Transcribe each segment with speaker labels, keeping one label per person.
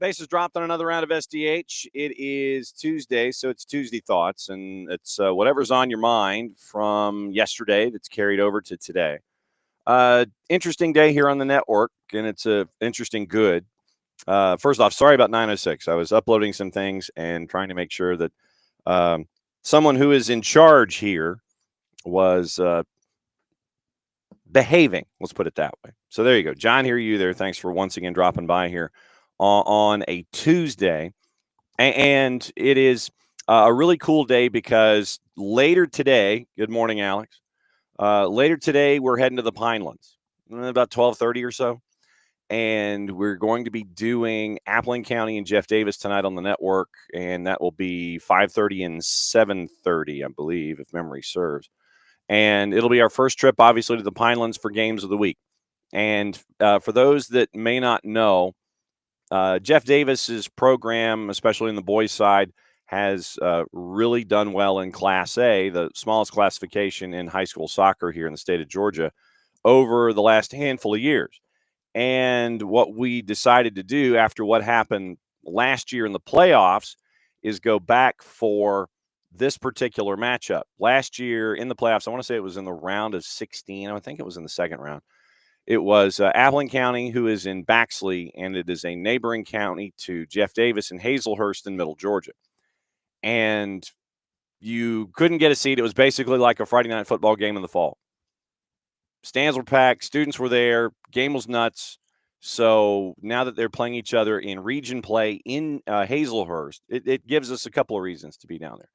Speaker 1: Bases dropped on another round of SDH. It is Tuesday, so it's Tuesday Thoughts, and it's whatever's on your mind from yesterday that's carried over to today. Interesting day here on the network, and it's a interesting good. First off, sorry about 906. I was uploading some things and trying to make sure that someone who is in charge here was behaving. Let's put it that way. So there you go. John, hear you there. Thanks for once again dropping by here on a Tuesday. And it is a really cool day because later today, good morning, Alex. Later today, we're heading to the Pinelands, about 12:30 or so. And we're going to be doing Appling County and Jeff Davis tonight on the network. And that will be 5:30 and 7:30, I believe, if memory serves. And it'll be our first trip, obviously, to the Pinelands for Games of the Week. And for those that may not know, Jeff Davis's program, especially in the boys' side, has really done well in Class A, the smallest classification in high school soccer here in the state of Georgia, over the last handful of years. And what we decided to do after what happened last year in the playoffs is go back for this particular matchup. Last year in the playoffs, I want to say it was in the round of 16. I think it was in the second round. It was Appling County, who is in Baxley, and it is a neighboring county to Jeff Davis in Hazelhurst in Middle Georgia. And you couldn't get a seat. It was basically like a Friday night football game in the fall. Stands were packed. Students were there. Game was nuts. So now that they're playing each other in region play in Hazelhurst, it gives us a couple of reasons to be down there.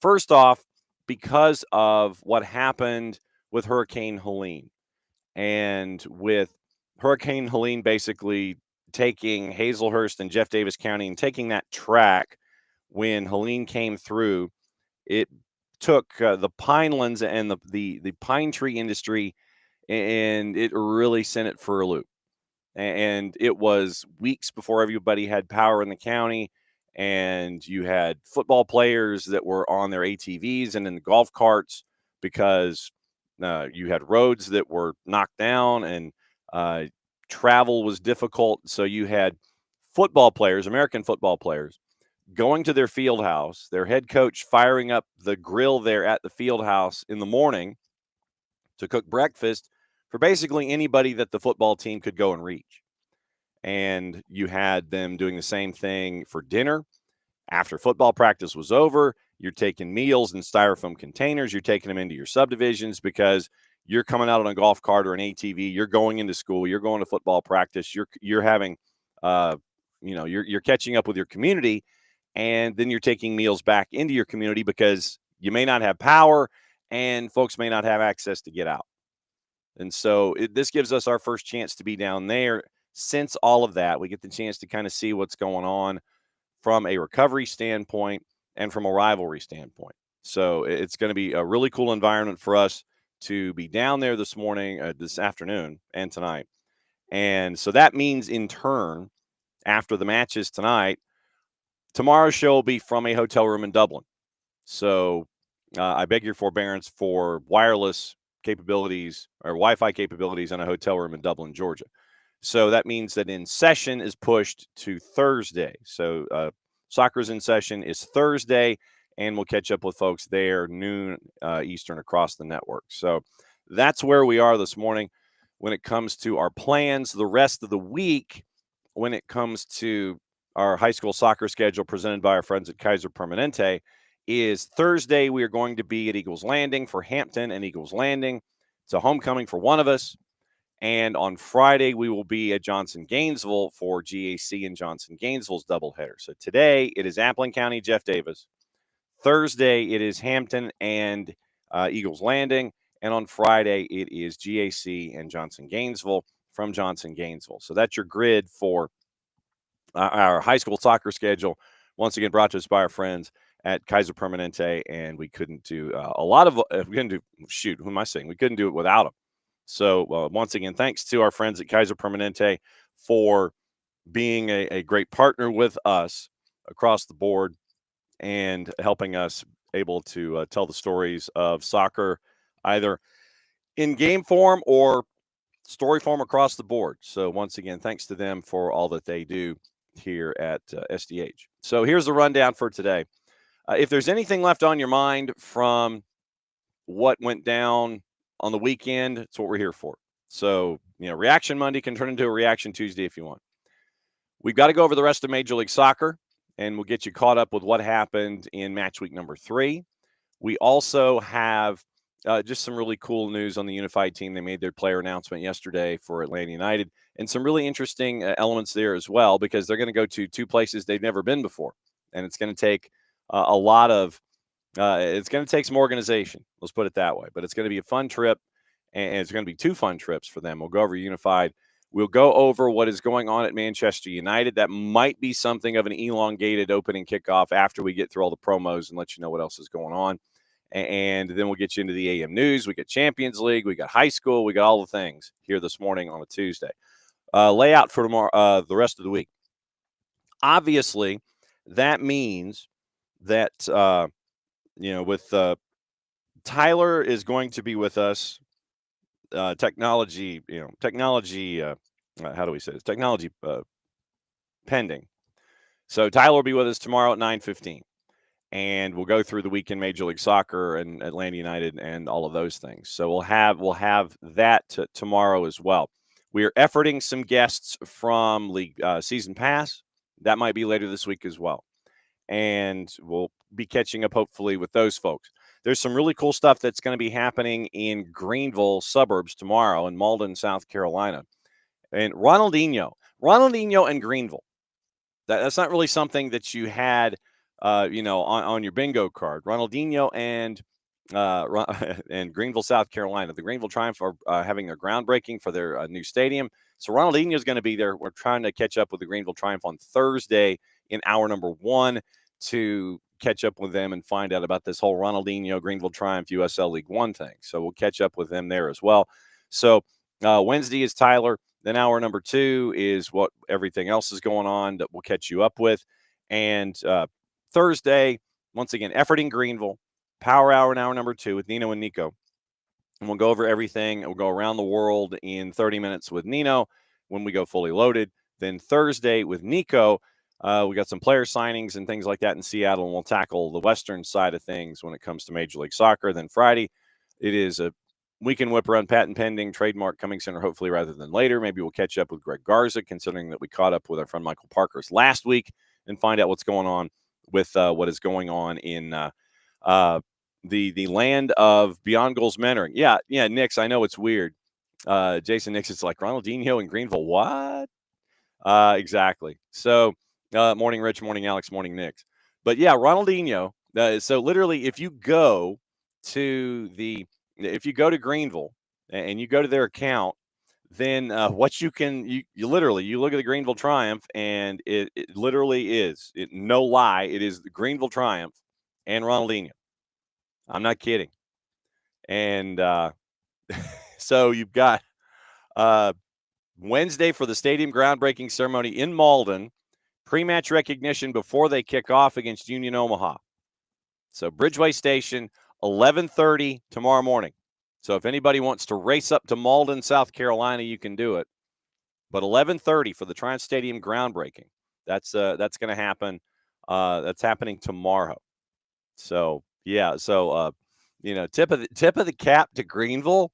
Speaker 1: First off, because of what happened with Hurricane Helene. And with Hurricane Helene basically taking Hazelhurst and Jeff Davis County and taking that track when Helene came through, it took the Pinelands and the pine tree industry, and it really sent it for a loop. And it was weeks before everybody had power in the county, and you had football players that were on their ATVs and in the golf carts because you had roads that were knocked down and travel was difficult. So you had football players, American football players, going to their field house, their head coach firing up the grill there at the field house in the morning to cook breakfast for basically anybody that the football team could go and reach. And you had them doing the same thing for dinner. After football practice was over, you're taking meals in styrofoam containers. You're taking them into your subdivisions because you're coming out on a golf cart or an ATV. You're going into school. You're going to football practice. You're having, you're catching up with your community, and then you're taking meals back into your community because you may not have power and folks may not have access to get out. And so this gives us our first chance to be down there. Since all of that, we get the chance to kind of see what's going on from a recovery standpoint and from a rivalry standpoint. So it's going to be a really cool environment for us to be down there this morning, this afternoon, and tonight. And so that means in turn, after the matches tonight, tomorrow's show will be from a hotel room in Dublin. So I beg your forbearance for wireless capabilities or Wi-Fi capabilities in a hotel room in Dublin, Georgia. So that means that in session is pushed to Thursday. So soccer's in session is Thursday, and we'll catch up with folks there noon Eastern across the network. So that's where we are this morning when it comes to our plans. The rest of the week, when it comes to our high school soccer schedule presented by our friends at Kaiser Permanente, is Thursday we are going to be at Eagles Landing for Hampton and Eagles Landing. It's a homecoming for one of us. And on Friday, we will be at Johnson Gainesville for GAC and Johnson Gainesville's doubleheader. So today it is Appling County, Jeff Davis. Thursday it is Hampton and Eagles Landing. And on Friday it is GAC and Johnson Gainesville from Johnson Gainesville. So that's your grid for our high school soccer schedule. Once again, brought to us by our friends at Kaiser Permanente. And we couldn't do who am I saying? We couldn't do it without them. So once again, thanks to our friends at Kaiser Permanente for being a great partner with us across the board and helping us able to tell the stories of soccer either in game form or story form across the board. So once again, thanks to them for all that they do here at SDH. So here's the rundown for today. If there's anything left on your mind from what went down on the weekend, it's what we're here for. So, Reaction Monday can turn into a Reaction Tuesday if you want. We've got to go over the rest of Major League Soccer, and we'll get you caught up with what happened in match week number 3. We also have just some really cool news on the Unified team. They made their player announcement yesterday for Atlanta United, and some really interesting elements there as well, because they're going to go to 2 places they've never been before, and it's going to take a lot of it's going to take some organization. Let's put it that way. But it's going to be a fun trip, and it's going to be 2 fun trips for them. We'll go over Unified. We'll go over what is going on at Manchester United. That might be something of an elongated opening kickoff after we get through all the promos and let you know what else is going on. And then we'll get you into the AM news. We got Champions League. We got high school. We got all the things here this morning on a Tuesday. Layout for tomorrow, the rest of the week. Obviously, that means that, with Tyler is going to be with us. Technology, how do we say this? Technology pending. So Tyler will be with us tomorrow at 9:15. And we'll go through the weekend Major League Soccer and Atlanta United and all of those things. So we'll have that tomorrow as well. We are efforting some guests from League Season Pass. That might be later this week as well. And we'll be catching up hopefully with those folks. There's some really cool stuff that's going to be happening in Greenville suburbs tomorrow in Malden, South Carolina. And Ronaldinho and Greenville. That's not really something that you had on your bingo card. Ronaldinho and Greenville, South Carolina. The Greenville Triumph are having their groundbreaking for their new stadium. So Ronaldinho is going to be there. We're trying to catch up with the Greenville Triumph on Thursday in hour number 1 to catch up with them and find out about this whole Ronaldinho Greenville Triumph USL League One thing. So we'll catch up with them there as well. So Wednesday is Tyler. Then hour number 2 is what everything else is going on that we'll catch you up with. And Thursday, once again, efforting Greenville, Power Hour in hour number 2 with Nino and Nico. And we'll go over everything. We'll go around the world in 30 minutes with Nino when we go fully loaded. Then Thursday with Nico, we got some player signings and things like that in Seattle, and we'll tackle the Western side of things when it comes to Major League Soccer. Then Friday, it is a weekend whip around patent pending, trademark coming sooner, hopefully rather than later. Maybe we'll catch up with Greg Garza, considering that we caught up with our friend Michael Parkhurst last week, and find out what's going on with what is going on in the land of Beyond Goals mentoring. Yeah, Nix, I know it's weird. Jason Nix, it's like Ronaldinho in Greenville. What? Exactly. So morning, Rich, morning, Alex, morning, Nix. But yeah, Ronaldinho. So literally, if you go to Greenville and you go to their account, then what you look at the Greenville Triumph, and it literally is, no lie, it is the Greenville Triumph and Ronaldinho. I'm not kidding. And so you've got Wednesday for the stadium groundbreaking ceremony in Malden, pre-match recognition before they kick off against Union Omaha. So Bridgeway Station, 11:30 tomorrow morning. So if anybody wants to race up to Malden, South Carolina, you can do it. But 11:30 for the Triumph Stadium groundbreaking. That's going to happen. That's happening tomorrow. So yeah. So tip of the cap to Greenville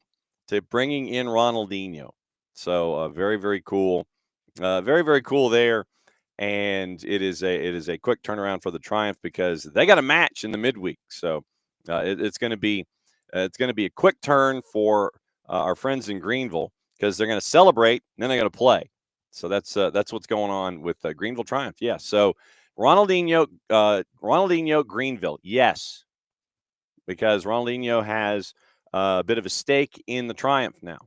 Speaker 1: to bringing in Ronaldinho. So very, very cool. Very, very cool there. And it is a quick turnaround for the Triumph because they got a match in the midweek. So it's going to be a quick turn for our friends in Greenville because they're going to celebrate and then they're going to play. So that's what's going on with Greenville Triumph. Yeah. So Ronaldinho, Greenville. Yes. Because Ronaldinho has a bit of a stake in the Triumph now.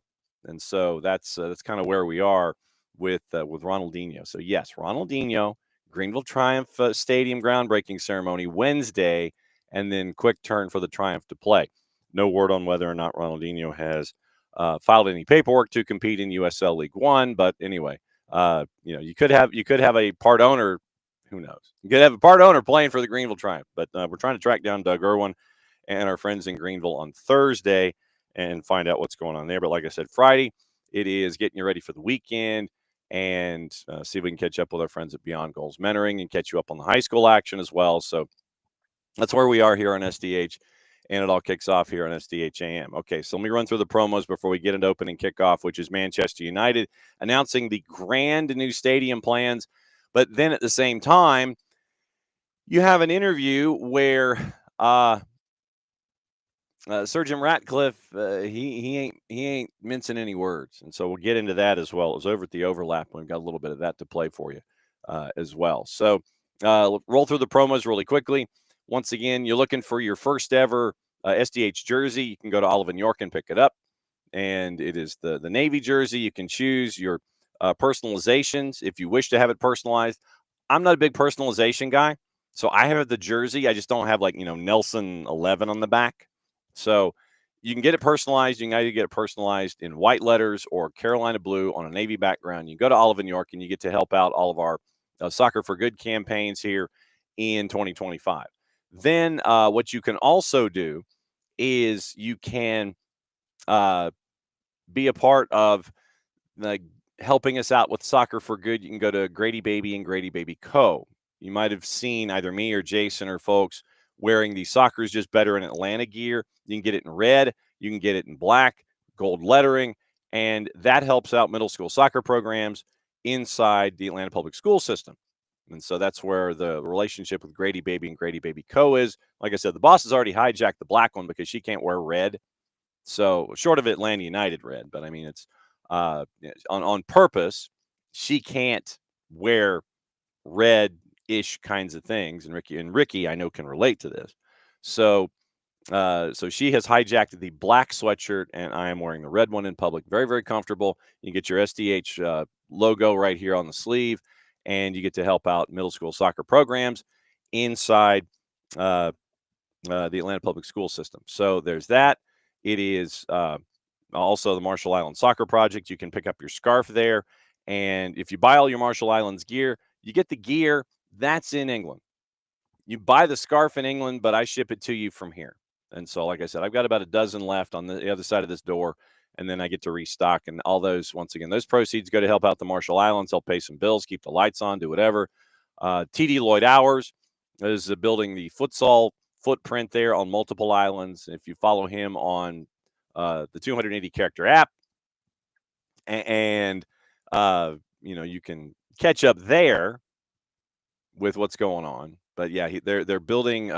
Speaker 1: And so that's kind of where we are with Ronaldinho. So yes, Ronaldinho, Greenville Triumph Stadium groundbreaking ceremony Wednesday, and then quick turn for the Triumph to play. No word on whether or not Ronaldinho has filed any paperwork to compete in USL League One, but anyway, you could have a part owner. Who knows? You could have a part owner playing for the Greenville Triumph, but we're trying to track down Doug Irwin and our friends in Greenville on Thursday and find out what's going on there. But like I said, Friday, it is getting you ready for the weekend. and see if we can catch up with our friends at Beyond Goals Mentoring and catch you up on the high school action as well. So that's where we are here on SDH, and it all kicks off here on SDH AM. Okay, so let me run through the promos before we get into opening kickoff, which is Manchester United announcing the grand new stadium plans. But then at the same time, you have an interview where Surgeon Ratcliffe, he ain't mincing any words, and so we'll get into that as well. It was over at the overlap. We've got a little bit of that to play for you as well. So roll through the promos really quickly. Once again, you're looking for your first ever SDH jersey. You can go to Olive and York and pick it up, and it is the Navy jersey. You can choose your personalizations if you wish to have it personalized. I'm not a big personalization guy, so I have the jersey. I just don't have Nelson 11 on the back. So you can get it personalized. You can either get it personalized in white letters or Carolina blue on a navy background. You go to Olive and York and you get to help out all of our Soccer for Good campaigns here in 2025. Then what you can also do is you can be a part of helping us out with Soccer for Good. You can go to Grady Baby and Grady Baby Co. You might have seen either me or Jason or folks wearing the Soccer is Just Better in Atlanta gear. You can get it in red. You can get it in black, gold lettering, and that helps out middle school soccer programs inside the Atlanta public school system. And so that's where the relationship with Grady Baby and Grady Baby Co. is. Like I said, the boss has already hijacked the black one because she can't wear red. So short of Atlanta United red, but I mean, it's on purpose. She can't wear red-ish kinds of things, and Ricky, I know, can relate to this. So she has hijacked the black sweatshirt, and I am wearing the red one in public. Very, very comfortable. You get your SDH logo right here on the sleeve, and you get to help out middle school soccer programs inside the Atlanta public school system. So there's that. It is also the Marshall Islands Soccer Project. You can pick up your scarf there. And if you buy all your Marshall Islands gear, you get the gear that's in England. You buy the scarf in England, but I ship it to you from here. And so, like I said, I've got about a dozen left on the other side of this door, and then I get to restock. And all those, once again, those proceeds go to help out the Marshall Islands. Help pay some bills, keep the lights on, do whatever. TD Lloyd Hours is building the futsal footprint there on multiple islands. If you follow him on the 280 character app, and you can catch up there with what's going on. But yeah, they're building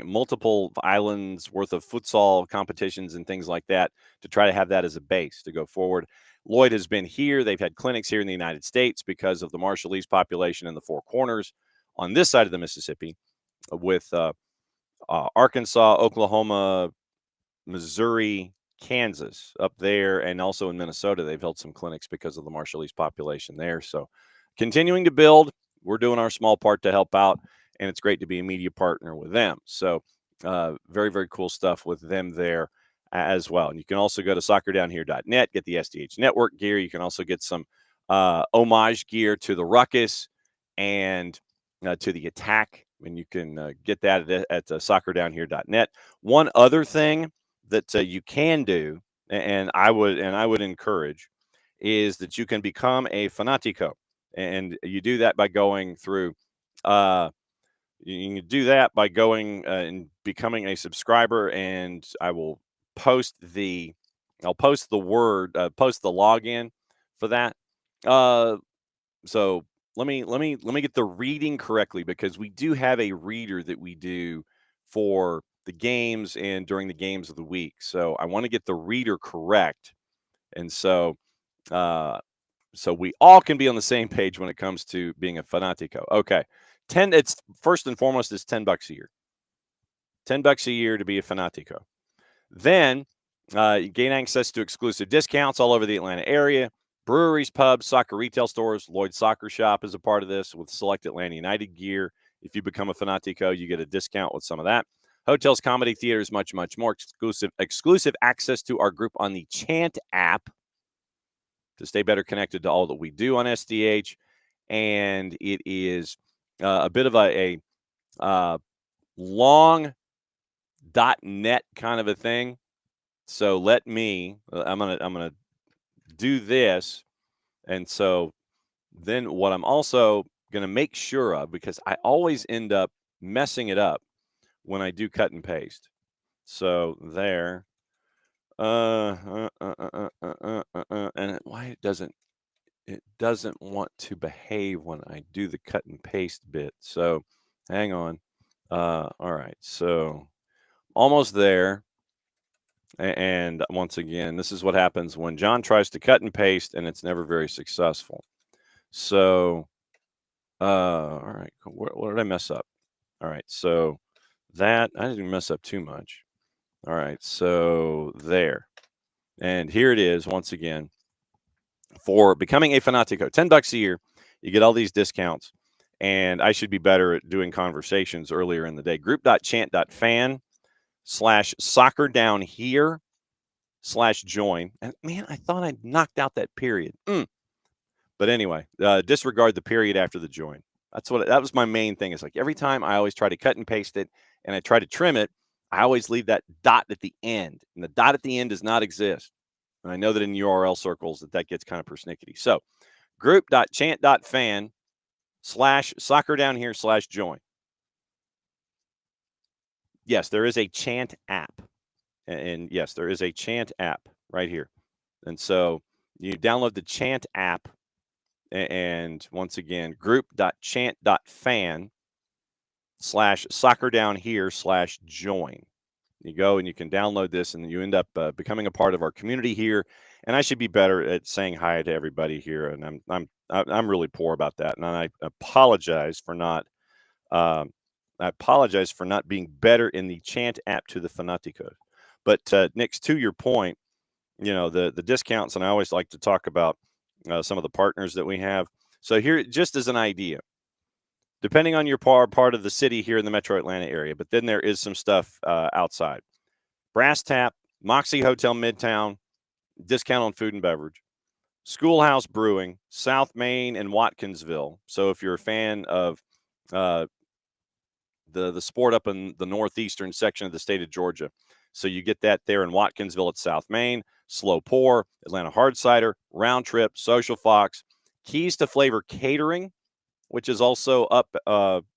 Speaker 1: multiple islands worth of futsal competitions and things like that to try to have that as a base to go forward. Lloyd has been here. They've had clinics here in the United States because of the Marshallese population in the Four Corners on this side of the Mississippi, with Arkansas, Oklahoma, Missouri, Kansas up there, and also in Minnesota. They've held some clinics because of the Marshallese population there. So continuing to build. We're doing our small part to help out, and it's great to be a media partner with them. So very, very cool stuff with them there as well. And you can also go to soccerdownhere.net, get the SDH Network gear. You can also get some homage gear to the Ruckus and to the Attack, and you can get that at soccerdownhere.net. One other thing that you can do, and I would encourage, is that you can become a Fanatico. And you do that by going through, you can do that by going and becoming a subscriber. And I will post the login for that. So let me get the reading correctly, because we do have a reader that we do for the games and during the games of the week. So I want to get the reader correct. And so, so we all can be on the same page when it comes to being a Fanatico. Okay. It's first and foremost, it's $10 a year. $10 a year to be a Fanatico. Then you gain access to exclusive discounts all over the Atlanta area. Breweries, pubs, soccer retail stores. Lloyd Soccer Shop is a part of this with select Atlanta United gear. If you become a Fanatico, you get a discount with some of that. Hotels, comedy theaters, much, much more. Exclusive access to our group on the Chant app to stay better connected to all that we do on SDH. And it is a bit of a long .net kind of a thing. So I'm gonna do this And so then what I'm also going to make sure of, because I always end up messing it up when I do cut and paste. So there, and why it doesn't want to behave when I do the cut and paste bit. So hang on. All right. So almost there. And once again, this is what happens when John tries to cut and paste and it's never very successful. So, all right. What did I mess up? All right. So that I didn't mess up too much. All right. So there. And here it is once again. For becoming a Fanatico, $10 a year, you get all these discounts. And I should be better at doing conversations earlier in the day. Group.chant.fan/soccer down here/join. And man, I thought I'd knocked out that period. But anyway, disregard the period after the join. That was my main thing. It's like every time I always try to cut and paste it and I try to trim it, I always leave that dot at the end. And the dot at the end does not exist. And I know that in URL circles that gets kind of persnickety. So group.chant.fan/soccer down here/join. Yes, there is a chant app. And yes, there is a chant app right here. And so you download the chant app. And once again, group.chant.fan/soccer down here/join. You go and you can download this, and you end up becoming a part of our community here. And I should be better at saying hi to everybody here, and I'm really poor about that. And I apologize for not being better in the chant app to the Fanaticos. But Nick, to your point, the discounts, and I always like to talk about some of the partners that we have. So here, just as an idea, depending on your part of the city here in the Metro Atlanta area, but then there is some stuff outside. Brass Tap, Moxie Hotel Midtown, discount on food and beverage. Schoolhouse Brewing, South Main and Watkinsville. So if you're a fan of the sport up in the northeastern section of the state of Georgia, so you get that there in Watkinsville at South Main, Slow Pour, Atlanta Hard Cider, Round Trip, Social Fox, Keys to Flavor Catering, which is also up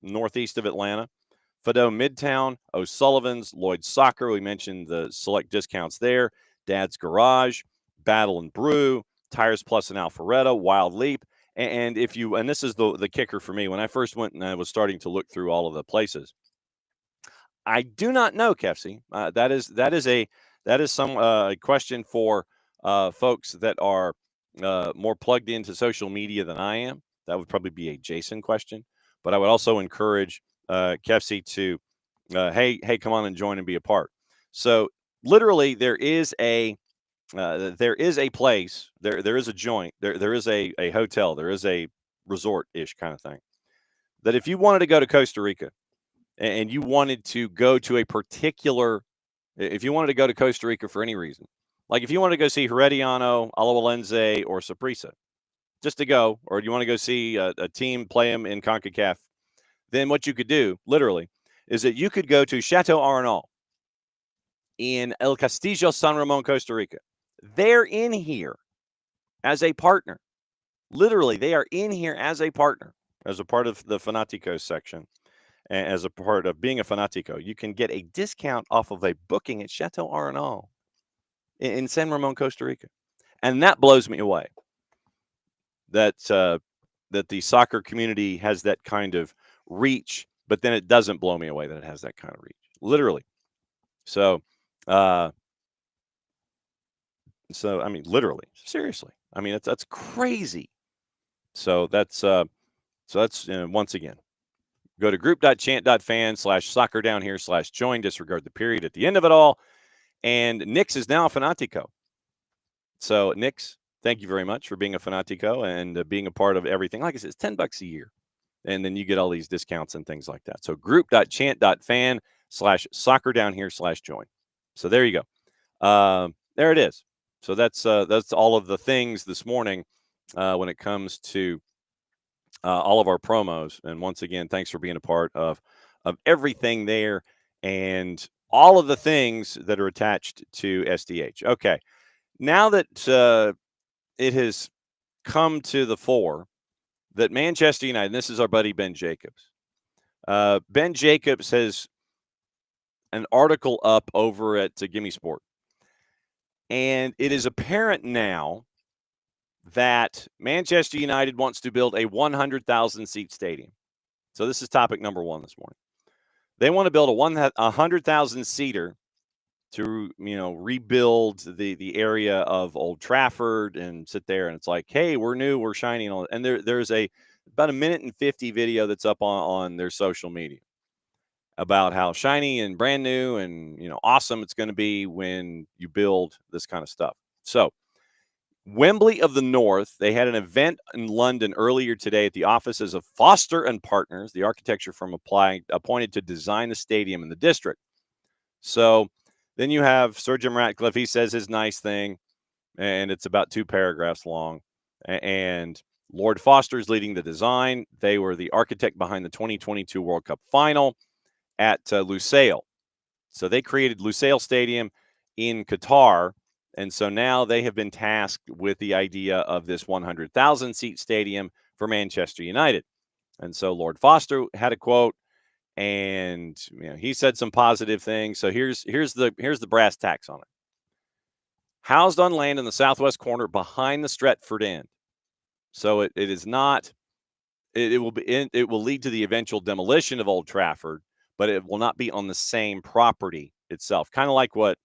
Speaker 1: northeast of Atlanta, Fido Midtown, O'Sullivan's, Lloyd's Soccer. We mentioned the select discounts there. Dad's Garage, Battle and Brew, Tires Plus in Alpharetta, Wild Leap. And this is the kicker for me, when I first went and I was starting to look through all of the places, I do not know, Kefsey. That is some question for folks that are more plugged into social media than I am. That would probably be a Jason question. But I would also encourage Kefsey to, hey, come on and join and be a part. So literally, there is a place, there is a joint, there is a hotel, there is a resort-ish kind of thing, that if you wanted to go to Costa Rica and you wanted to go to if you wanted to go to Costa Rica for any reason, like if you wanted to go see Herediano, Alajuelense, or Saprissa, just to go, or you want to go see a team play them in CONCACAF, then what you could do, literally, is that you could go to Chateau Arenal in El Castillo, San Ramon, Costa Rica. They're in here as a partner. Literally, they are in here as a partner, as a part of the Fanaticos section. As a part of being a Fanatico, you can get a discount off of a booking at Chateau Arenal in San Ramon, Costa Rica. And that blows me away. That the soccer community has that kind of reach, but then it doesn't blow me away that it has that kind of reach. Literally. So I mean, literally, seriously. I mean, that's crazy. So that's once again, go to group.chant.fan/soccer down here/join. Disregard the period at the end of it all. And Nix is now a Fanatico. So Nix, thank you very much for being a Fanatico and being a part of everything. Like I said, it's $10 a year. And then you get all these discounts and things like that. So group.chant.fan/soccer down here/join. So there you go. There it is. So that's all of the things this morning when it comes to all of our promos. And once again, thanks for being a part of everything there and all of the things that are attached to SDH. Okay. Now that it has come to the fore that Manchester United, and this is our buddy Ben Jacobs. Ben Jacobs has an article up over at Gimme Sport. And it is apparent now that Manchester United wants to build a 100,000-seat stadium. So this is topic number one this morning. They want to build a 100,000-seater to, rebuild the area of Old Trafford and sit there. And it's like, hey, we're new, we're shiny. And there's about a minute and 50 video that's up on their social media about how shiny and brand new and, awesome it's going to be when you build this kind of stuff. So Wembley of the North, they had an event in London earlier today at the offices of Foster and Partners, the architecture firm appointed to design the stadium in the district. So then you have Sir Jim Ratcliffe. He says his nice thing, and it's about 2 paragraphs long. And Lord Foster is leading the design. They were the architect behind the 2022 World Cup final at Lusail. So they created Lusail Stadium in Qatar. And so now they have been tasked with the idea of this 100,000-seat stadium for Manchester United. And so Lord Foster had a quote, and he said some positive things. So here's the brass tacks on it. Housed on land in the southwest corner behind the Stretford end. So it is not. It will lead to the eventual demolition of Old Trafford, but it will not be on the same property itself. Kind of like what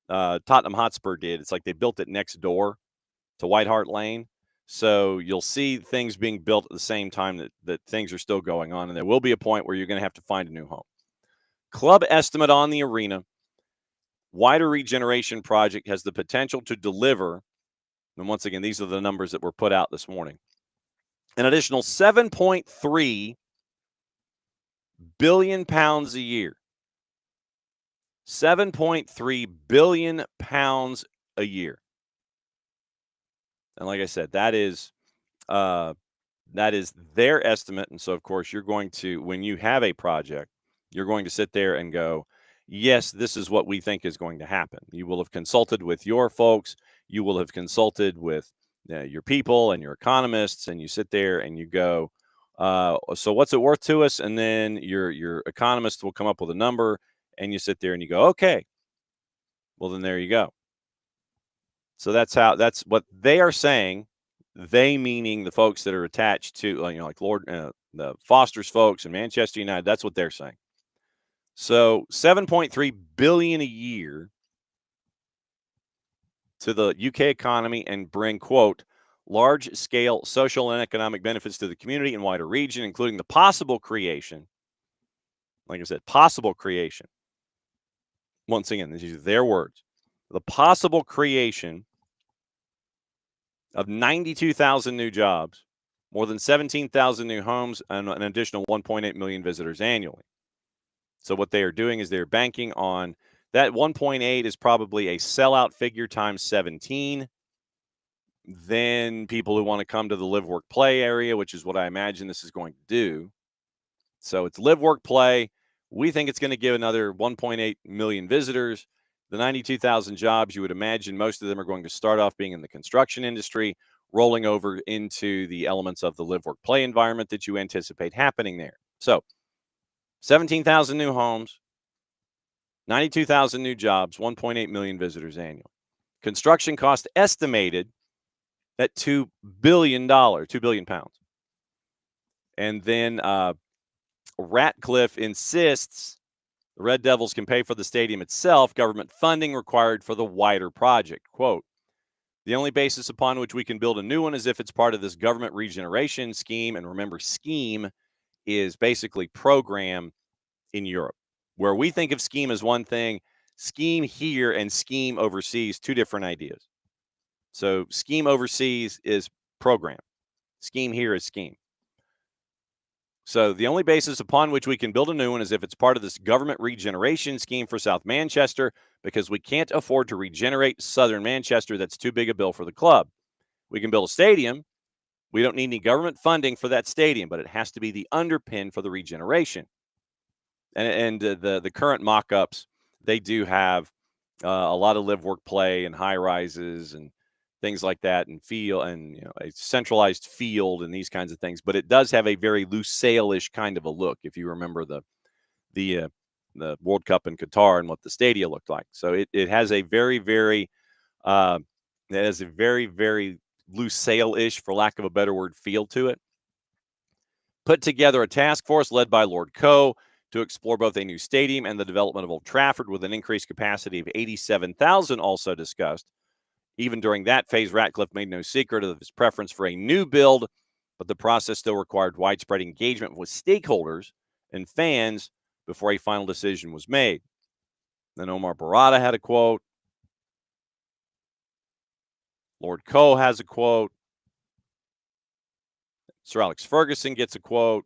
Speaker 1: Tottenham Hotspur did. It's like they built it next door to White Hart Lane. So you'll see things being built at the same time that things are still going on. And there will be a point where you're going to have to find a new home. Club estimate on the arena. Wider regeneration project has the potential to deliver. And once again, these are the numbers that were put out this morning. An additional 7.3 billion pounds a year. 7.3 billion pounds a year. And like I said, that is their estimate. And so, of course, you're going to, when you have a project, you're going to sit there and go, yes, this is what we think is going to happen. You will have consulted with your folks. You will have consulted with your people and your economists, and you sit there and you go, so what's it worth to us? And then your economists will come up with a number, and you sit there and you go, okay, well, then there you go. So that's what they are saying. They meaning the folks that are attached to, like the Foster's folks and Manchester United. That's what they're saying. So 7.3 billion a year to the UK economy and bring, quote, large-scale social and economic benefits to the community and wider region, including the possible creation. Like I said, possible creation. Once again, these are their words. The possible creation of 92,000 new jobs, more than 17,000 new homes, and an additional 1.8 million visitors annually. So what they are doing is they're banking on that 1.8 is probably a sellout figure times 17. Then people who want to come to the live, work, play area, which is what I imagine this is going to do. So it's live, work, play. We think it's going to give another 1.8 million visitors. The 92,000 jobs, you would imagine most of them are going to start off being in the construction industry, rolling over into the elements of the live, work, play environment that you anticipate happening there. So 17,000 new homes, 92,000 new jobs, 1.8 million visitors annually. Construction cost estimated at $2 billion, 2 billion pounds. And then Ratcliffe insists the Red Devils can pay for the stadium itself, government funding required for the wider project. Quote, the only basis upon which we can build a new one is if it's part of this government regeneration scheme. And remember, scheme is basically program in Europe. Where we think of scheme as one thing, scheme here and scheme overseas, two different ideas. So scheme overseas is program. Scheme here is scheme. So the only basis upon which we can build a new one is if it's part of this government regeneration scheme for South Manchester, because we can't afford to regenerate Southern Manchester. That's too big a bill for the club. We can build a stadium. We don't need any government funding for that stadium, but it has to be the underpin for the regeneration. And the current mock-ups, they do have a lot of live, work, play and high rises and things like that, and a centralized field and these kinds of things. But it does have a very Lusail-ish kind of a look, if you remember the World Cup in Qatar and what the stadia looked like. So it has a very, very very Lusail-ish, for lack of a better word, feel to it. Put together a task force led by Lord Coe to explore both a new stadium and the development of Old Trafford with an increased capacity of 87,000 also discussed. Even during that phase, Ratcliffe made no secret of his preference for a new build, but the process still required widespread engagement with stakeholders and fans before a final decision was made. Then Omar Barada had a quote. Lord Coe has a quote. Sir Alex Ferguson gets a quote.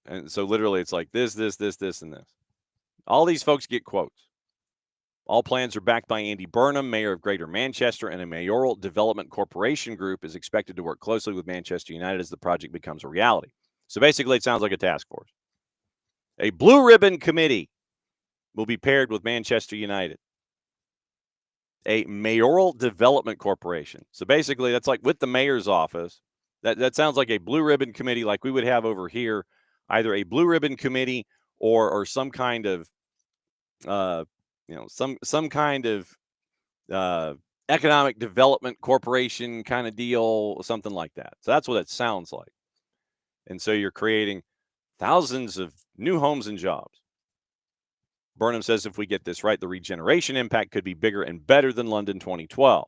Speaker 1: And so literally it's like this, and this. All these folks get quotes. All plans are backed by Andy Burnham, mayor of Greater Manchester, and a mayoral development corporation group is expected to work closely with Manchester United as the project becomes a reality. So basically, it sounds like a task force. A blue ribbon committee will be paired with Manchester United. A mayoral development corporation. So basically, that's like with the mayor's office. That sounds like a blue ribbon committee like we would have over here, either a blue ribbon committee or some kind of some kind of economic development corporation kind of deal, something like that. So that's what it sounds like. And so you're creating thousands of new homes and jobs. Burnham says if we get this right, the regeneration impact could be bigger and better than London 2012.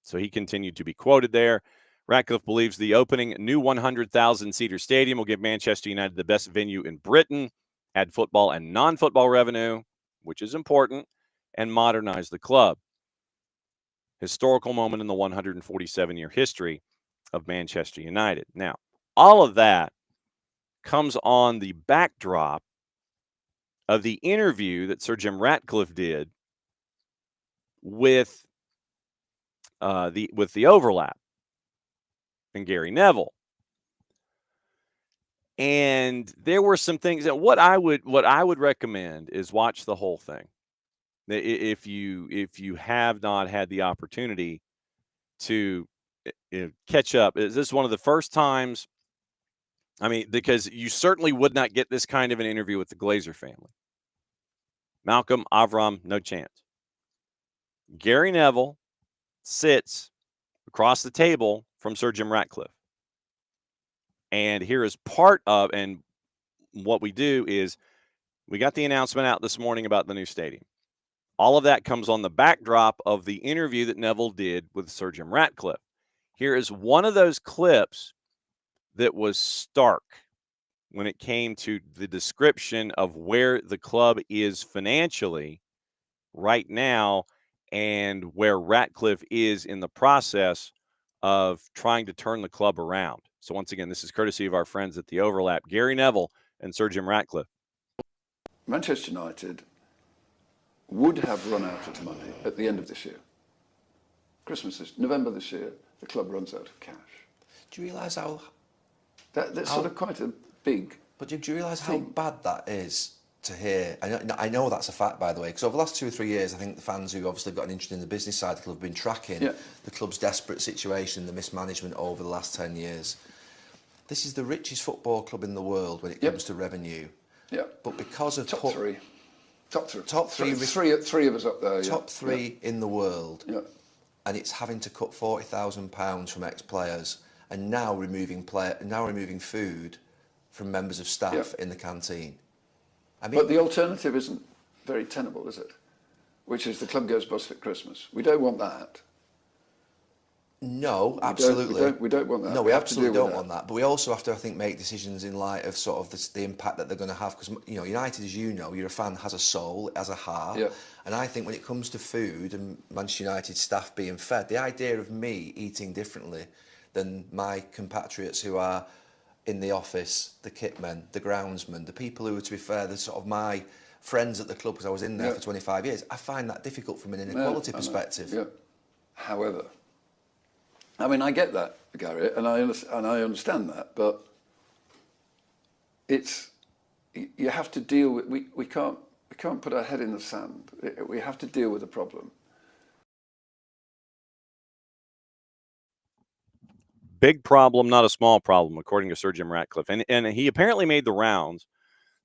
Speaker 1: So he continued to be quoted there. Ratcliffe believes the opening new 100,000-seater stadium will give Manchester United the best venue in Britain, add football and non-football revenue, which is important, and modernize the club. Historical moment in the 147-year history of Manchester United. Now, all of that comes on the backdrop of the interview that Sir Jim Ratcliffe did with the overlap and Gary Neville. And there were some things that what I would recommend is watch the whole thing. If you have not had the opportunity to catch up, is this one of the first times? I mean, because you certainly would not get this kind of an interview with the Glazer family. Malcolm, Avram, no chance. Gary Neville sits across the table from Sir Jim Ratcliffe. And here is part of, and what we do is we got the announcement out this morning about the new stadium. All of that comes on the backdrop of the interview that Neville did with Sir Jim Ratcliffe. Here is one of those clips that was stark when it came to the description of where the club is financially right now and where Ratcliffe is in the process of trying to turn the club around. So once again, this is courtesy of our friends at The Overlap, Gary Neville and Sir Jim Ratcliffe.
Speaker 2: Manchester United would have run out of money at the end of this year. November this year, the club runs out of cash.
Speaker 3: Do you realise how...
Speaker 2: That's sort of quite a big...
Speaker 3: But do you realise how bad that is to hear? I know that's a fact, by the way, because over the last 2 or 3 years, I think the fans who obviously got an interest in the business side of the club have been tracking the club's desperate situation, the mismanagement over the last 10 years. This is the richest football club in the world when it comes to revenue.
Speaker 2: Yeah.
Speaker 3: But because of...
Speaker 2: Top three.
Speaker 3: Three
Speaker 2: of us up there.
Speaker 3: Top three in the world.
Speaker 2: Yeah.
Speaker 3: And it's having to cut £40,000 from ex-players and now removing food from members of staff in the canteen. I mean,
Speaker 2: but the alternative isn't very tenable, is it? Which is the club goes bust at Christmas. We don't want that.
Speaker 3: No, absolutely.
Speaker 2: We don't want that.
Speaker 3: No, we absolutely don't want that. But we also have to, I think, make decisions in light of sort of the impact that they're going to have. Because, United, as you know, you're a fan, has a soul, has a heart. Yeah. And I think when it comes to food and Manchester United staff being fed, the idea of me eating differently than my compatriots who are in the office, the kitmen, the groundsmen, the people who are, to be fair, the sort of my friends at the club because I was in there for 25 years, I find that difficult from an inequality perspective.
Speaker 2: Yeah. However, I mean, I get that, Gary, and I understand that, but you have to deal with. We can't put our head in the sand. We have to deal with the problem.
Speaker 1: big problem, not a small problem, according to Sir Jim Ratcliffe. And he apparently made the rounds.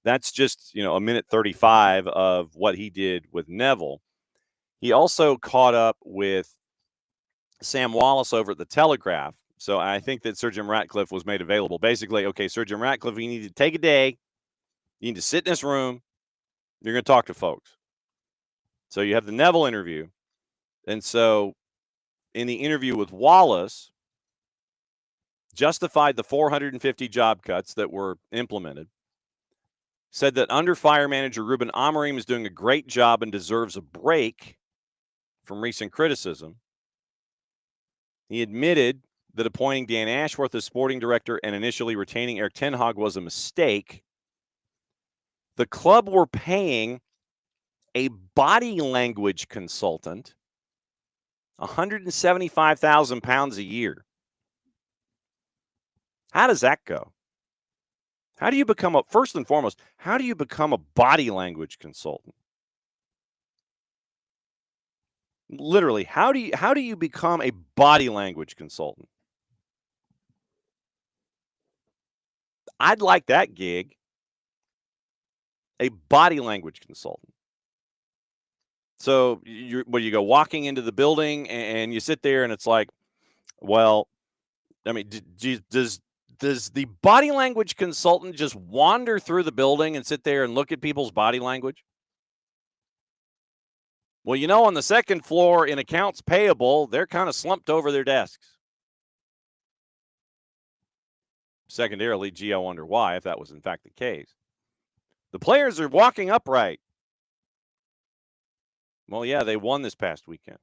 Speaker 1: That's just, a minute 35 of what he did with Neville. He also caught up with Sam Wallace over at the Telegraph. So I think that Sir Jim Ratcliffe was made available. Basically, okay, Sir Jim Ratcliffe, you need to take a day. You need to sit in this room. You're going to talk to folks. So you have the Neville interview. And so in the interview with Wallace, justified the 450 job cuts that were implemented, said that under fire manager Ruben Amorim is doing a great job and deserves a break from recent criticism. He admitted that appointing Dan Ashworth as sporting director and initially retaining Eric Ten Hag was a mistake. The club were paying a body language consultant £175,000 a year. How does that go? How do you become first and foremost, how do you become a body language consultant? Literally, how do you become a body language consultant? I'd like that gig. A body language consultant. So you go walking into the building and you sit there and it's like, well, I mean, does the body language consultant just wander through the building and sit there and look at people's body language? Well, on the second floor in accounts payable, they're kind of slumped over their desks. Secondarily, gee, I wonder why, if that was in fact the case. The players are walking upright. Well, yeah, they won this past weekend.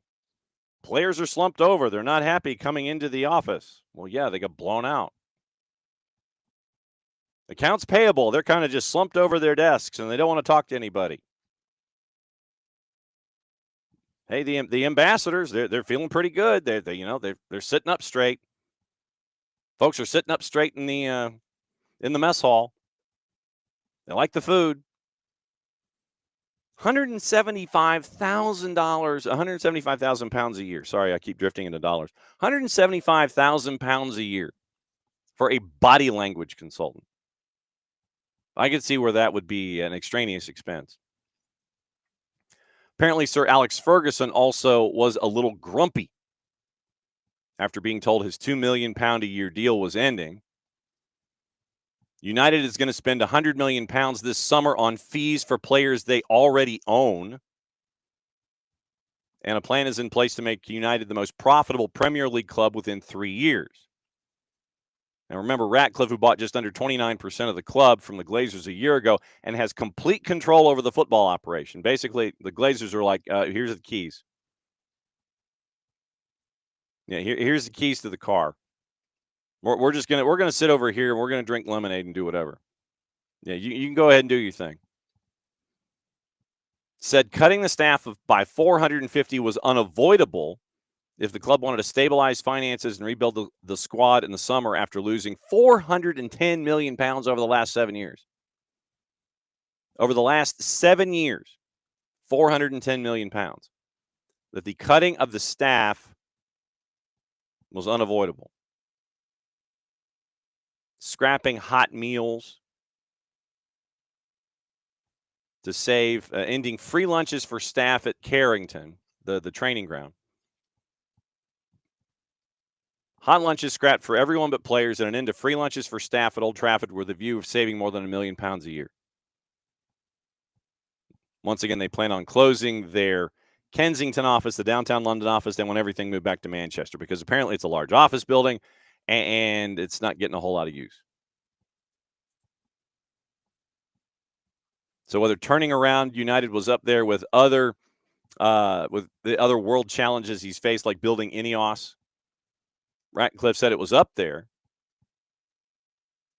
Speaker 1: Players are slumped over. They're not happy coming into the office. Well, yeah, they got blown out. Accounts payable, they're kind of just slumped over their desks and they don't want to talk to anybody. Hey, the ambassadors, they're feeling pretty good. They're sitting up straight. Folks are sitting up straight in the mess hall. They like the food. $175,000, £175,000 a year. Sorry, I keep drifting into dollars. £175,000 a year for a body language consultant. I could see where that would be an extraneous expense. Apparently, Sir Alex Ferguson also was a little grumpy after being told his £2 million a year deal was ending. United is going to spend £100 million this summer on fees for players they already own. And a plan is in place to make United the most profitable Premier League club within 3 years. Now, remember, Ratcliffe, who bought just under 29% of the club from the Glazers a year ago and has complete control over the football operation. Basically, the Glazers are like, here's the keys. Yeah, here's the keys to the car. We're going to sit over here and we're going to drink lemonade and do whatever. Yeah, you can go ahead and do your thing. Said cutting the staff by 450 was unavoidable if the club wanted to stabilize finances and rebuild the squad in the summer after losing £410 million over the last 7 years. Over the last 7 years, £410 million. That the cutting of the staff was unavoidable. Scrapping hot meals to save, ending free lunches for staff at Carrington, the training ground. Hot lunches scrapped for everyone but players and an end to free lunches for staff at Old Trafford with a view of saving more than £1 million a year. Once again, they plan on closing their Kensington office, the downtown London office. They want everything moved back to Manchester because apparently it's a large office building and it's not getting a whole lot of use. So whether turning around United was up there with the other world challenges he's faced, like building Ineos, Ratcliffe said it was up there.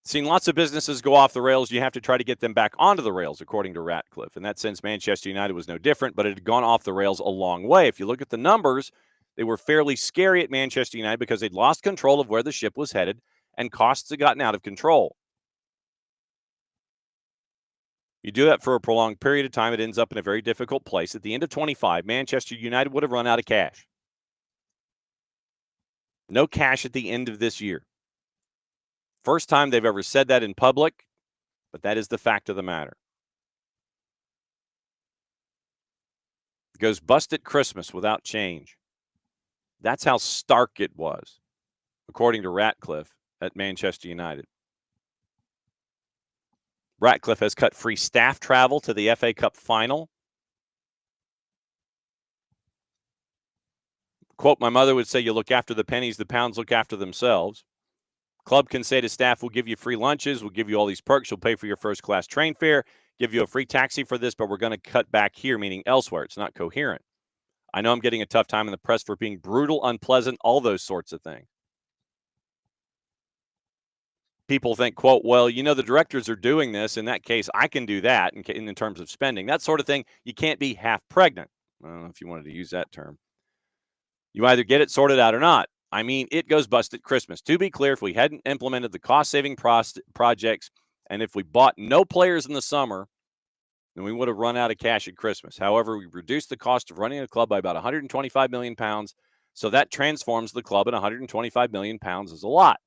Speaker 1: Seen lots of businesses go off the rails. You have to try to get them back onto the rails, according to Ratcliffe. In that sense, Manchester United was no different, but it had gone off the rails a long way. If you look at the numbers, they were fairly scary at Manchester United because they'd lost control of where the ship was headed and costs had gotten out of control. You do that for a prolonged period of time, it ends up in a very difficult place. At the end of 25, Manchester United would have run out of cash. No cash at the end of this year. First time they've ever said that in public, but that is the fact of the matter. It goes bust at Christmas without change. That's how stark it was, according to Ratcliffe at Manchester United. Ratcliffe has cut free staff travel to the FA Cup final. Quote, my mother would say, you look after the pennies, the pounds look after themselves. Club can say to staff, we'll give you free lunches, we'll give you all these perks, you'll pay for your first class train fare, give you a free taxi for this, but we're going to cut back here, meaning elsewhere. It's not coherent. I know I'm getting a tough time in the press for being brutal, unpleasant, all those sorts of things. People think, quote, well, you know, the directors are doing this. In that case, I can do that in terms of spending. That sort of thing. You can't be half pregnant. I don't know if you wanted to use that term. You either get it sorted out or not. I mean, it goes bust at Christmas. To be clear, if we hadn't implemented the cost-saving projects and if we bought no players in the summer, then we would have run out of cash at Christmas. However, we reduced the cost of running a club by about 125 million pounds. So that transforms the club, and 125 million pounds is a lot.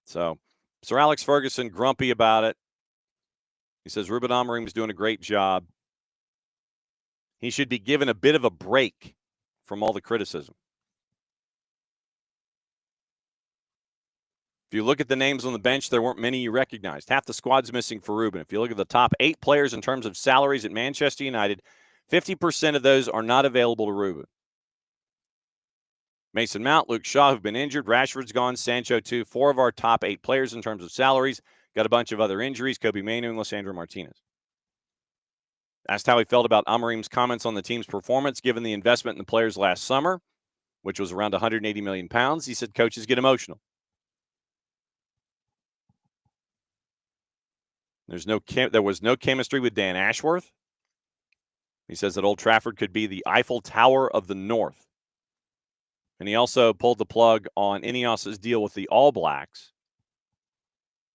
Speaker 1: So Sir Alex Ferguson, grumpy about it. He says Ruben Amorim is doing a great job. He should be given a bit of a break from all the criticism. If you look at the names on the bench, there weren't many you recognized. Half the squad's missing for Ruben. If you look at the top 8 players in terms of salaries at Manchester United, 50% of those are not available to Ruben. Mason Mount, Luke Shaw, who've been injured. Rashford's gone. Sancho, too. 4 of our top 8 players in terms of salaries. Got a bunch of other injuries. Kobe Mainoo and Lisandro Martinez. Asked how he felt about Amorim's comments on the team's performance given the investment in the players last summer, which was around 180 million pounds. He said coaches get emotional. There was no chemistry with Dan Ashworth. He says that Old Trafford could be the Eiffel Tower of the North. And he also pulled the plug on Ineos's deal with the All Blacks,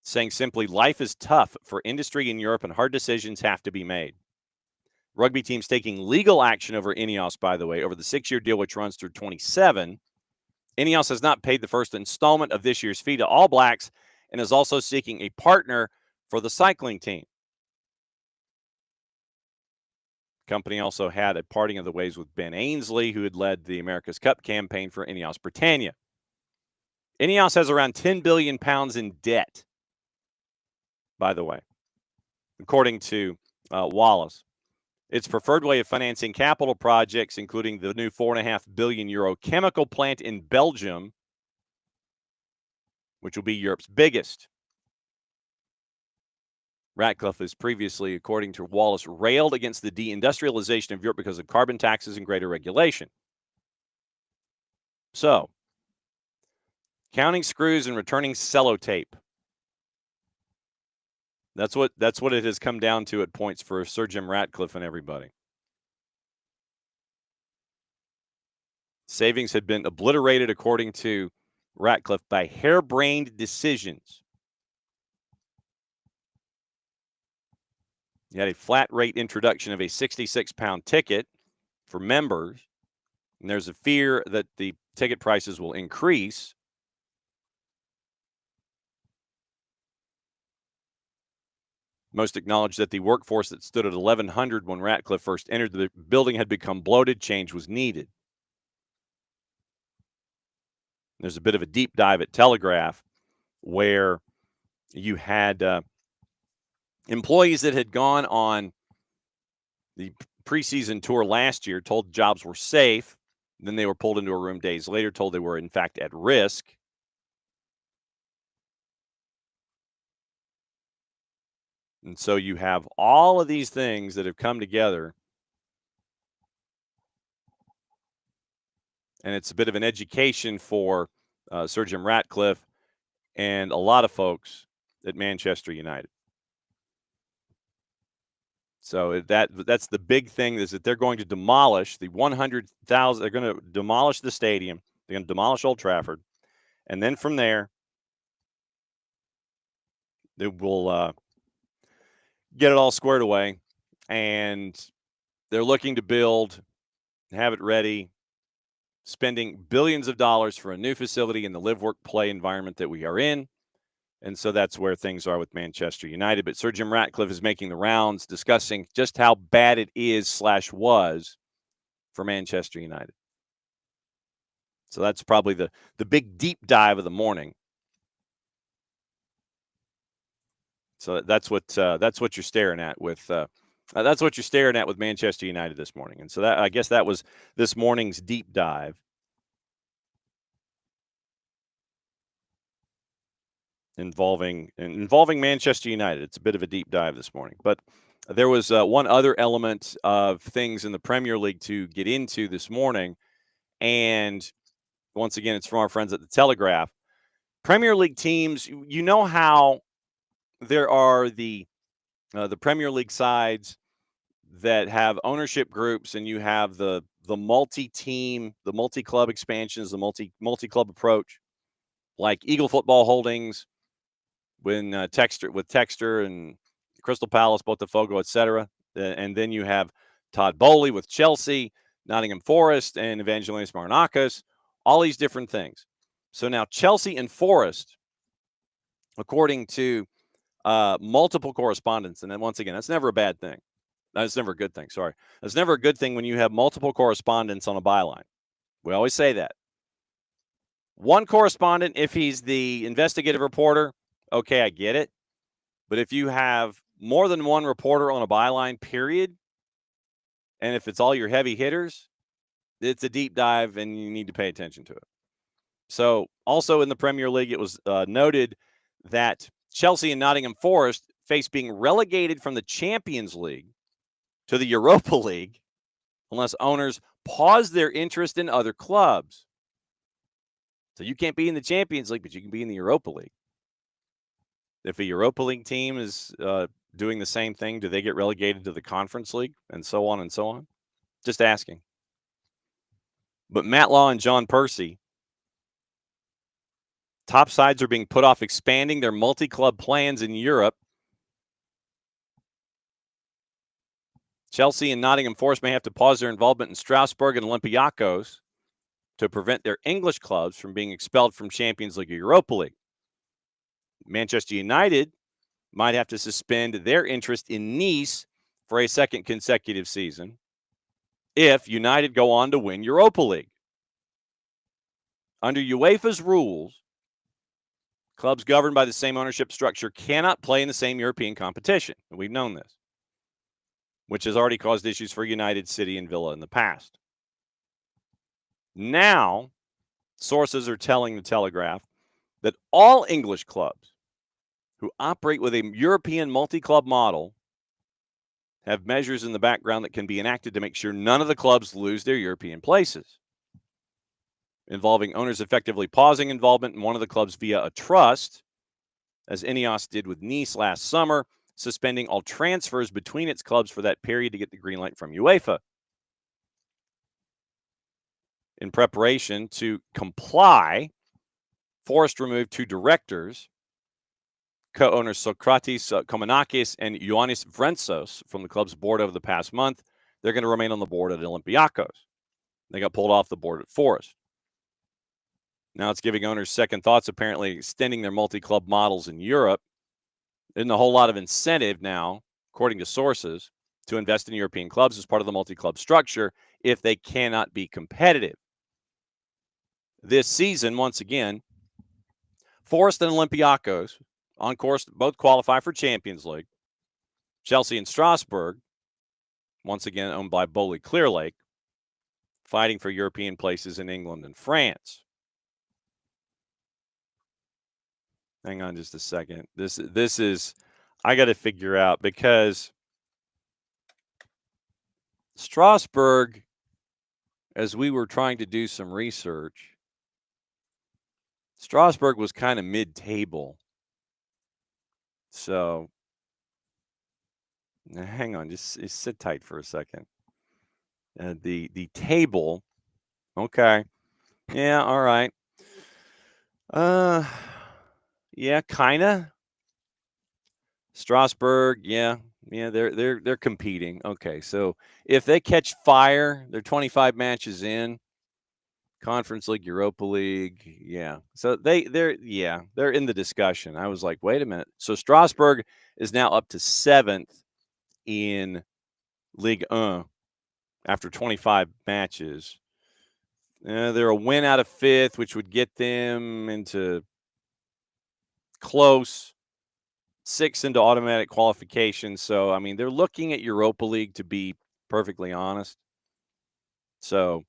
Speaker 1: saying simply, life is tough for industry in Europe and hard decisions have to be made. Rugby team's taking legal action over Ineos, by the way, over the 6-year deal, which runs through 27. Ineos has not paid the first installment of this year's fee to All Blacks and is also seeking a partner for the cycling team. Company also had a parting of the ways with Ben Ainsley, who had led the America's Cup campaign for Ineos Britannia. Ineos has around 10 billion pounds in debt, by the way, according to Wallace. Its preferred way of financing capital projects, including the new €4.5 billion chemical plant in Belgium, which will be Europe's biggest. Ratcliffe has previously, according to Wallace, railed against the deindustrialization of Europe because of carbon taxes and greater regulation. So, counting screws and returning sellotape. That's what it has come down to at points for Sir Jim Ratcliffe and everybody. Savings had been obliterated, according to Ratcliffe, by harebrained decisions. You had a flat rate introduction of a £66 ticket for members, and there's a fear that the ticket prices will increase. Most acknowledged that the workforce that stood at 1,100 when Ratcliffe first entered the building had become bloated. Change was needed. There's a bit of a deep dive at Telegraph where you had employees that had gone on the preseason tour last year, told jobs were safe. Then they were pulled into a room days later, told they were, in fact, at risk. And so you have all of these things that have come together. And it's a bit of an education for Sir Jim Ratcliffe and a lot of folks at Manchester United. So that's the big thing, is that they're going to demolish the 100,000. They're going to demolish the stadium. They're going to demolish Old Trafford. And then from there, they will get it all squared away. And they're looking to build, have it ready spending billions of dollars for a new facility in the live, work, play environment that we are in. And so that's where things are with Manchester United. But Sir Jim Ratcliffe is making the rounds discussing just how bad it is / was for Manchester United. So that's probably the big deep dive of the morning. So that's what you're staring at with Manchester United this morning. And so that, I guess, that was this morning's deep dive involving Manchester United. It's a bit of a deep dive this morning, but there was one other element of things in the Premier League to get into this morning, and once again, it's from our friends at the Telegraph. Premier League teams, you know how there are the Premier League sides that have ownership groups, and you have the multi-team, the multi-club expansions, the multi-club approach, like Eagle Football Holdings, when Texter and Crystal Palace, Botafogo, etc. And then you have Todd Bowley with Chelsea, Nottingham Forest, and Evangelos Marinakis, all these different things. So now Chelsea and Forest, according to multiple correspondents, and then once again, that's never a bad thing. That's never a good thing, sorry. That's never a good thing when you have multiple correspondents on a byline. We always say that. One correspondent, if he's the investigative reporter, okay, I get it. But if you have more than one reporter on a byline, period, and if it's all your heavy hitters, it's a deep dive and you need to pay attention to it. So also in the Premier League, it was noted that Chelsea and Nottingham Forest face being relegated from the Champions League to the Europa League unless owners pause their interest in other clubs. So you can't be in the Champions League, but you can be in the Europa League. If a Europa League team is doing the same thing, do they get relegated to the Conference League and so on and so on? Just asking. But Matt Law and John Percy, top sides are being put off expanding their multi-club plans in Europe. Chelsea and Nottingham Forest may have to pause their involvement in Strasbourg and Olympiacos to prevent their English clubs from being expelled from Champions League or Europa League. Manchester United might have to suspend their interest in Nice for a second consecutive season if United go on to win Europa League. Under UEFA's rules, clubs governed by the same ownership structure cannot play in the same European competition. We've known this, which has already caused issues for United, City, and Villa in the past. Now, sources are telling the Telegraph that all English clubs who operate with a European multi-club model have measures in the background that can be enacted to make sure none of the clubs lose their European places, involving owners effectively pausing involvement in one of the clubs via a trust, as Ineos did with Nice last summer, suspending all transfers between its clubs for that period to get the green light from UEFA. In preparation to comply, Forest removed 2 directors, co-owners Socrates Komanakis and Ioannis Vrensos, from the club's board over the past month. They're going to remain on the board at Olympiacos. They got pulled off the board at Forest. Now it's giving owners second thoughts, apparently extending their multi-club models in Europe. Isn't a whole lot of incentive now, according to sources, to invest in European clubs as part of the multi-club structure if they cannot be competitive. This season, once again, Forest and Olympiacos, on course, both qualify for Champions League. Chelsea and Strasbourg, once again owned by Bowley Clearlake, fighting for European places in England and France. Hang on just a second. This is, I got to figure out, because Strasbourg, as we were trying to do some research, Strasbourg was kind of mid-table. So, hang on, just sit tight for a second. The table, okay, yeah, all right. Yeah, kinda. Strasbourg, yeah, they're competing. Okay, so if they catch fire, they're 25 matches in. Conference League, Europa League. Yeah. So they're in the discussion. I was like, wait a minute. So Strasbourg is now up to 7th in Ligue 1 after 25 matches. They're a win out of 5th, which would get them into close, 6 into automatic qualification. So, I mean, they're looking at Europa League, to be perfectly honest. So,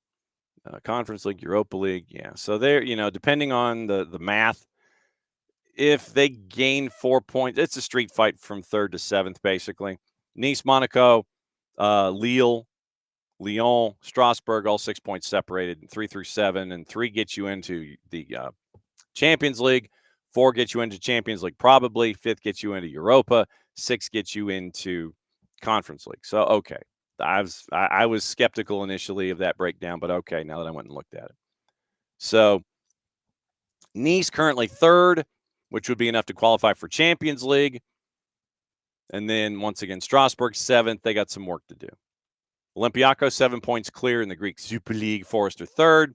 Speaker 1: Conference League, Europa League, yeah. So they're, depending on the math, if they gain 4 points, it's a street fight from 3rd to 7th, basically. Nice, Monaco, Lille, Lyon, Strasbourg, all 6 points separated, 3 through 7, and 3 gets you into the Champions League. 4 gets you into Champions League, probably. 5th gets you into Europa. 6 gets you into Conference League. So, okay. I was skeptical initially of that breakdown, but okay, now that I went and looked at it. So, Nice currently 3rd, which would be enough to qualify for Champions League. And then, once again, Strasbourg 7th. They got some work to do. Olympiacos 7 points clear in the Greek Super League. Forest are 3rd.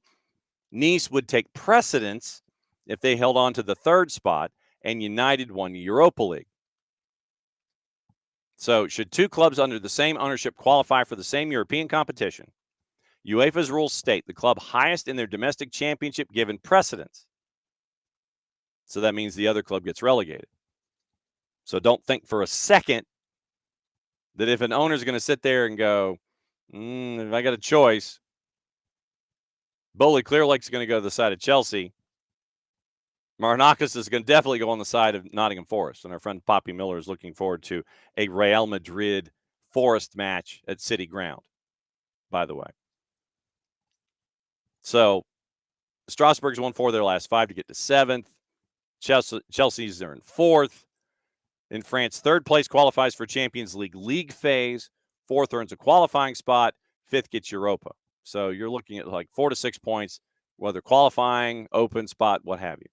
Speaker 1: Nice would take precedence if they held on to the 3rd spot, and United won the Europa League. So, should 2 clubs under the same ownership qualify for the same European competition, UEFA's rules state the club highest in their domestic championship given precedence. So that means the other club gets relegated. So don't think for a second that if an owner is going to sit there and go, if I got a choice, Bowley Clear Lake's going to go to the side of Chelsea. Marinakis is going to definitely go on the side of Nottingham Forest. And our friend Poppy Miller is looking forward to a Real Madrid Forest match at City Ground, by the way. So Strasbourg's won 4 of their last 5 to get to 7th. Chelsea's are in 4th. In France, 3rd place qualifies for Champions League phase. 4th earns a qualifying spot. 5th gets Europa. So you're looking at like 4 to 6 points, whether qualifying, open spot, what have you.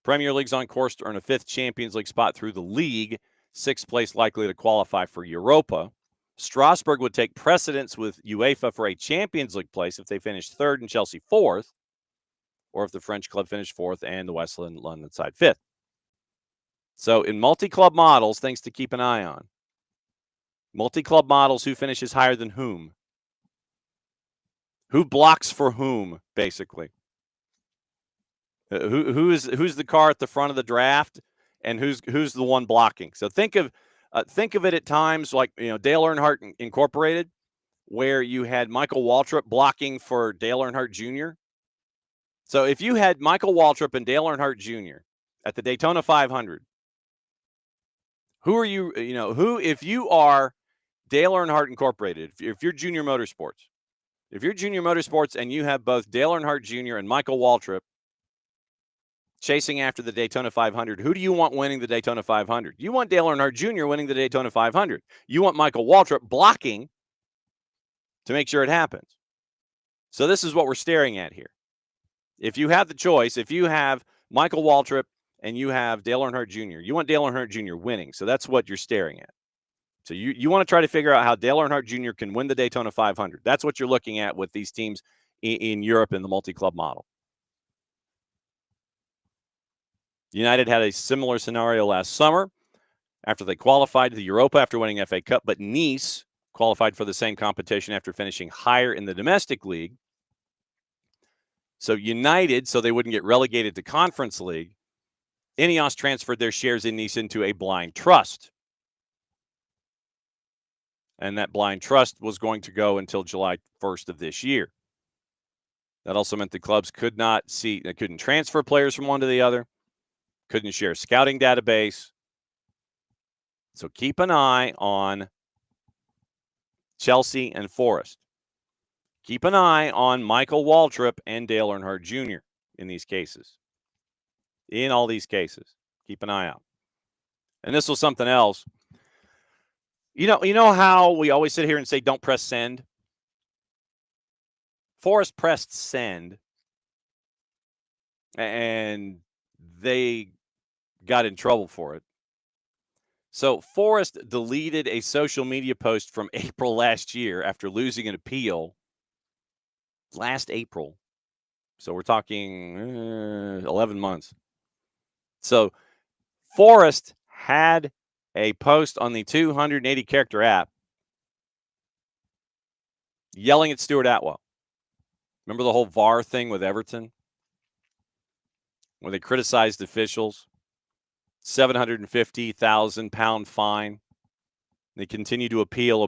Speaker 1: Premier League's on course to earn a 5th Champions League spot through the league. 6th place likely to qualify for Europa. Strasbourg would take precedence with UEFA for a Champions League place if they finish 3rd and Chelsea 4th, or if the French club finished 4th and the West London side 5th. So in multi-club models, things to keep an eye on. Multi-club models, who finishes higher than whom? Who blocks for whom, basically? Who's the car at the front of the draft, and who's the one blocking? So think of it at times like Dale Earnhardt Incorporated, where you had Michael Waltrip blocking for Dale Earnhardt Jr. So if you had Michael Waltrip and Dale Earnhardt Jr. at the Daytona 500, who are you? Who, if you are Dale Earnhardt Incorporated, if you're Junior Motorsports, and you have both Dale Earnhardt Jr. and Michael Waltrip chasing after the Daytona 500, who do you want winning the Daytona 500? You want Dale Earnhardt Jr. winning the Daytona 500. You want Michael Waltrip blocking to make sure it happens. So this is what we're staring at here. If you have the choice, if you have Michael Waltrip and you have Dale Earnhardt Jr., you want Dale Earnhardt Jr. winning. So that's what you're staring at. So you want to try to figure out how Dale Earnhardt Jr. can win the Daytona 500. That's what you're looking at with these teams in Europe in the multi-club model. United had a similar scenario last summer after they qualified to the Europa after winning FA Cup, but Nice qualified for the same competition after finishing higher in the domestic league. So United, so they wouldn't get relegated to Conference League, Ineos transferred their shares in Nice into a blind trust. And that blind trust was going to go until July 1st of this year. That also meant the clubs couldn't transfer players from one to the other, couldn't share scouting database. So keep an eye on Chelsea and Forest. Keep an eye on Michael Waltrip and Dale Earnhardt Jr. in these cases. In all these cases, keep an eye out. And this was something else. You know how we always sit here and say, don't press send? Forest pressed send, and they got in trouble for it. So Forest deleted a social media post from April last year after losing an appeal last April. So we're talking 11 months. So Forrest had a post on the 280-character app yelling at Stuart Atwell. Remember the whole VAR thing with Everton? Where they criticized officials? £750,000 fine. They continue to appeal.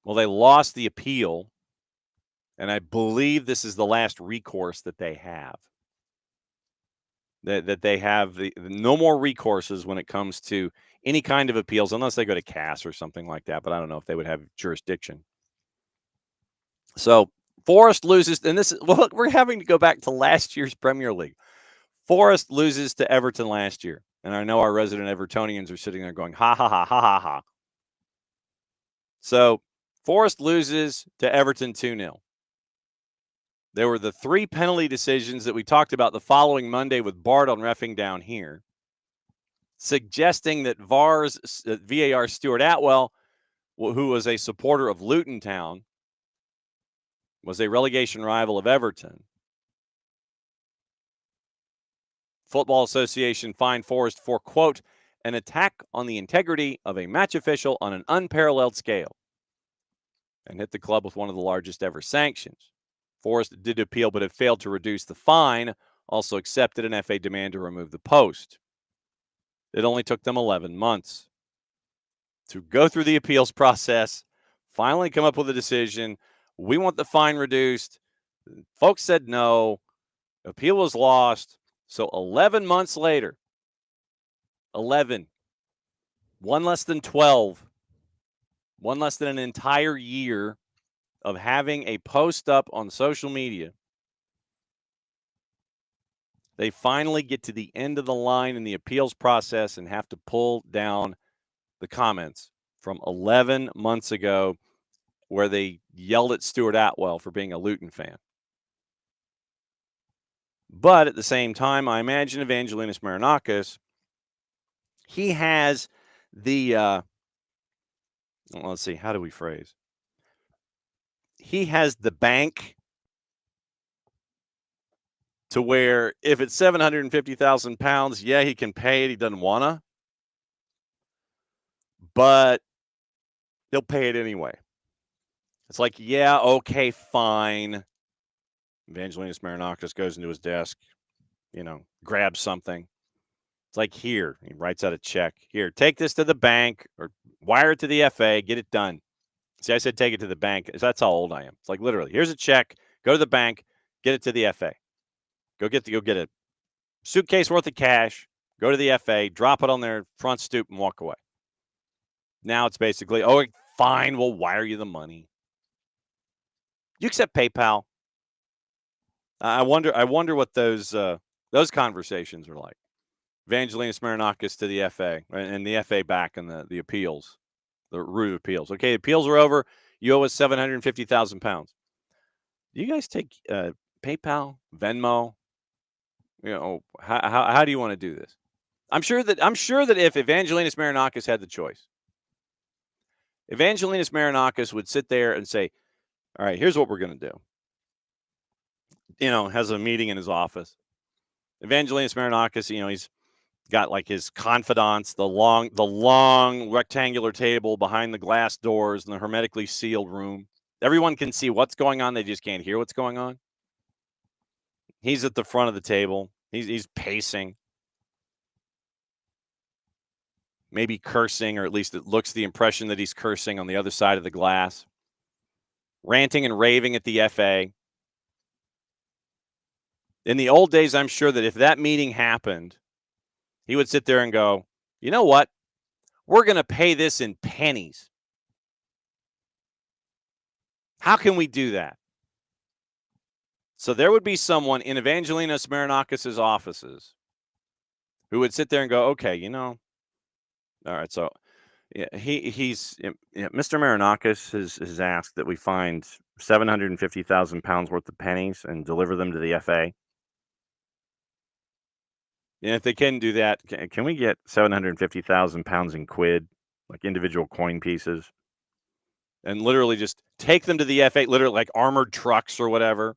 Speaker 1: Well, they lost the appeal, and I believe this is the last recourse that they have. That they have no more recourses when it comes to any kind of appeals, unless they go to CAS or something like that. But I don't know if they would have jurisdiction. So Forrest loses, and we're having to go back to last year's Premier League. Forrest loses to Everton last year, and I know our resident Evertonians are sitting there going, ha ha ha ha ha ha. So Forrest loses to Everton 2-0. There were the 3 penalty decisions that we talked about the following Monday with Bart on Reffing Down Here, suggesting that VAR Stuart Atwell, who was a supporter of Luton Town, was a relegation rival of Everton. Football Association fined Forrest for, quote, an attack on the integrity of a match official on an unparalleled scale, and hit the club with one of the largest ever sanctions. Forrest did appeal, but it failed to reduce the fine, also accepted an FA demand to remove the post. It only took them 11 months to go through the appeals process, finally come up with a decision. We want the fine reduced. Folks said no. Appeal was lost. So 11 months later, 11, one less than 12, one less than an entire year of having a post up on social media, they finally get to the end of the line in the appeals process and have to pull down the comments from 11 months ago where they yelled at Stuart Atwell for being a Luton fan. But at the same time, I imagine Evangelinus Marinakis, he has the, let's see, how do we phrase? He has the bank to where if it's £750,000, yeah, he can pay it. He doesn't want to, but he'll pay it anyway. It's like, yeah, okay, fine. Evangelinus Marinakis goes into his desk, grabs something. It's like, here, he writes out a check. Here, take this to the bank or wire it to the FA, get it done. See, I said take it to the bank. That's how old I am. It's like, literally, here's a check. Go to the bank, get it to the FA. Go get a suitcase worth of cash, go to the FA, drop it on their front stoop, and walk away. Now it's basically, oh, fine, we'll wire you the money. You accept PayPal? I wonder what those conversations are like. Evangelinus Marinakis to the FA, and the FA back in the appeals, the root of appeals. Okay, appeals are over. You owe us £750,000. Do you guys take PayPal, Venmo? How do you want to do this? I'm sure that if Evangelinus Marinakis had the choice, Evangelinus Marinakis would sit there and say, all right, here's what we're going to do. Has a meeting in his office. Evangelinus Marinakis, he's got like his confidants, the long rectangular table behind the glass doors in the hermetically sealed room. Everyone can see what's going on. They just can't hear what's going on. He's at the front of the table. He's pacing. Maybe cursing, or at least it looks the impression that he's cursing on the other side of the glass. Ranting and raving at the FA. In the old days, I'm sure that if that meeting happened, he would sit there and go, you know what? We're going to pay this in pennies. How can we do that? So there would be someone in Evangelinus Marinakis' offices who would sit there and go, okay, all right, so yeah, Mr. Marinakis has asked that we find £750,000 worth of pennies and deliver them to the FA. And if they can do that, can we get £750,000 in quid, like individual coin pieces? and literally just take them to the FA, literally like armored trucks or whatever.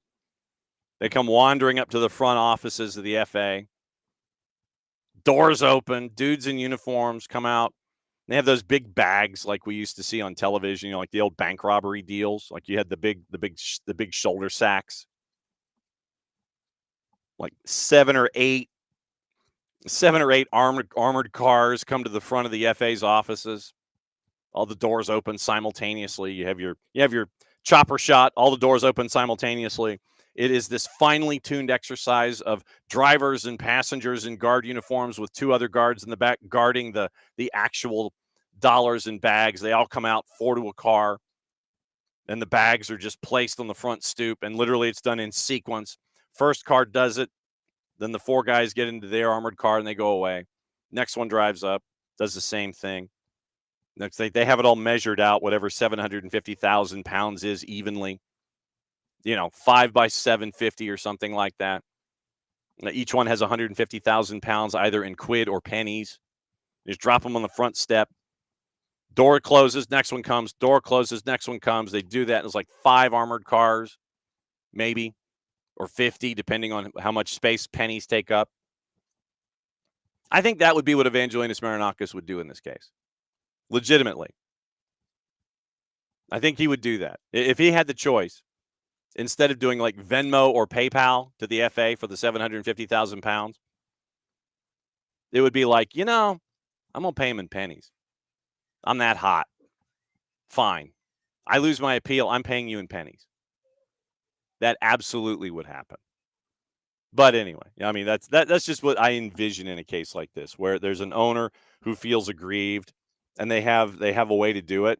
Speaker 1: They come wandering up to the front offices of the FA. Doors open, dudes in uniforms come out. They have those big bags like we used to see on television, like the old bank robbery deals. Like you had the big shoulder sacks. Like seven or eight armored cars come to the front of the FA's offices. All the doors open simultaneously. You have your chopper shot. All the doors open simultaneously. It is this finely tuned exercise of drivers and passengers in guard uniforms with two other guards in the back guarding the actual dollars and bags. They all come out, four to a car, and the bags are just placed on the front stoop, and literally it's done in sequence. First car does it, then the four guys get into their armored car and they go away. Next one drives up, does the same thing. Next, they have it all measured out, whatever 750,000 pounds is evenly. 5 by 750 or something like that. Each one has 150,000 pounds, either in quid or pennies. You just drop them on the front step. Door closes, next one comes. Door closes, next one comes. They do that. It's like 5 armored cars, maybe, or 50, depending on how much space pennies take up. I think that would be what Evangelos Marinakis would do in this case. Legitimately. I think he would do that. If he had the choice, instead of doing like Venmo or PayPal to the FA for the 750,000 pounds, it would be like, I'm going to pay him in pennies. I'm that hot. Fine. I lose my appeal. I'm paying you in pennies. That absolutely would happen. But anyway, I mean, that's just what I envision in a case like this, where there's an owner who feels aggrieved and they have a way to do it.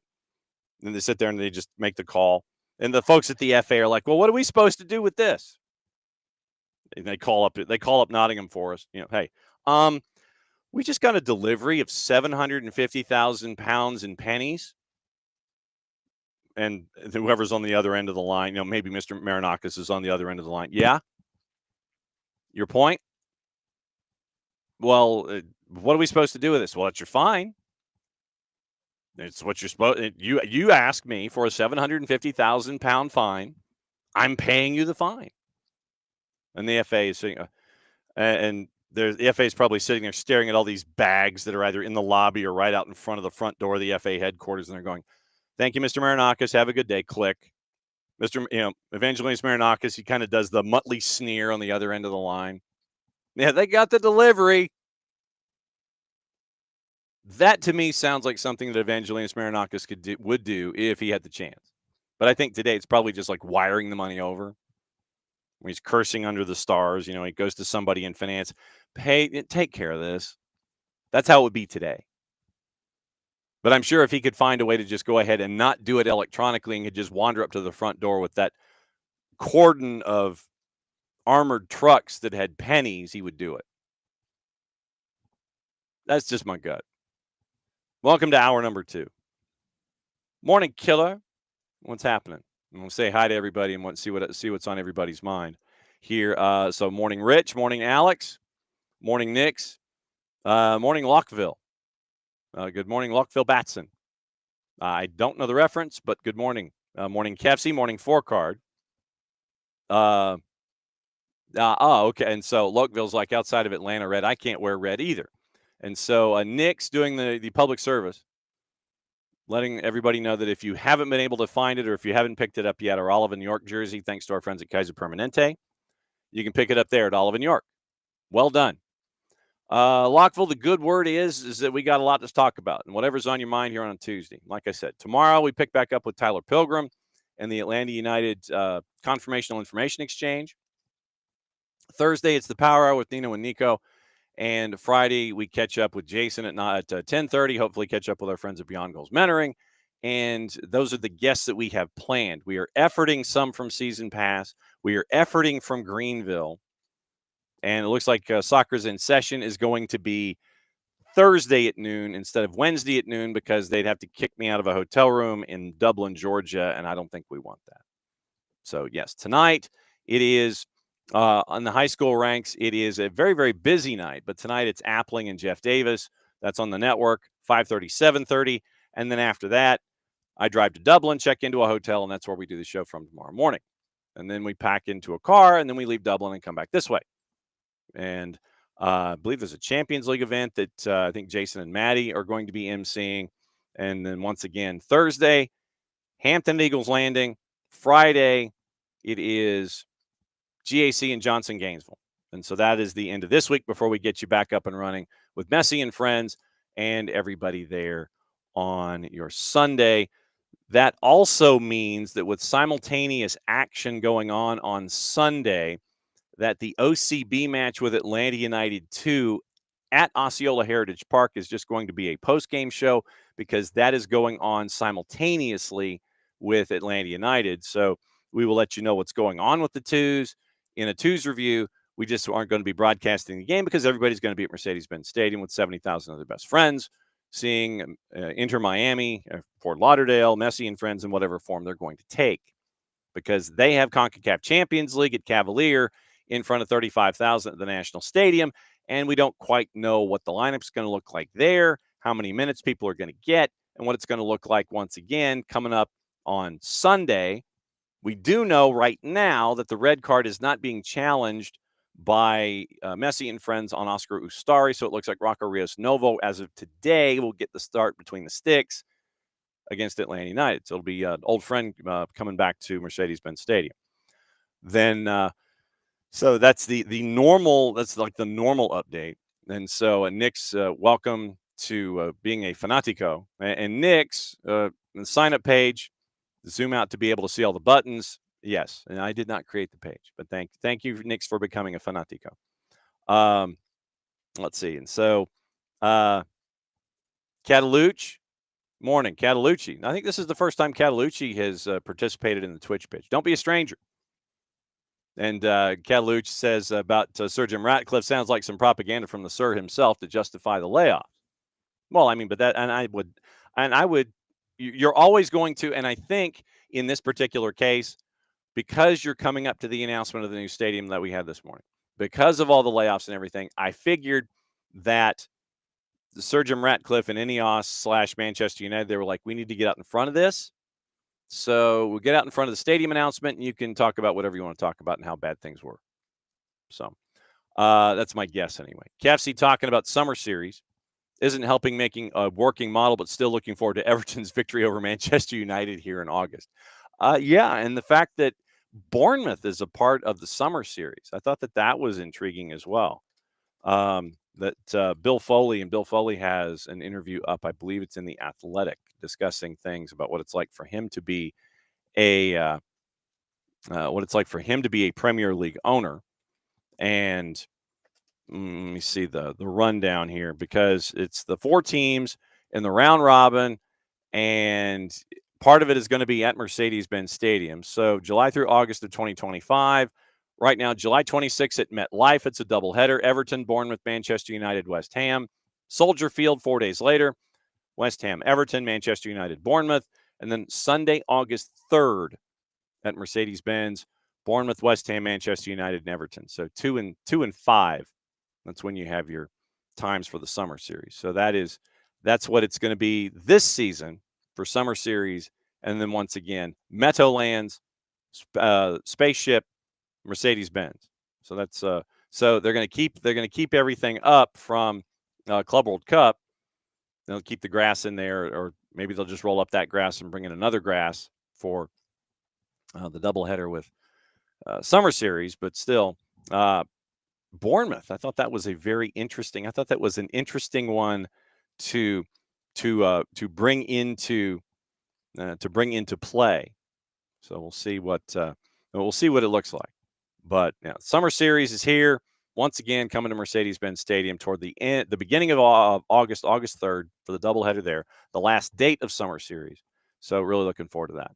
Speaker 1: And they sit there and they just make the call. And the folks at the FA are like, well, what are we supposed to do with this? And they call up Nottingham Forest. Hey, we just got a delivery of 750,000 pounds in pennies. And whoever's on the other end of the line, maybe Mr. Marinakis is on the other end of the line. Yeah. Your point? Well, what are we supposed to do with this? Well, that's your fine. It's what you're supposed. You ask me for a 750,000 pound fine. I'm paying you the fine. And the FA is saying, and the FA is probably sitting there staring at all these bags that are either in the lobby or right out in front of the front door of the FA headquarters, and they're going, "Thank you, Mr. Marinakis. Have a good day." Click. Mr. Evangelos Marinakis, he kind of does the Muttley sneer on the other end of the line. Yeah, they got the delivery. That to me sounds like something that Evangelos Marinakis would do if he had the chance. But I think today it's probably just like wiring the money over. When he's cursing under the stars, he goes to somebody in finance, take care of this. That's how it would be today. But I'm sure if he could find a way to just go ahead and not do it electronically and could just wander up to the front door with that cordon of armored trucks that had pennies, he would do it. That's just my gut. Welcome to hour number 2. Morning, killer. What's happening? I'm going to say hi to everybody and want to see what's on everybody's mind here. So morning, Rich. Morning, Alex. Morning, Nix. Morning, Lockville. Good morning, Lockville Batson. I don't know the reference, but good morning. Morning, Kefsey. Morning, 4-card. Okay. And so Lockville's like outside of Atlanta red. I can't wear red either. And so Nick's doing the public service, letting everybody know that if you haven't been able to find it or if you haven't picked it up yet, our Olive and York jersey, thanks to our friends at Kaiser Permanente, you can pick it up there at Olive and York. Well done. Lockville, the good word is that we got a lot to talk about and whatever's on your mind here on Tuesday. Like I said, tomorrow we pick back up with Tyler Pilgrim and the Atlanta United Confirmational Information Exchange. Thursday, it's the Power Hour with Nino and Nico. And Friday, we catch up with Jason at 10:30. Hopefully catch up with our friends at Beyond Goals Mentoring. And those are the guests that we have planned. We are efforting some from Season Pass. We are efforting from Greenville. And it looks like Soccer's in Session is going to be Thursday at noon instead of Wednesday at noon because they'd have to kick me out of a hotel room in Dublin, Georgia, and I don't think we want that. So, yes, tonight it is on the high school ranks. It is a very, very busy night, but tonight it's Appling and Jeff Davis. That's on the network, 5:30, 7:30. And then after that, I drive to Dublin, check into a hotel, and that's where we do the show from tomorrow morning. And then we pack into a car, and then we leave Dublin and come back this way. And I believe there's a Champions League event that I think Jason and Maddie are going to be emceeing. And then once again, Thursday, Hampton Eagles Landing. Friday, it is GAC and Johnson Gainesville. And so that is the end of this week before we get you back up and running with Messi and friends and everybody there on your Sunday. That also means that with simultaneous action going on Sunday, that the OCB match with Atlanta United 2 at Osceola Heritage Park is just going to be a post-game show because that is going on simultaneously with Atlanta United. So we will let you know what's going on with the twos in a twos review. We just aren't going to be broadcasting the game because everybody's going to be at Mercedes-Benz Stadium with 70,000 of their best friends, seeing Inter Miami, Fort Lauderdale, Messi and friends in whatever form they're going to take, because they have CONCACAF Champions League at Cavalier in front of 35,000 at the National Stadium, and we don't quite know what the lineup's going to look like there, how many minutes people are going to get, and what it's going to look like once again coming up on Sunday. We do know right now that the red card is not being challenged by Messi and friends on Oscar Ustari, so it looks like Rocco Rios Novo, as of today, will get the start between the sticks against Atlanta United. So it'll be an old friend coming back to Mercedes-Benz Stadium. Then, so that's the normal. That's like the normal update. And so Nick's welcome to being a Fanatico. And Nick's the sign-up page. Zoom out to be able to see all the buttons. Yes, and I did not create the page, but thank you, Nick's, for becoming a Fanatico. Let's see. And so Catalucci. Morning, Catalucci. I think this is the first time Catalucci has participated in the Twitch pitch. Don't be a stranger. And Catalucci says about Sir Jim Ratcliffe, sounds like some propaganda from the Sir himself to justify the layoffs. Well, I mean, but that, and I would, you're always going to, and I think in this particular case, because you're coming up to the announcement of the new stadium that we had this morning, because of all the layoffs and everything, I figured that Sir Jim Ratcliffe and Ineos / Manchester United, they were like, we need to get out in front of this. So we'll get out in front of the stadium announcement, and you can talk about whatever you want to talk about and how bad things were. So that's my guess anyway. KFC talking about summer series isn't helping making a working model, but still looking forward to Everton's victory over Manchester United here in August. Yeah, and the fact that Bournemouth is a part of the summer series, I thought that was intriguing as well. That Bill Foley has an interview up, I believe it's in the Athletic, discussing things about what it's like for him to be a Premier League owner. And let me see the rundown here, because it's the 4 teams in the round robin, and part of it is going to be at Mercedes-Benz Stadium. So July through August of 2025. Right now, July 26th at MetLife, it's a doubleheader. Everton, Bournemouth, Manchester United, West Ham. Soldier Field 4 days later. West Ham, Everton, Manchester United, Bournemouth. And then Sunday, August 3rd at Mercedes-Benz, Bournemouth, West Ham, Manchester United, and Everton. So 2 and 5. That's when you have your times for the summer series. So that's what it's going to be this season for summer series. And then once again, Meadowlands, Spaceship, Mercedes-Benz. So that's so they're going to keep everything up from Club World Cup. They'll keep the grass in there, or maybe they'll just roll up that grass and bring in another grass for the doubleheader with summer series. But still, Bournemouth, I thought that was an interesting one to bring into play. So we'll see what it looks like. But yeah, summer series is here once again, coming to Mercedes-Benz Stadium toward the beginning of August 3rd for the doubleheader there, the last date of summer series. So really looking forward to that.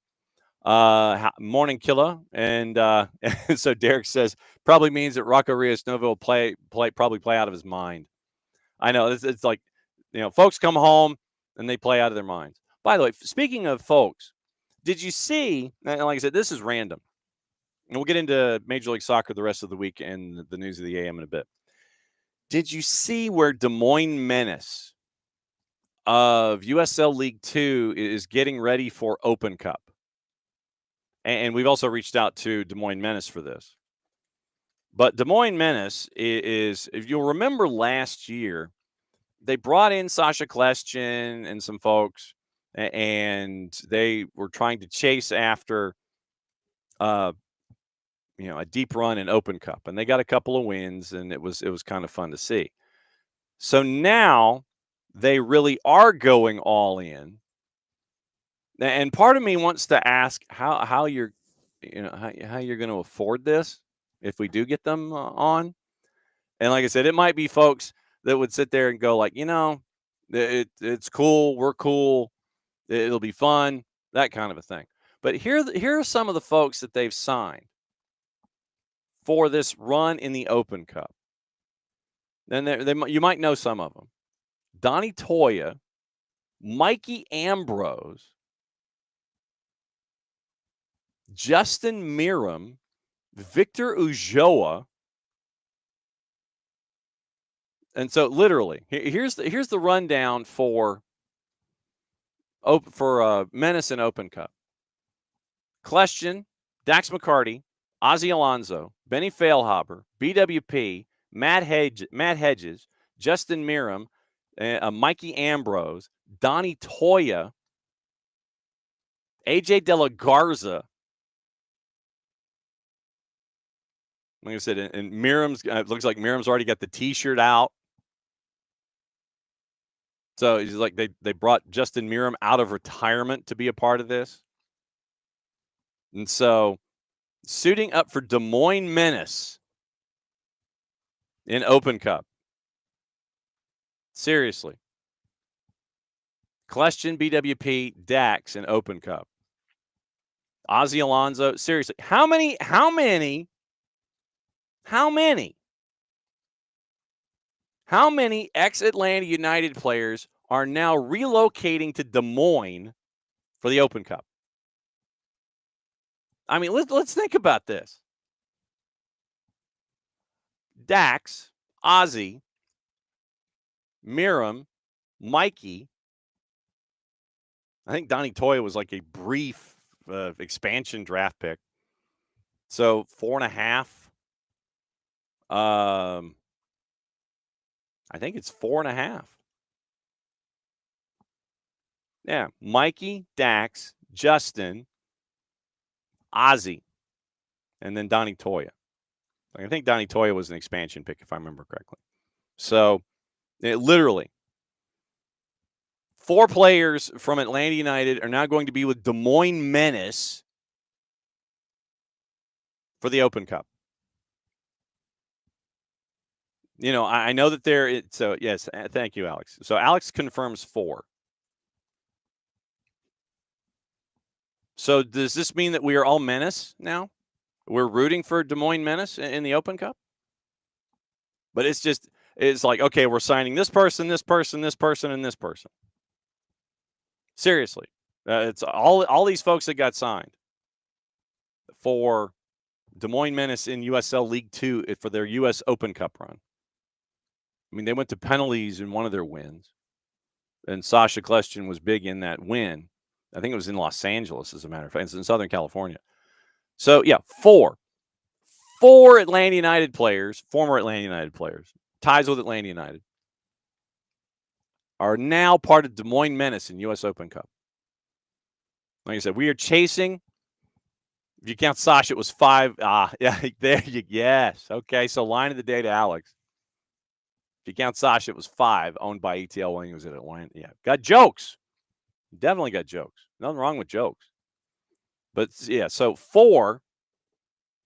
Speaker 1: Morning, Killa, and so Derek says probably means that Rocco Rios Novo will probably play out of his mind. I know it's like, folks come home and they play out of their minds. By the way, speaking of folks, did you see? And like I said, this is random. And we'll get into Major League Soccer the rest of the week and the news of the AM in a bit. Did you see where Des Moines Menace of USL League 2 is getting ready for Open Cup. And we've also reached out to Des Moines Menace for this. But Des Moines Menace is, if you'll remember last year, they brought in Sasha Kleshin and some folks, and they were trying to chase after a deep run in Open Cup. And they got a couple of wins, and it was kind of fun to see. So now they really are going all in. And part of me wants to ask how you're how you're going to afford this if we do get them on. And like I said, it might be folks that would sit there and go like, it's cool, we're cool, it'll be fun, that kind of a thing. But here are some of the folks that they've signed for this run in the Open Cup. And you might know some of them. Donnie Toya, Mikey Ambrose, Justin Miram, Victor Ulloa. And so literally, here's the rundown for Menace and Open Cup. Kleshin, Dax McCarty, Ozzy Alonso, Benny Failhaber, BWP, Matt Hedges, Justin Miram, Mikey Ambrose, Donnie Toya, AJ De La Garza. Like I said, and Miram's, it looks like Miram's already got the T-shirt out. So it's like they brought Justin Miram out of retirement to be a part of this. And so suiting up for Des Moines Menace in Open Cup. Seriously. Kleshin, BWP, Dax in Open Cup. Ozzy Alonso. Seriously. How many ex-Atlanta United players are now relocating to Des Moines for the Open Cup? I mean, let's think about this. Dax, Ozzy, Miram, Mikey. I think Donnie Toya was like a brief expansion draft pick. So 4.5. I think it's 4.5. Yeah, Mikey, Dax, Justin, Ozzy, and then Donnie Toya. I think Donnie Toya was an expansion pick, if I remember correctly. So, literally, 4 players from Atlanta United are now going to be with Des Moines Menace for the Open Cup. I know that they're – so, yes, thank you, Alex. So, Alex confirms 4. So, does this mean that we are all Menace now? We're rooting for Des Moines Menace in the Open Cup? But it's like, okay, we're signing this person, this person, this person, and this person. Seriously. It's all these folks that got signed for Des Moines Menace in USL League 2 for their U.S. Open Cup run. I mean, they went to penalties in one of their wins. And Sasha Kleshin was big in that win. I think it was in Los Angeles, as a matter of fact. It's in Southern California. So, yeah, 4 Atlanta United players, former Atlanta United players, ties with Atlanta United, are now part of Des Moines Menace in U.S. Open Cup. Like I said, we are chasing. If you count Sasha, it was 5. Yeah, there you yes. Okay, so line of the day to Alex. If you count Sasha, it was 5, owned by ATL Williams at Atlanta. Yeah, got jokes. Definitely got jokes. Nothing wrong with jokes. But, yeah, so 4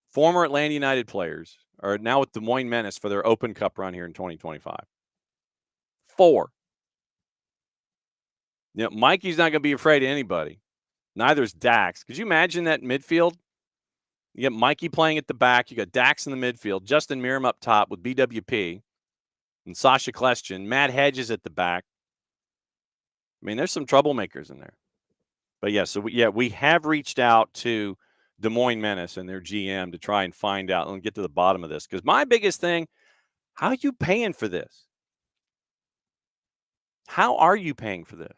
Speaker 1: former Atlanta United players are now with Des Moines Menace for their Open Cup run here in 2025. 4. Mikey's not going to be afraid of anybody. Neither is Dax. Could you imagine that midfield? You get Mikey playing at the back. You got Dax in the midfield. Justin Miram up top with BWP. And Sasha Kleshin. Matt Hedges at the back. I mean, there's some troublemakers in there. But, yeah, so, we have reached out to Des Moines Menace and their GM to try and find out and get to the bottom of this. Because my biggest thing, how are you paying for this? How are you paying for this?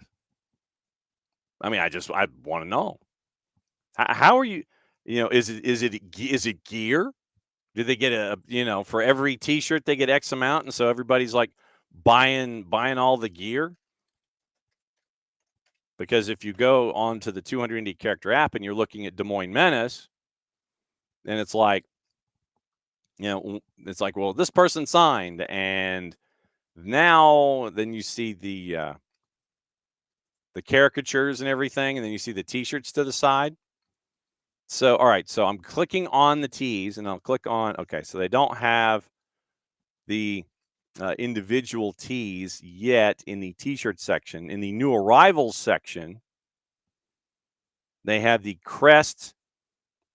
Speaker 1: I mean, I want to know. How are you? Is it gear? Do they get for every T-shirt they get X amount, and so everybody's like buying all the gear? Because if you go onto the 200 Indie Character app and you're looking at Des Moines Menace, and it's like, well, this person signed, and now then you see the caricatures and everything, and then you see the T-shirts to the side. So, all right, so I'm clicking on the tees, and I'll click on, okay, so they don't have the individual tees yet in the T-shirt section. In the new arrivals section, they have the crest,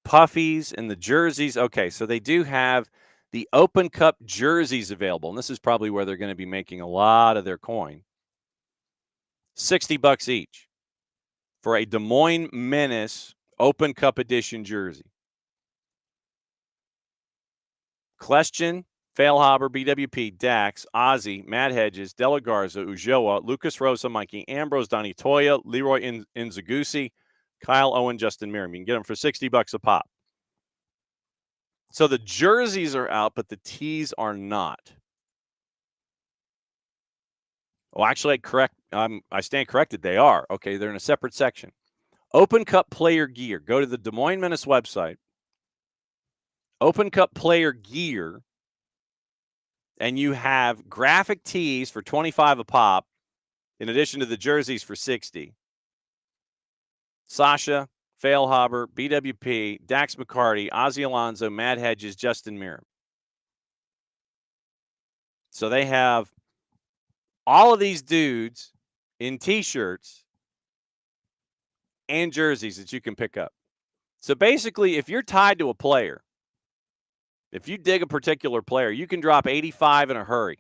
Speaker 1: puffies, and the jerseys. Okay, so they do have the Open Cup jerseys available, and this is probably where they're going to be making a lot of their coin. $60 each for a Des Moines Menace Open Cup edition jersey. Question, Failhaber, BWP, Dax, Ozzy, Matt Hedges, Della Garza, Ulloa, Lucas Rosa, Mikey Ambrose, Donnie Toya, Leroy Inzagusi, Kyle Owen, Justin Merriam. You can get them for $60 a pop. So the jerseys are out, but the tees are not. Well, actually, I stand corrected. They are. Okay, they're in a separate section. Open Cup player gear. Go to the Des Moines Menace website. Open Cup player gear. And you have graphic tees for $25 a pop, in addition to the jerseys for $60. Sasha, Failhaber, BWP, Dax McCarty, Ozzy Alonso, Matt Hedges, Justin Merriam. So they have all of these dudes in T-shirts and jerseys that you can pick up. So basically, if you're tied to a player, if you dig a particular player, you can drop $85 in a hurry.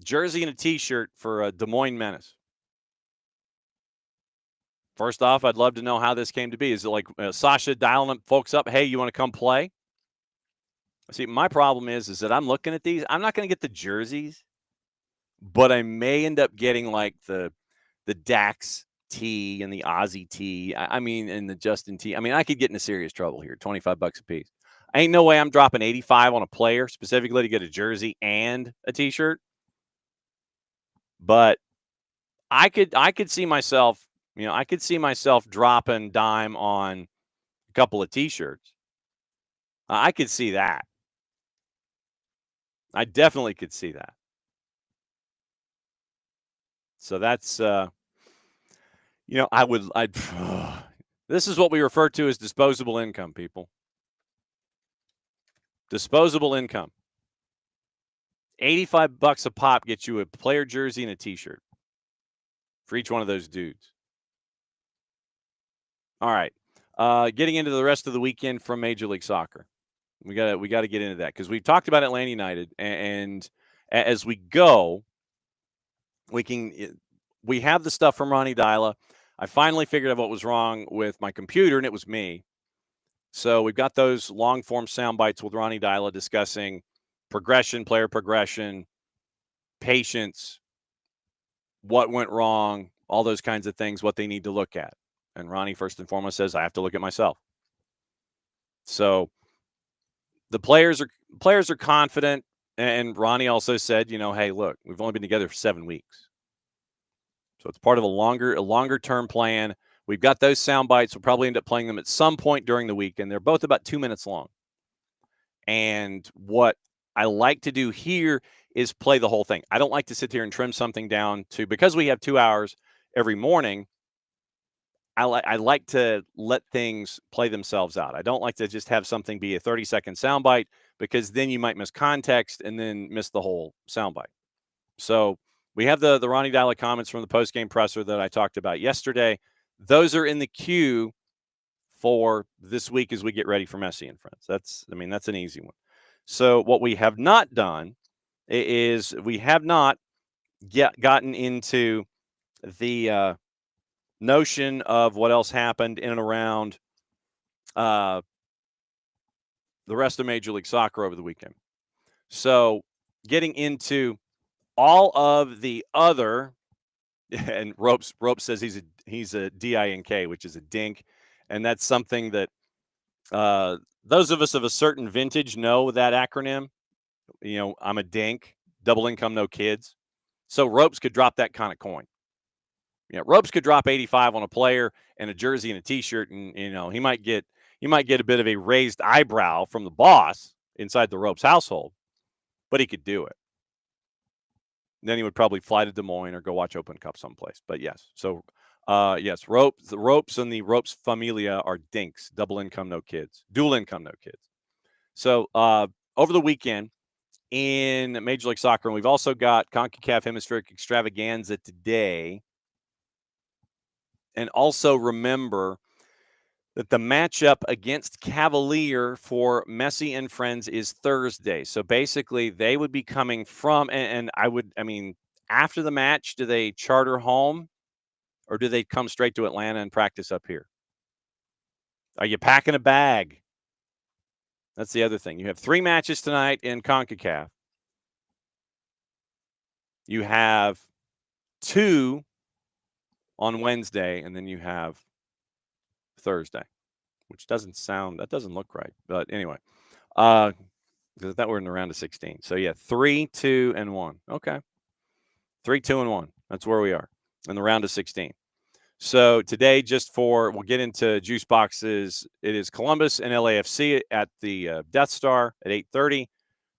Speaker 1: Jersey and a T-shirt for a Des Moines Menace. First off, I'd love to know how this came to be. Is it like Sasha dialing folks up? Hey, you want to come play? See, my problem is that I'm looking at these. I'm not going to get the jerseys, but I may end up getting like the Dax tee and the Ozzy tee. I mean, and the Justin tee. I mean, I could get into serious trouble here. $25 a piece. Ain't no way I'm dropping 85 on a player specifically to get a jersey and a T-shirt. But I could see myself. I could see myself dropping dime on a couple of T-shirts. I could see that. I definitely could see that. So that's, this is what we refer to as disposable income, people. Disposable income. $85 a pop gets you a player jersey and a T-shirt for each one of those dudes. All right. Getting into the rest of the weekend from Major League Soccer. We got to get into that because we've talked about Atlanta United, and as we go, we have the stuff from Ronnie Dyla. I finally figured out what was wrong with my computer, and it was me. So we've got those long-form sound bites with Ronnie Dyla discussing progression, player progression, patience, what went wrong, all those kinds of things, what they need to look at. And Ronnie, first and foremost, says, I have to look at myself. So the players are confident. And Ronnie also said, hey, look, we've only been together for 7 weeks. So it's part of a longer term plan. We've got those sound bites. We'll probably end up playing them at some point during the week, and they're both about 2 minutes long. And what I like to do here is play the whole thing. I don't like to sit here and trim something down because we have 2 hours every morning. I like to let things play themselves out. I don't like to just have something be a 30-second soundbite because then you might miss context and then miss the whole soundbite. So we have the Ronnie Dyla comments from the post-game presser that I talked about yesterday. Those are in the queue for this week as we get ready for Messi and Friends. That's an easy one. So what we have not done is we have not gotten into the notion of what else happened in and around the rest of Major League Soccer over the weekend. So getting into all of the other, and Ropes says he's a DINK, which is a dink, and that's something that those of us of a certain vintage know that acronym. You know, I'm a dink, double income, no kids. So Ropes could drop that kind of coin. You know, Ropes could drop 85 on a player and a jersey and a T-shirt, and you know he might get a bit of a raised eyebrow from the boss inside the Ropes household, but he could do it. Then he would probably fly to Des Moines or go watch Open Cup someplace. But yes, so yes, the Ropes and the Ropes familia are dinks, double income, no kids, dual income, no kids. So over the weekend in Major League Soccer, and we've also got CONCACAF Hemispheric Extravaganza today. And also remember that the matchup against Cavalier for Messi and friends is Thursday. So basically, they would be coming from, and I mean, after the match, do they charter home or do they come straight to Atlanta and practice up here? Are you packing a bag? That's the other thing. You have 3 matches tonight in CONCACAF. You have 2 on Wednesday, and then you have Thursday, which doesn't look right. But anyway, because I thought we're in the round of 16. So yeah, 3, 2, and 1. Okay. 3, 2, and 1. That's where we are in the round of 16. So today, we'll get into juice boxes. It is Columbus and LAFC at the Death Star at 8:30.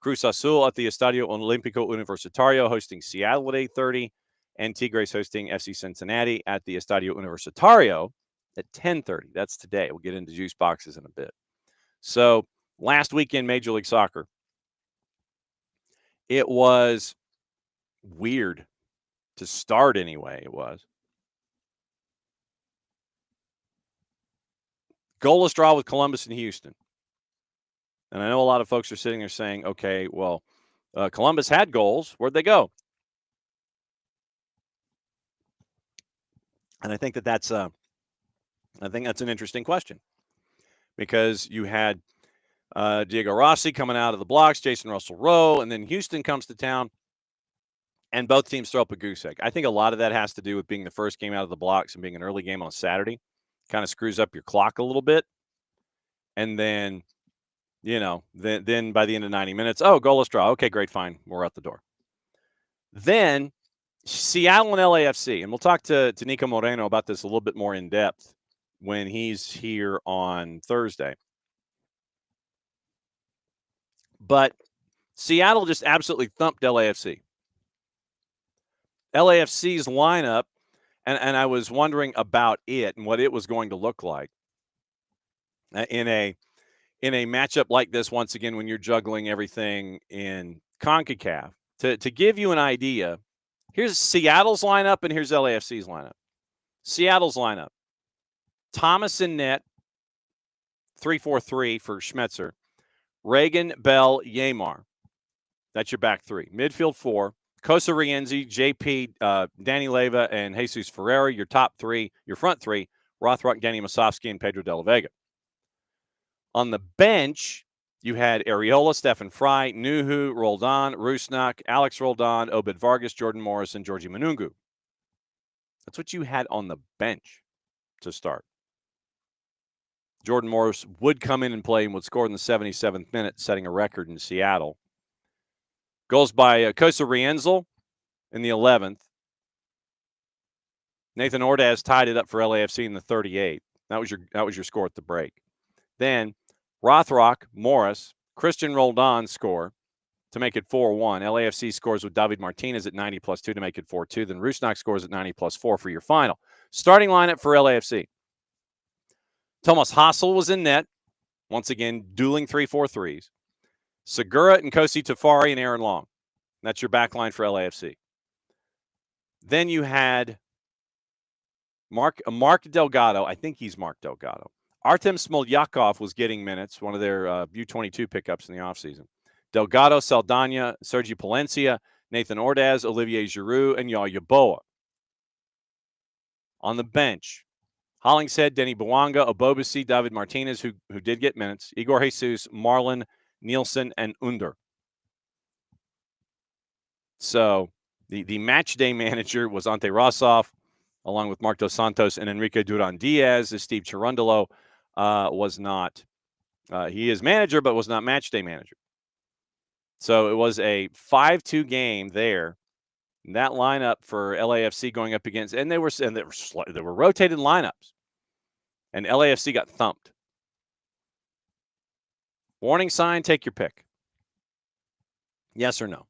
Speaker 1: Cruz Azul at the Estadio Olímpico Universitario hosting Seattle at 8:30. And Tigres hosting FC Cincinnati at the Estadio Universitario at 10:30. That's today. We'll get into juice boxes in a bit. So last weekend, Major League Soccer, it was weird to start anyway. It was goalless draw with Columbus and Houston. And I know a lot of folks are sitting there saying, okay, well, Columbus had goals. Where'd they go? And I think that's an interesting question, because you had Diego Rossi coming out of the blocks, Jason Russell-Rowe, and then Houston comes to town, and both teams throw up a goose egg. I think a lot of that has to do with being the first game out of the blocks and being an early game on a Saturday. Kind of screws up your clock a little bit. And then, then by the end of 90 minutes, goalless draw. Okay, great, fine. We're out the door. Then Seattle and LAFC, and we'll talk to Nico Moreno about this a little bit more in depth when he's here on Thursday. But Seattle just absolutely thumped LAFC. LAFC's lineup, and I was wondering about it and what it was going to look like in a matchup like this, once again, when you're juggling everything in CONCACAF. To give you an idea, here's Seattle's lineup and here's LAFC's lineup. Seattle's lineup: Thomas in net, 3-4-3 for Schmetzer. Reagan, Bell, Yamar. That's your back 3. Midfield 4: Kosa Rienzi, JP, Danny Leyva, and Jesus Ferreira. Your top 3, your front 3: Rothrock, Danny Masovsky, and Pedro de la Vega. On the bench, you had Areola, Stefan Fry, Nuhu, Roldan, Rusnak, Alex Roldan, Obed Vargas, Jordan Morris, and Georgie Manungu. That's what you had on the bench to start. Jordan Morris would come in and play and would score in the 77th minute, setting a record in Seattle. Goals by Kosa Rienzel in the 11th. Nathan Ordaz tied it up for LAFC in the 38th. That was your score at the break. Then Rothrock, Morris, Christian Roldan score to make it 4-1. LAFC scores with David Martinez at 90 plus 2 to make it 4-2. Then Rusnak scores at 90 plus 4 for your final. Starting lineup for LAFC: Thomas Hassel was in net. Once again, dueling 3-4-3s. Segura and Kosi Tafari and Aaron Long. That's your back line for LAFC. Then you had Mark Delgado. I think he's Mark Delgado. Artem Smolyakov was getting minutes, one of their U22 pickups in the offseason. Delgado, Saldana, Sergi Palencia, Nathan Ordaz, Olivier Giroux, and Yaya Boa. On the bench, Hollingshead, Denny Bouanga, Obobisi, David Martinez, who did get minutes, Igor Jesus, Marlon, Nielsen, and Under. So The match day manager was Ante Rossoff, along with Marc Dos Santos and Enrique Duran Diaz. Steve Cherundolo was not. He is manager, but was not match day manager. So it was a 5-2 game there. That lineup for LAFC going up against, and they were rotated lineups, and LAFC got thumped. Warning sign, take your pick. Yes or no?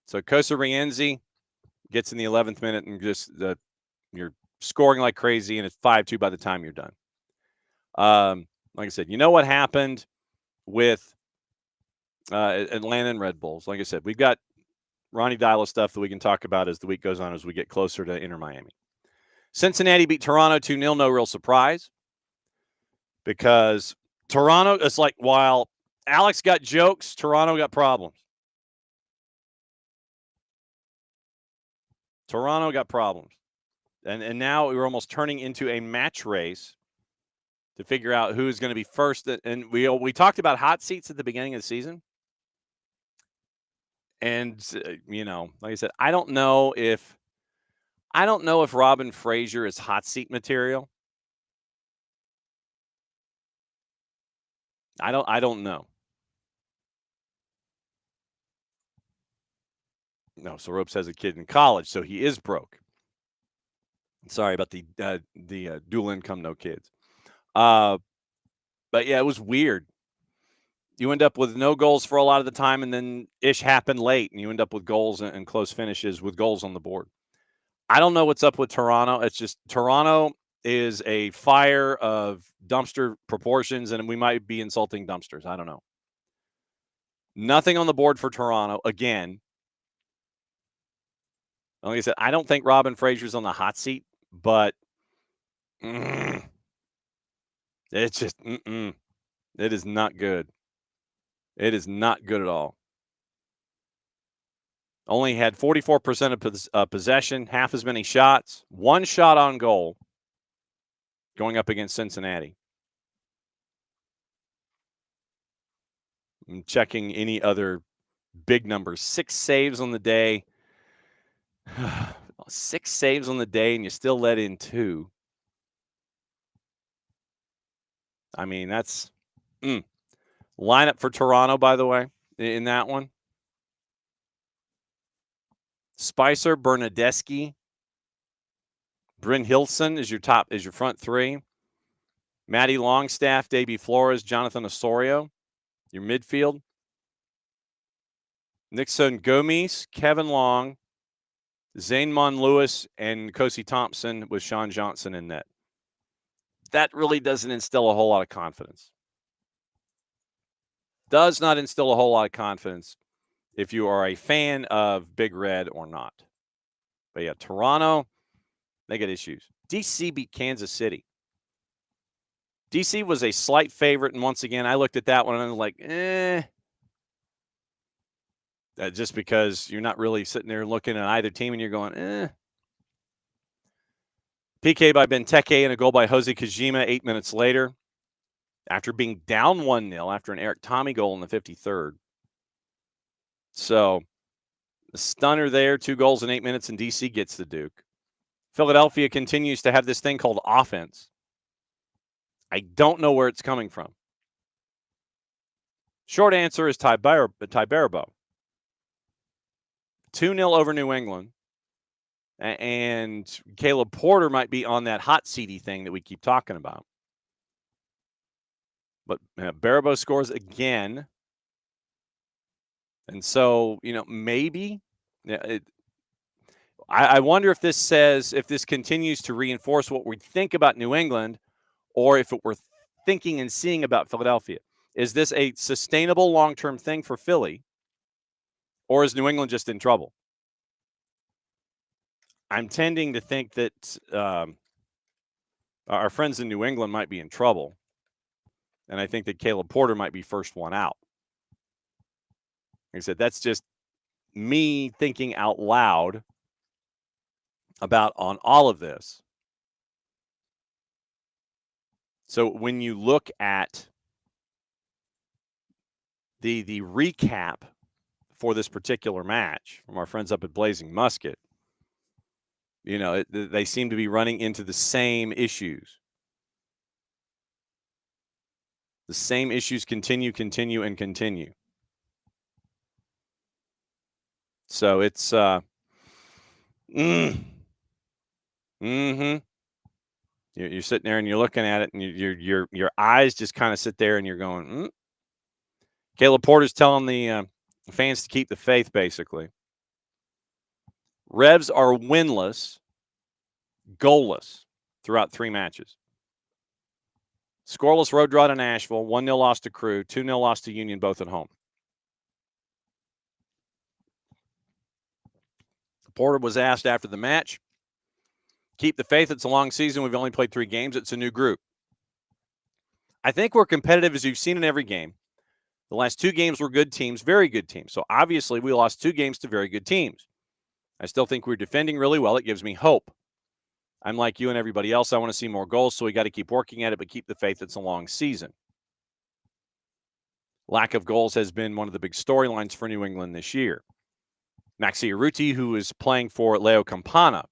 Speaker 1: So Kosa Rienzi gets in the 11th minute and just you're scoring like crazy, and it's 5-2 by the time you're done. Like I said, you know what happened with Atlanta and Red Bulls? Like I said, we've got Ronnie Dyla stuff that we can talk about as the week goes on, as we get closer to Inter Miami. Cincinnati beat Toronto 2-0. No real surprise, because Toronto, it's like, while Alex got jokes, Toronto got problems. Toronto got problems. And now we're almost turning into a match race to figure out who's going to be first. And we talked about hot seats at the beginning of the season. And, like I said, I don't know if Robin Fraser is hot seat material. I don't know. No, so Ropes has a kid in college, so he is broke. Sorry about the dual income, no kids. But yeah, it was weird. You end up with no goals for a lot of the time, and then ish happened late, and you end up with goals and close finishes with goals on the board. I don't know what's up with Toronto. It's just Toronto is a fire of dumpster proportions, and we might be insulting dumpsters. I don't know. Nothing on the board for Toronto again. Like I said, I don't think Robin Fraser's on the hot seat, but it's just it is not good. It is not good at all. Only had 44% of possession, half as many shots, one shot on goal going up against Cincinnati. I'm checking any other big numbers. 6 saves on the day. 6 saves on the day, and you still let in 2. I mean, that's lineup for Toronto, by the way, in that one. Spicer, Bernadeschi, Bryn Hilson is your front 3. Matty Longstaff, Davey Flores, Jonathan Osorio, your midfield. Nixon Gomes, Kevin Long, Zaynmon Lewis, and Kosi Thompson with Sean Johnson in net. That really doesn't instill a whole lot of confidence. Does not instill a whole lot of confidence if you are a fan of Big Red or not. But yeah, Toronto, they got issues. DC beat Kansas City. DC was a slight favorite, and once again, I looked at that one and I was like, just because you're not really sitting there looking at either team and you're going, PK by Benteke and a goal by Jose Kajima 8 minutes later, after being down 1-0 after an Eric Tommy goal in the 53rd. So the stunner there, 2 goals in 8 minutes, and DC gets the Duke. Philadelphia continues to have this thing called offense. I don't know where it's coming from. Short answer is Ty Barabo. 2-0 over New England. And Caleb Porter might be on that hot seedy thing that we keep talking about. But Barabo scores again. And so, maybe I wonder if this continues to reinforce what we think about New England, or if it were thinking and seeing about Philadelphia. Is this a sustainable long-term thing for Philly, or is New England just in trouble? I'm tending to think that our friends in New England might be in trouble, and I think that Caleb Porter might be first one out. Like I said, that's just me thinking out loud about on all of this. So when you look at the recap for this particular match from our friends up at Blazing Musket, they seem to be running into the same issues. The same issues continue. So it's You're sitting there and you're looking at it, and your eyes just kind of sit there, and you're going. Caleb Porter's telling the fans to keep the faith, basically. Revs are winless, goalless throughout 3 matches. Scoreless road draw to Nashville, 1-0 loss to Crew, 2-0 loss to Union, both at home. Porter was asked after the match, keep the faith. It's a long season. We've only played 3 games. It's a new group. I think we're competitive, as you've seen in every game. The last 2 games were good teams, very good teams. So obviously we lost 2 games to very good teams. I still think we're defending really well. It gives me hope. I'm like you and everybody else. I want to see more goals, so we got to keep working at it, but keep the faith. It's a long season. Lack of goals has been one of the big storylines for New England this year. Maxi Urruti, who is playing for Leo Campana,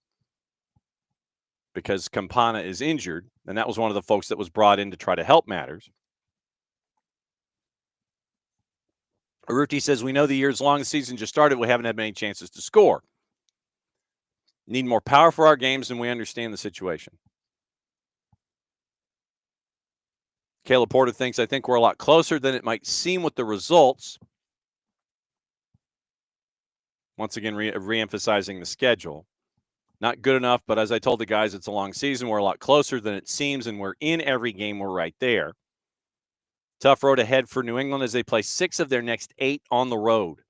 Speaker 1: because Campana is injured, and that was one of the folks that was brought in to try to help matters. Urruti says, we know the year's long, the season just started. We haven't had many chances to score. Need more power for our games, and we understand the situation. Caleb Porter thinks, I think we're a lot closer than it might seem with the results. Once again, re-emphasizing the schedule. Not good enough, but as I told the guys, it's a long season. We're a lot closer than it seems, and we're in every game. We're right there. Tough road ahead for New England as they play 6 of their next 8 on the road.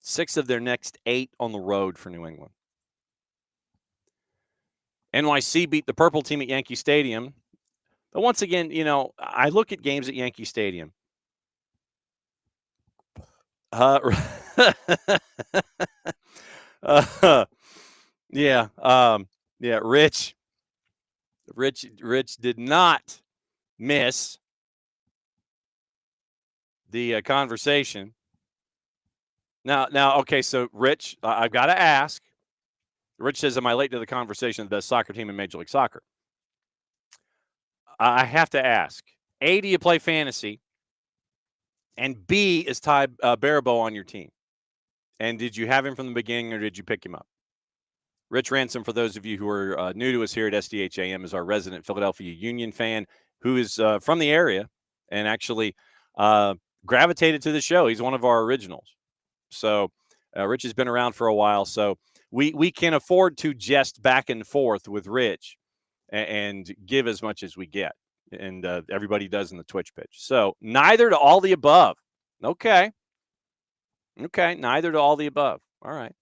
Speaker 1: 6 of their next 8 on the road for New England. NYC beat the purple team at Yankee Stadium. But once again, I look at games at Yankee Stadium. Rich did not miss the conversation. Now, okay, so Rich, I've got to ask. Rich says, am I late to the conversation of the best soccer team in Major League Soccer? I have to ask. A, do you play fantasy? And B, is Ty Baribeau on your team? And did you have him from the beginning, or did you pick him up? Rich Ransom, for those of you who are new to us here at SDHAM, is our resident Philadelphia Union fan who is from the area and actually gravitated to the show. He's one of our originals. So Rich has been around for a while. So we can afford to jest back and forth with Rich and give as much as we get. And everybody does in the Twitch pitch. So neither to all the above. Okay, neither to all the above. All right.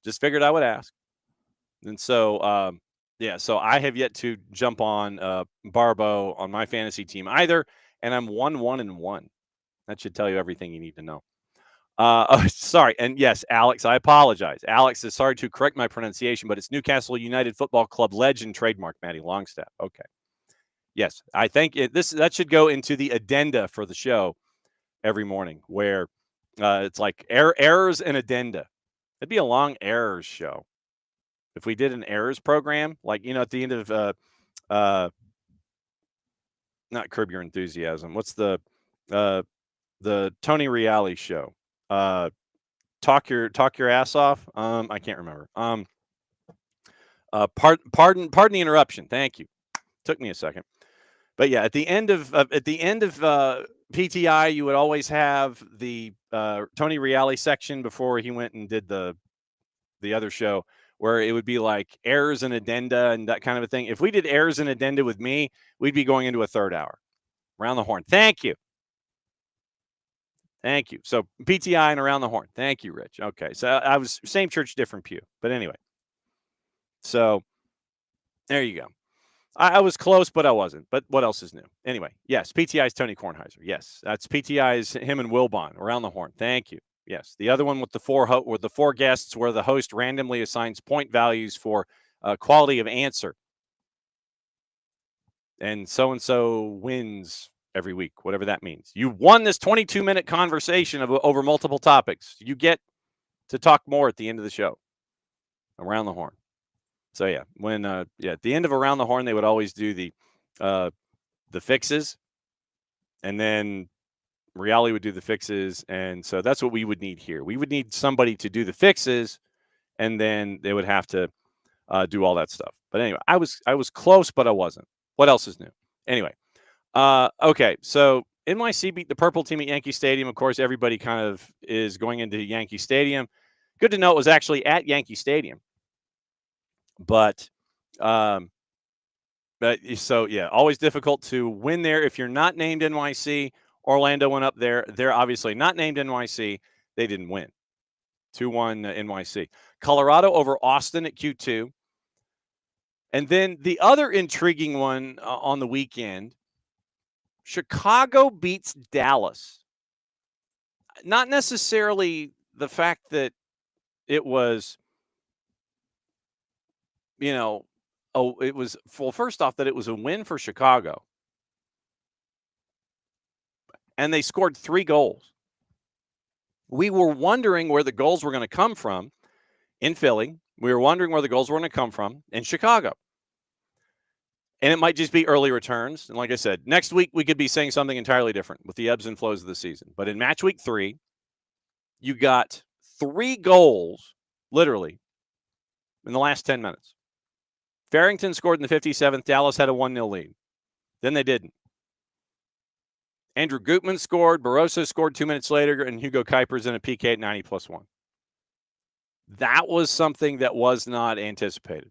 Speaker 1: Just figured I would ask. And so, so I have yet to jump on Baribeau on my fantasy team either, and I'm 1-1-1. That should tell you everything you need to know. Sorry, and yes, Alex, I apologize. Alex is sorry to correct my pronunciation, but it's Newcastle United Football Club legend trademark, Matty Longstaff. Okay. Yes, I think that should go into the addenda for the show every morning, where it's like errors and addenda. It'd be a long errors show if we did an errors program, like at the end of not Curb Your Enthusiasm. What's the Tony Reale show? Talk your ass off. I can't remember. Pardon the interruption. Thank you. Took me a second. But yeah, at the end of PTI, you would always have the Tony Reale section before he went and did the other show, where it would be like errors and addenda and that kind of a thing. If we did errors and addenda with me, we'd be going into a third hour. Around the horn. Thank you. So PTI and around the horn. Thank you, Rich. Okay, so I was same church, different pew. But anyway, so there you go. I was close, but I wasn't. But what else is new? Anyway, yes, PTI's Tony Kornheiser. Yes, that's PTI's him and Wilbon around the horn. Thank you. Yes, the other one with the four guests, where the host randomly assigns point values for quality of answer, and so wins every week, whatever that means. You won this 22-minute conversation over multiple topics. You get to talk more at the end of the show. Around the Horn. So yeah, when at the end of Around the Horn, they would always do the fixes, and then Reali would do the fixes, and so that's what we would need here. We would need somebody to do the fixes, and then they would have to do all that stuff. But anyway, I was close, but I wasn't. What else is new? Anyway, okay, so NYC beat the purple team at Yankee Stadium. Of course, everybody kind of is going into Yankee Stadium. Good to know it was actually at Yankee Stadium. But so yeah, always difficult to win there if you're not named NYC. Orlando went up there. They're obviously not named NYC. They didn't win. 2-1 NYC. Colorado over Austin at Q2. And then the other intriguing one on the weekend, Chicago beats Dallas. Not necessarily the fact that it was, it was, well, first off, that it was a win for Chicago. And they scored 3 goals. We were wondering where the goals were going to come from in Philly. We were wondering where the goals were going to come from in Chicago. And it might just be early returns. And like I said, next week we could be saying something entirely different with the ebbs and flows of the season. But in match week 3, you got 3 goals, literally, in the last 10 minutes. Farrington scored in the 57th. Dallas had a 1-0 lead. Then they didn't. Andrew Gutman scored. Barroso scored 2 minutes later, and Hugo Kuipers in a PK at 90+1. That was something that was not anticipated.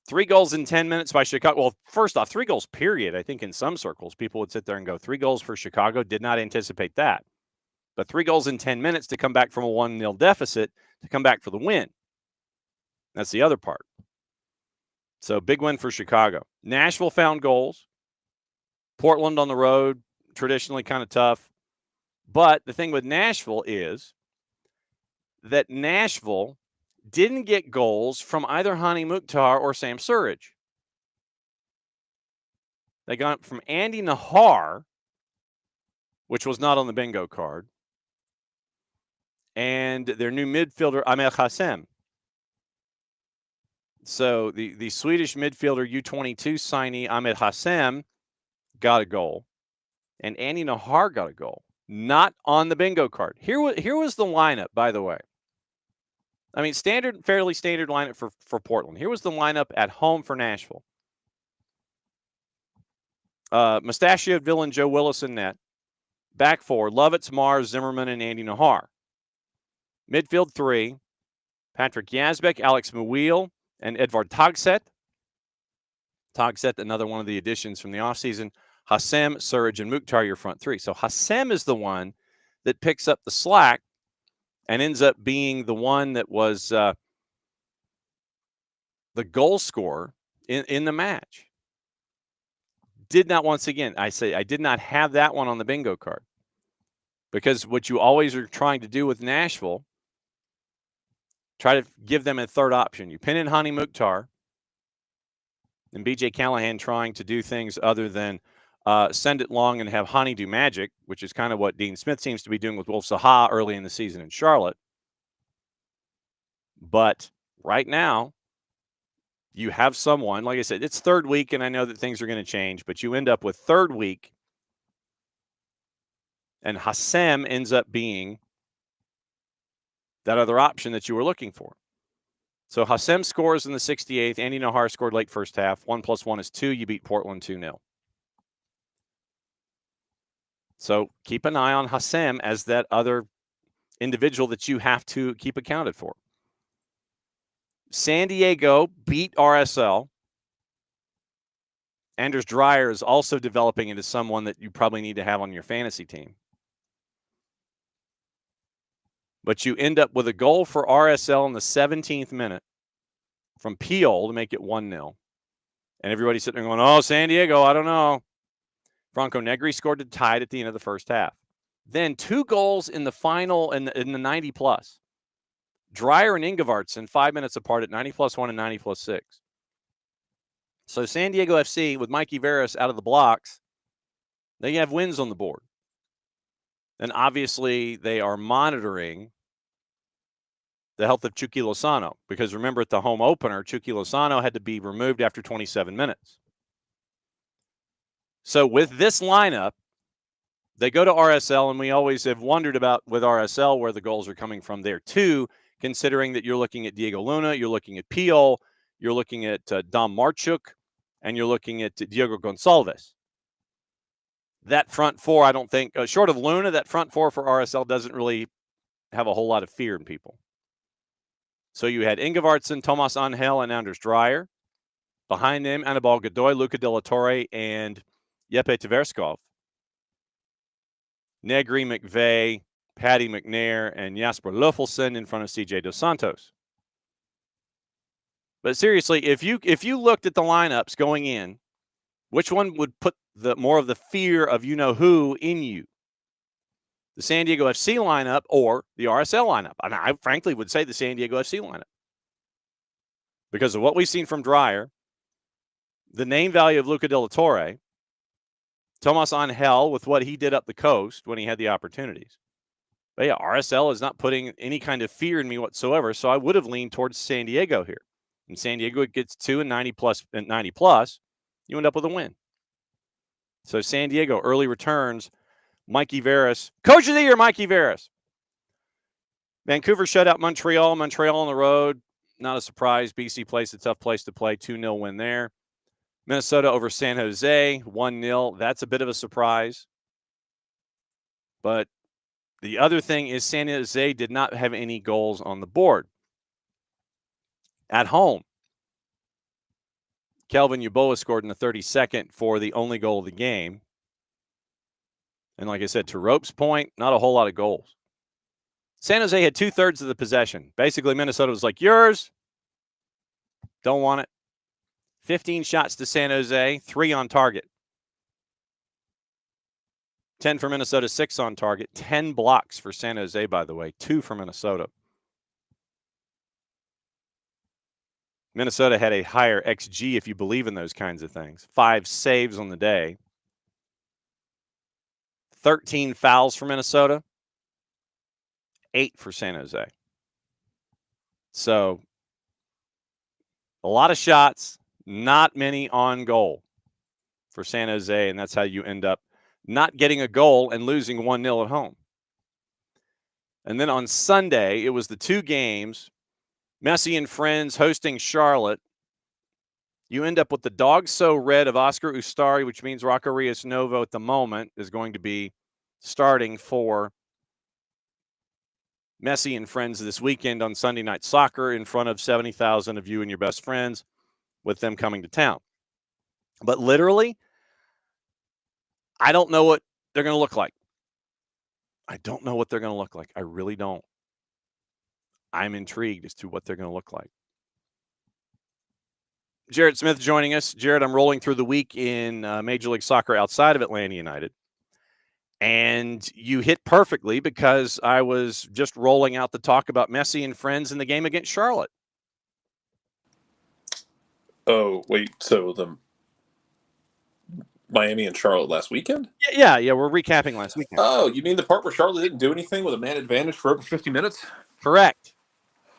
Speaker 1: 3 goals in 10 minutes by Chicago. Well, first off, 3 goals, period. I think in some circles, people would sit there and go, 3 goals for Chicago. Did not anticipate that. But 3 goals in 10 minutes to come back from a 1-0 deficit, to come back for the win. That's the other part. So big win for Chicago. Nashville found goals. Portland on the road, traditionally kind of tough. But the thing with Nashville is that Nashville didn't get goals from either Hani Mukhtar or Sam Surridge. They got it from Andy Nahar, which was not on the bingo card, and their new midfielder, Ahmed Hassem. So the Swedish midfielder U22 signee, Ahmed Hassem, got a goal, and Andy Nahar got a goal, not on the bingo card. Here was the lineup, by the way. I mean, fairly standard lineup for Portland. Here was the lineup at home for Nashville. Mustachioed villain Joe Willis in net. Back 4, Lovitz, Mars, Zimmerman, and Andy Nahar. Midfield 3, Patrick Yazbek, Alex Muil, and Edvard Tagset. Tagset, another one of the additions from the offseason. Hassem, Surridge, and Mukhtar, your front 3. So Hassem is the one that picks up the slack and ends up being the one that was the goal scorer in the match. Did not, once again, I did not have that one on the bingo card. Because what you always are trying to do with Nashville, try to give them a third option. You pin in Hani Mukhtar, and BJ Callahan trying to do things other than send it long and have Hani do magic, which is kind of what Dean Smith seems to be doing with Wolf Saha early in the season in Charlotte. But right now, you have someone, like I said, it's third week, and I know that things are going to change, but you end up with third week, and Hassem ends up being that other option that you were looking for. So Hassem scores in the 68th. Andy Nahar scored late first half. 1+1 is 2. You beat Portland 2-0. So keep an eye on Hassem as that other individual that you have to keep accounted for. San Diego beat RSL. Anders Dreyer is also developing into someone that you probably need to have on your fantasy team. But you end up with a goal for RSL in the 17th minute from Peel to make it 1-0. And everybody's sitting there going, oh, San Diego, I don't know. Franco Negri scored to tie it at the end of the first half. Then 2 goals in the final in the 90+. Dreyer and Ingevartsen 5 minutes apart at 90+1 and 90+6. So San Diego FC with Mikey Veras out of the blocks They have wins on the board. And obviously, they are monitoring the health of Chucky Lozano, because remember, at the home opener, Chucky Lozano had to be removed after 27 minutes. So with this lineup, they go to RSL, and we always have wondered about with RSL where the goals are coming from there too, considering that you're looking at Diego Luna, you're looking at Pio, you're looking at Dom Marchuk, and you're looking at Diego Gonçalves. That front four, I don't think, short of Luna, that front four for RSL doesn't really have a whole lot of fear in people. So you had Ingevartsen, Tomas Angel, and Anders Dreyer. Behind them, Anibal Godoy, Luca De La Torre, and Jeppe Tverskov. Negri, McVeigh, Paddy McNair, and Jasper Löffelsen in front of CJ Dos Santos. But seriously, if you looked at the lineups going in, which one would put the more of the fear of you-know-who in you? The San Diego FC lineup or the RSL lineup? And I frankly would say the San Diego FC lineup. Because of what we've seen from Dreyer, the name value of Luca De La Torre, Tomas Angel with what he did up the coast when he had the opportunities. But yeah, RSL is not putting any kind of fear in me whatsoever, so I would have leaned towards San Diego here. And San Diego gets 2 and 90 plus, you end up with a win. So San Diego, early returns, Mikey Veras, Coach of the Year, Mikey Veras. Vancouver shut out Montreal. Montreal on the road, not a surprise. BC plays a tough place to play, 2-0 win there. Minnesota over San Jose, 1-0. That's a bit of a surprise. But the other thing is San Jose did not have any goals on the board. At home, Kelvin Yeboah scored in the 32nd for the only goal of the game. And like I said, to Rope's point, not a whole lot of goals. San Jose had 2/3 of the possession. Basically, Minnesota was like, yours. Don't want it. 15 shots to San Jose, 3 on target. 10 for Minnesota, 6 on target. 10 blocks for San Jose, by the way, 2 for Minnesota. Minnesota had a higher XG if you believe in those kinds of things. 5 saves on the day. 13 fouls for Minnesota. 8 for San Jose. So a lot of shots, not many on goal for San Jose, and that's how you end up not getting a goal and losing 1-0 at home. And then on Sunday, it was the 2 games, Messi and friends hosting Charlotte. You end up with the dog so red of Oscar Ustari, which means Rocco Rios Novo at the moment is going to be starting for Messi and friends this weekend on Sunday Night Soccer in front of 70,000 of you and your best friends with them coming to town. But literally, I don't know what they're going to look like. I don't know what they're going to look like. I really don't. I'm intrigued as to what they're going to look like. Jared Smith joining us. Jared, I'm rolling through the week in Major League Soccer outside of Atlanta United. And you hit perfectly because I was just rolling out the talk about Messi and friends in the game against Charlotte.
Speaker 4: Oh, wait. So the Miami and Charlotte last weekend?
Speaker 1: Yeah. We're recapping last weekend.
Speaker 4: Oh, you mean the part where Charlotte didn't do anything with a man advantage for over 50 minutes?
Speaker 1: Correct.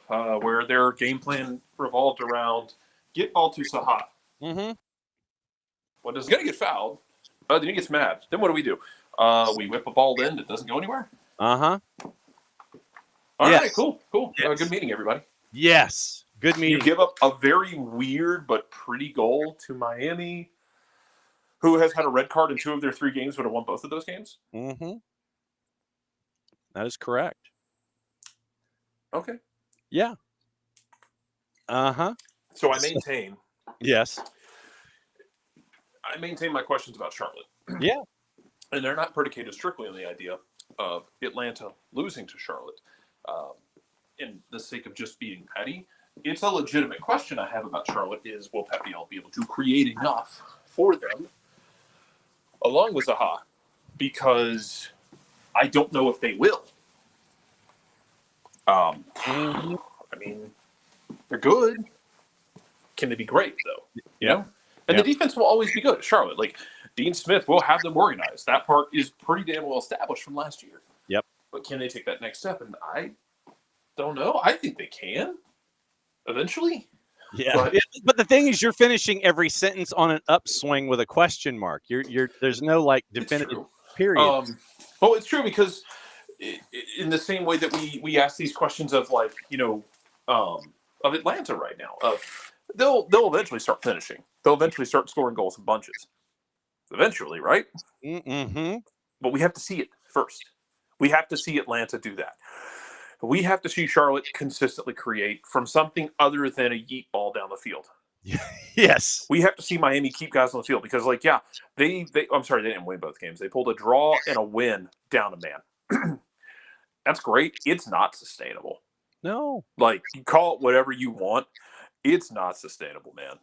Speaker 4: Where their game plan revolved around get ball to Saha.
Speaker 1: Mm-hmm.
Speaker 4: Well, he's going to get fouled. Then he gets mad. Then what do? We whip a ball in that doesn't go anywhere?
Speaker 1: Uh-huh.
Speaker 4: All
Speaker 1: yes.
Speaker 4: right, cool.
Speaker 1: Yes.
Speaker 4: Good meeting, everybody.
Speaker 1: Yes. Good meeting.
Speaker 4: You give up a very weird but pretty goal to Miami, who has had a red card in 2 of their 3 games, but have won both of those games?
Speaker 1: Mm-hmm. That is correct.
Speaker 4: Okay.
Speaker 1: Yeah. Uh-huh.
Speaker 4: So I maintain.
Speaker 1: Yes.
Speaker 4: I maintain my questions about Charlotte.
Speaker 1: Yeah.
Speaker 4: And they're not predicated strictly on the idea of Atlanta losing to Charlotte in the sake of just being petty. It's a legitimate question I have about Charlotte is, will Pep Biel be able to create enough for them along with Zaha? Because I don't know if they will. I mean, they're good. Can they be great, though? You know? And the defense will always be good at Charlotte. Like, Dean Smith will have them organized. That part is pretty damn well established from last year.
Speaker 1: Yep.
Speaker 4: But can they take that next step? And I don't know. I think they can eventually.
Speaker 1: Yeah. But the thing is, you're finishing every sentence on an upswing with a question mark. You're there's no like definitive period.
Speaker 4: Well, it's true because in the same way that we ask these questions of like, of Atlanta right now, they'll eventually start finishing. They'll eventually start scoring goals in bunches. Eventually, right?
Speaker 1: Mm-hmm.
Speaker 4: But we have to see it first. We have to see Atlanta do that. We have to see Charlotte consistently create from something other than a yeet ball down the field.
Speaker 1: Yes.
Speaker 4: We have to see Miami keep guys on the field because, like, yeah, I'm sorry, they didn't win both games. They pulled a draw and a win down a man. That's great. It's not sustainable.
Speaker 1: No.
Speaker 4: Like, you call it whatever you want. It's not sustainable, man.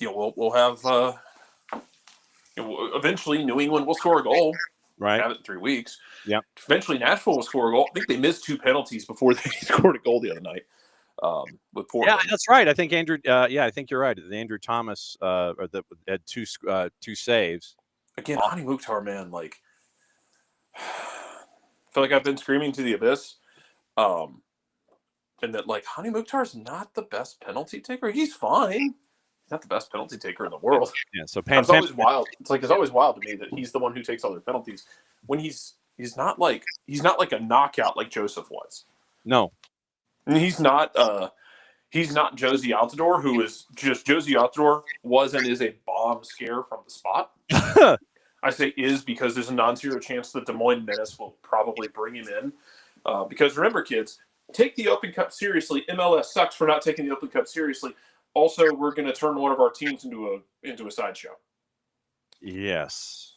Speaker 4: We'll have eventually New England will score a goal.
Speaker 1: Right.
Speaker 4: Have it in 3 weeks.
Speaker 1: Yeah.
Speaker 4: Eventually Nashville will score a goal. I think they missed 2 penalties before they scored a goal the other night. With Portland.
Speaker 1: Yeah, that's right. I think Andrew. I think you're right. Andrew Thomas had two saves.
Speaker 4: Again, Hani Mukhtar, man, like, I feel like I've been screaming to the abyss. And that, like, Hani Mukhtar's not the best penalty taker. He's fine. He's not the best penalty taker in the world.
Speaker 1: Yeah, so
Speaker 4: it's always wild. It's always wild to me that he's the one who takes all their penalties when he's not like a knockout like Joseph was.
Speaker 1: No.
Speaker 4: And he's not Josie Altidore, who is just Josie Altidore was and is a bomb scare from the spot. I say is because there's a non-zero chance that Des Moines Menace will probably bring him in. Because remember, kids, take the Open Cup seriously. MLS sucks for not taking the Open Cup seriously. Also, we're going to turn one of our teams into a sideshow.
Speaker 1: Yes.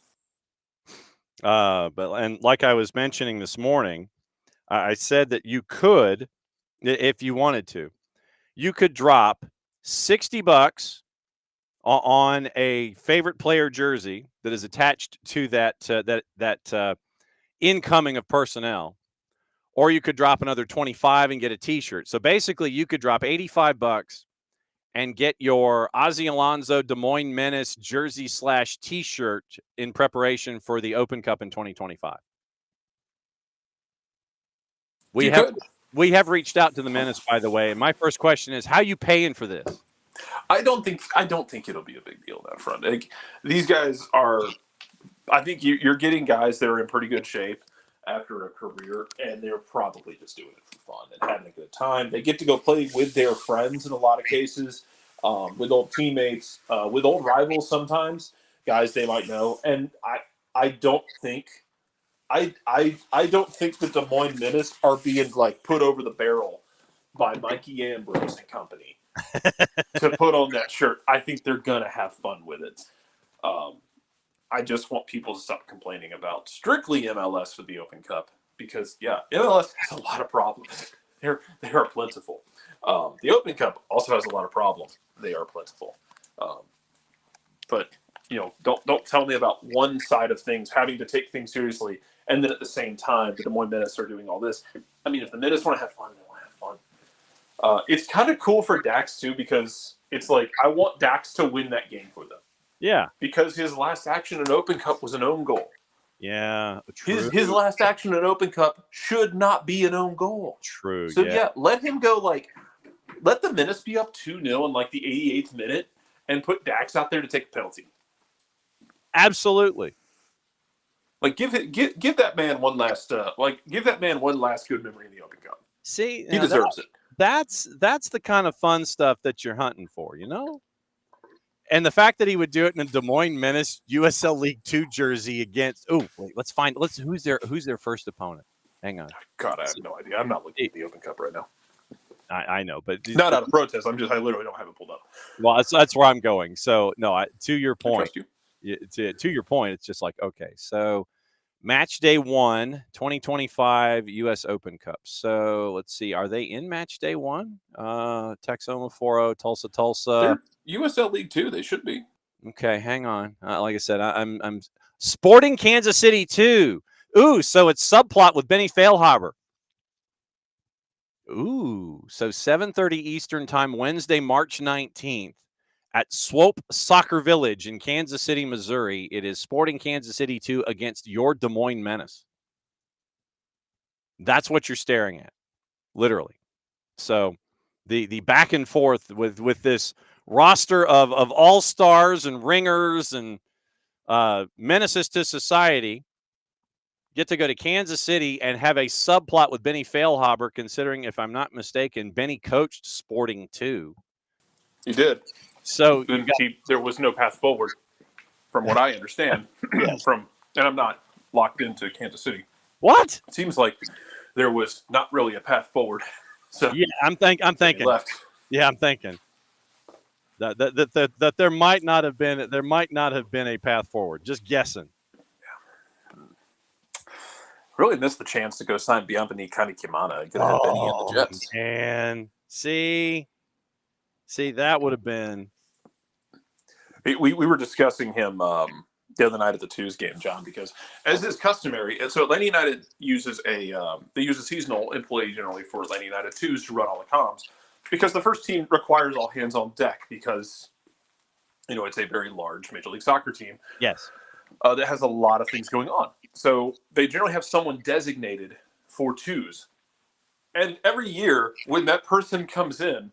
Speaker 1: And like I was mentioning this morning, I said that you could, if you wanted to, you could drop $60 on a favorite player jersey that is attached to that incoming of personnel, or you could drop another $25 and get a T-shirt. So basically, you could drop $85 and get your Ozzie Alonso Des Moines Menace jersey / T-shirt in preparation for the Open Cup in 2025. We have reached out to the Menace, by the way. And my first question is, how are you paying for this?
Speaker 4: I don't think it'll be a big deal on that front. Like, these guys are. I think you're getting guys that are in pretty good shape after a career, and they're probably just doing it for fun and having a good time. They get to go play with their friends in a lot of cases, with old teammates, with old rivals sometimes, guys they might know. And I don't think the Des Moines Menace are being like put over the barrel by Mikey Ambrose and company to put on that shirt. I think they're gonna have fun with it. I just want people to stop complaining about strictly MLS for the Open Cup because, yeah, MLS has a lot of problems. They are plentiful. The Open Cup also has a lot of problems. They are plentiful. But don't tell me about one side of things having to take things seriously, and then at the same time, the Des Moines Menace are doing all this. I mean, if the Menace want to have fun, they want to have fun. It's kind of cool for Dax too because it's like I want Dax to win that game for them.
Speaker 1: Yeah,
Speaker 4: because his last action in Open Cup was an own goal.
Speaker 1: Yeah, true.
Speaker 4: His last action in Open Cup should not be an own goal.
Speaker 1: True.
Speaker 4: So yeah, let him go. Like, let the Menace be up 2-0 in like the 88th minute, and put Dax out there to take a penalty.
Speaker 1: Absolutely.
Speaker 4: Like give that man one last good memory in the Open Cup.
Speaker 1: See,
Speaker 4: he deserves it.
Speaker 1: That's the kind of fun stuff that you're hunting for, And the fact that he would do it in a Des Moines Menace USL League 2 jersey against who's their first opponent. Hang on.
Speaker 4: God, I have no idea. I'm not looking at the Open Cup right now.
Speaker 1: I know, but
Speaker 4: not out of protest. I literally don't have it pulled up.
Speaker 1: Well, that's where I'm going. So no, to your point.
Speaker 4: I trust
Speaker 1: you. To your point, it's just like, okay, so match day 1, 2025 U.S. Open Cup. So let's see, are they in match day 1? Texoma 4-0, Tulsa.
Speaker 4: They're USL League 2. They should be.
Speaker 1: Okay, hang on. Like I said, I'm Sporting Kansas City 2. Ooh, so it's subplot with Benny Feilhaber. Ooh, so 7:30 Eastern time, Wednesday, March 19th at Swope Soccer Village in Kansas City, Missouri. It is Sporting Kansas City 2 against your Des Moines Menace. That's what you're staring at, literally. So the back and forth with this roster of all-stars and ringers and menaces to society get to go to Kansas City and have a subplot with Benny Failhaber, considering, if I'm not mistaken, Benny coached Sporting too.
Speaker 4: He did.
Speaker 1: So
Speaker 4: there was no path forward, from what I understand.
Speaker 1: Yes.
Speaker 4: And I'm not locked into Kansas City.
Speaker 1: What?
Speaker 4: It seems like there was not really a path forward. So
Speaker 1: yeah, I'm thinking.
Speaker 4: Left.
Speaker 1: Yeah, I'm thinking that there might not have been a path forward. Just guessing.
Speaker 4: Really missed the chance to go sign Bienvenu Kimana. Could have had Benny and the Jets.
Speaker 1: And see, that would have been.
Speaker 4: We were discussing him the other night at the Twos game, John, because as is customary, and so Atlanta United uses they use a seasonal employee generally for Atlanta United Twos to run all the comms, because the first team requires all hands on deck because it's a very large Major League Soccer team.
Speaker 1: Yes.
Speaker 4: That has a lot of things going on. So they generally have someone designated for twos. And every year when that person comes in,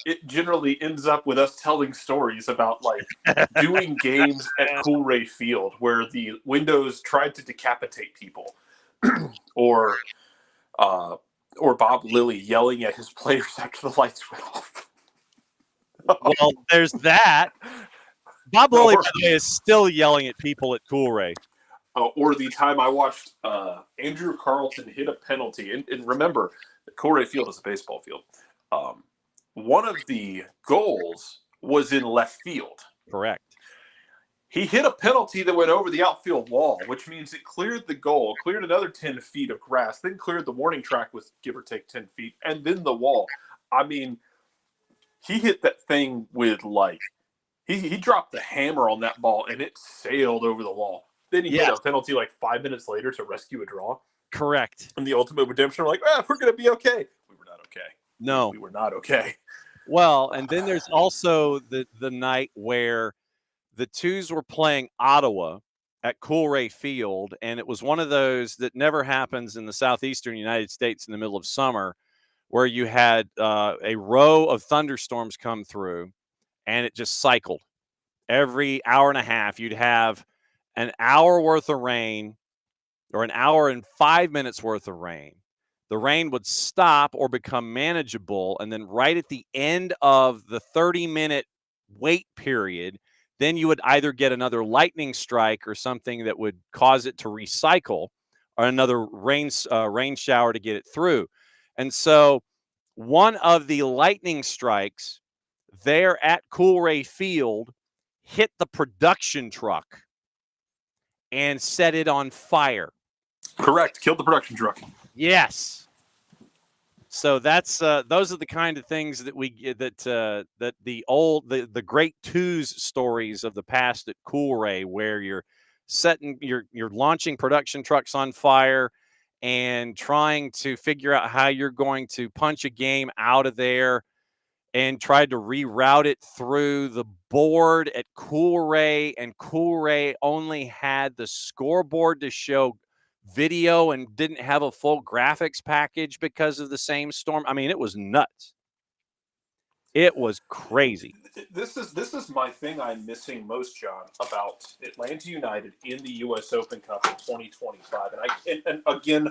Speaker 4: it generally ends up with us telling stories about doing games at Coolray Field where the windows tried to decapitate people, or Bob Lilly yelling at his players after the lights went off.
Speaker 1: Well, there's that. Bob Lilly, by the way, is still yelling at people at Coolray.
Speaker 4: Or the time I watched Andrew Carlton hit a penalty. And remember, the Coolray Field is a baseball field. One of the goals was in left field.
Speaker 1: Correct.
Speaker 4: He hit a penalty that went over the outfield wall, which means it cleared the goal, cleared another 10 feet of grass, then cleared the warning track with give or take 10 feet, and then the wall. I mean, he hit that thing with he dropped the hammer on that ball, and it sailed over the wall. Then he hit a penalty 5 minutes later to rescue a draw.
Speaker 1: Correct.
Speaker 4: And the ultimate redemption, we're we're going to be okay. We were not okay.
Speaker 1: No.
Speaker 4: We were not okay.
Speaker 1: Well, and then there's also the night where the Twos were playing Ottawa at Coolray Field, and it was one of those that never happens in the southeastern United States in the middle of summer, where you had a row of thunderstorms come through, and it just cycled. Every hour and a half, you'd have an hour worth of rain or an hour and 5 minutes worth of rain. The rain would stop or become manageable, and then right at the end of the 30-minute wait period, then you would either get another lightning strike or something that would cause it to recycle, or another rain shower to get it through. And so one of the lightning strikes there at Coolray Field hit the production truck and set it on fire. Correct.
Speaker 4: Killed the production truck.
Speaker 1: Yes. So that's those are the kind of things that we that the great Twos stories of the past at Coolray, where you're launching production trucks on fire and trying to figure out how you're going to punch a game out of there, and tried to reroute it through the board at Coolray, and Coolray only had the scoreboard to show video and didn't have a full graphics package because of the same storm. I mean, it was nuts. It was crazy.
Speaker 4: This is my thing I'm missing most, John, about Atlanta United in the U.S. Open Cup in 2025. And again,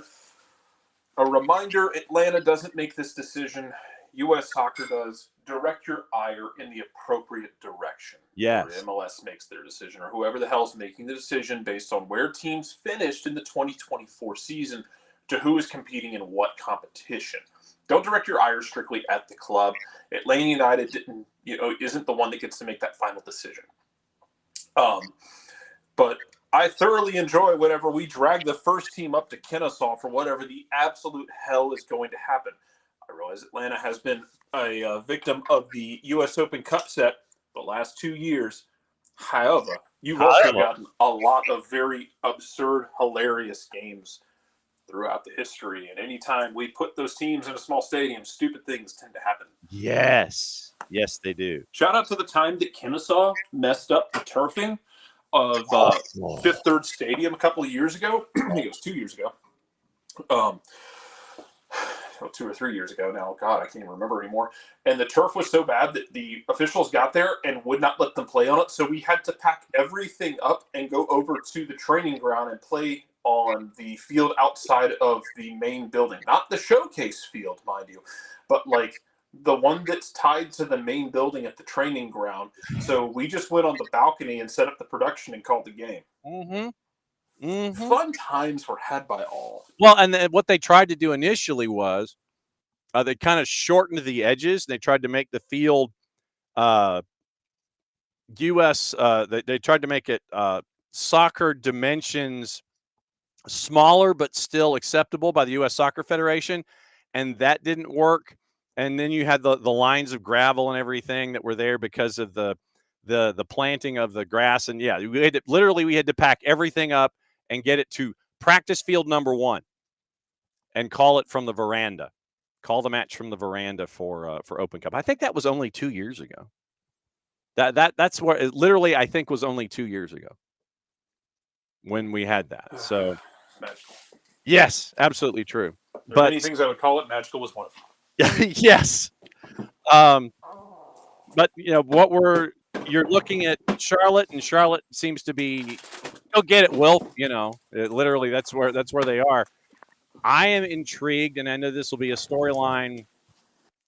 Speaker 4: a reminder: Atlanta doesn't make this decision. U.S. Soccer does. Direct your ire in the appropriate direction.
Speaker 1: Yes.
Speaker 4: Or MLS makes their decision, or whoever the hell's making the decision based on where teams finished in the 2024 season to who is competing in what competition. Don't direct your ire strictly at the club. Atlanta United isn't the one that gets to make that final decision. But I thoroughly enjoy whenever we drag the first team up to Kennesaw for whatever the absolute hell is going to happen. I realize Atlanta has been a victim of the U.S. Open Cup set the last 2 years. However, you've also gotten a lot of very absurd, hilarious games throughout the history. And anytime we put those teams in a small stadium, stupid things tend to happen.
Speaker 1: Yes. Yes, they do.
Speaker 4: Shout out to the time that Kennesaw messed up the turfing of Fifth Third Stadium a couple of years ago. I think it was 2 years ago. 2 or 3 years ago now. God, I can't even remember anymore. And the turf was so bad that the officials got there and would not let them play on it. So we had to pack everything up and go over to the training ground and play on the field outside of the main building. Not the showcase field, mind you, but like the one that's tied to the main building at the training ground. So we just went on the balcony and set up the production and called the game. Fun times were had by all.
Speaker 1: Well, and what they tried to do initially was they kind of shortened the edges. They tried to make the field U.S. They tried to make it soccer dimensions smaller but still acceptable by the U.S. Soccer Federation, and that didn't work. And then you had the lines of gravel and everything that were there because of the planting of the grass. And yeah, we had to pack everything up and get it to practice field number 1 and call it from the veranda. Call the match from the veranda for Open Cup. I think that was only 2 years ago. That's where it literally, I think, was only 2 years ago when we had that. So
Speaker 4: magical.
Speaker 1: Yes, absolutely true.
Speaker 4: There
Speaker 1: But
Speaker 4: are many things I would call it. Magical was one of them.
Speaker 1: yes. But you're looking at Charlotte, and Charlotte seems to be, go get it, Will. Literally that's where they are. I am intrigued, and I know this will be a storyline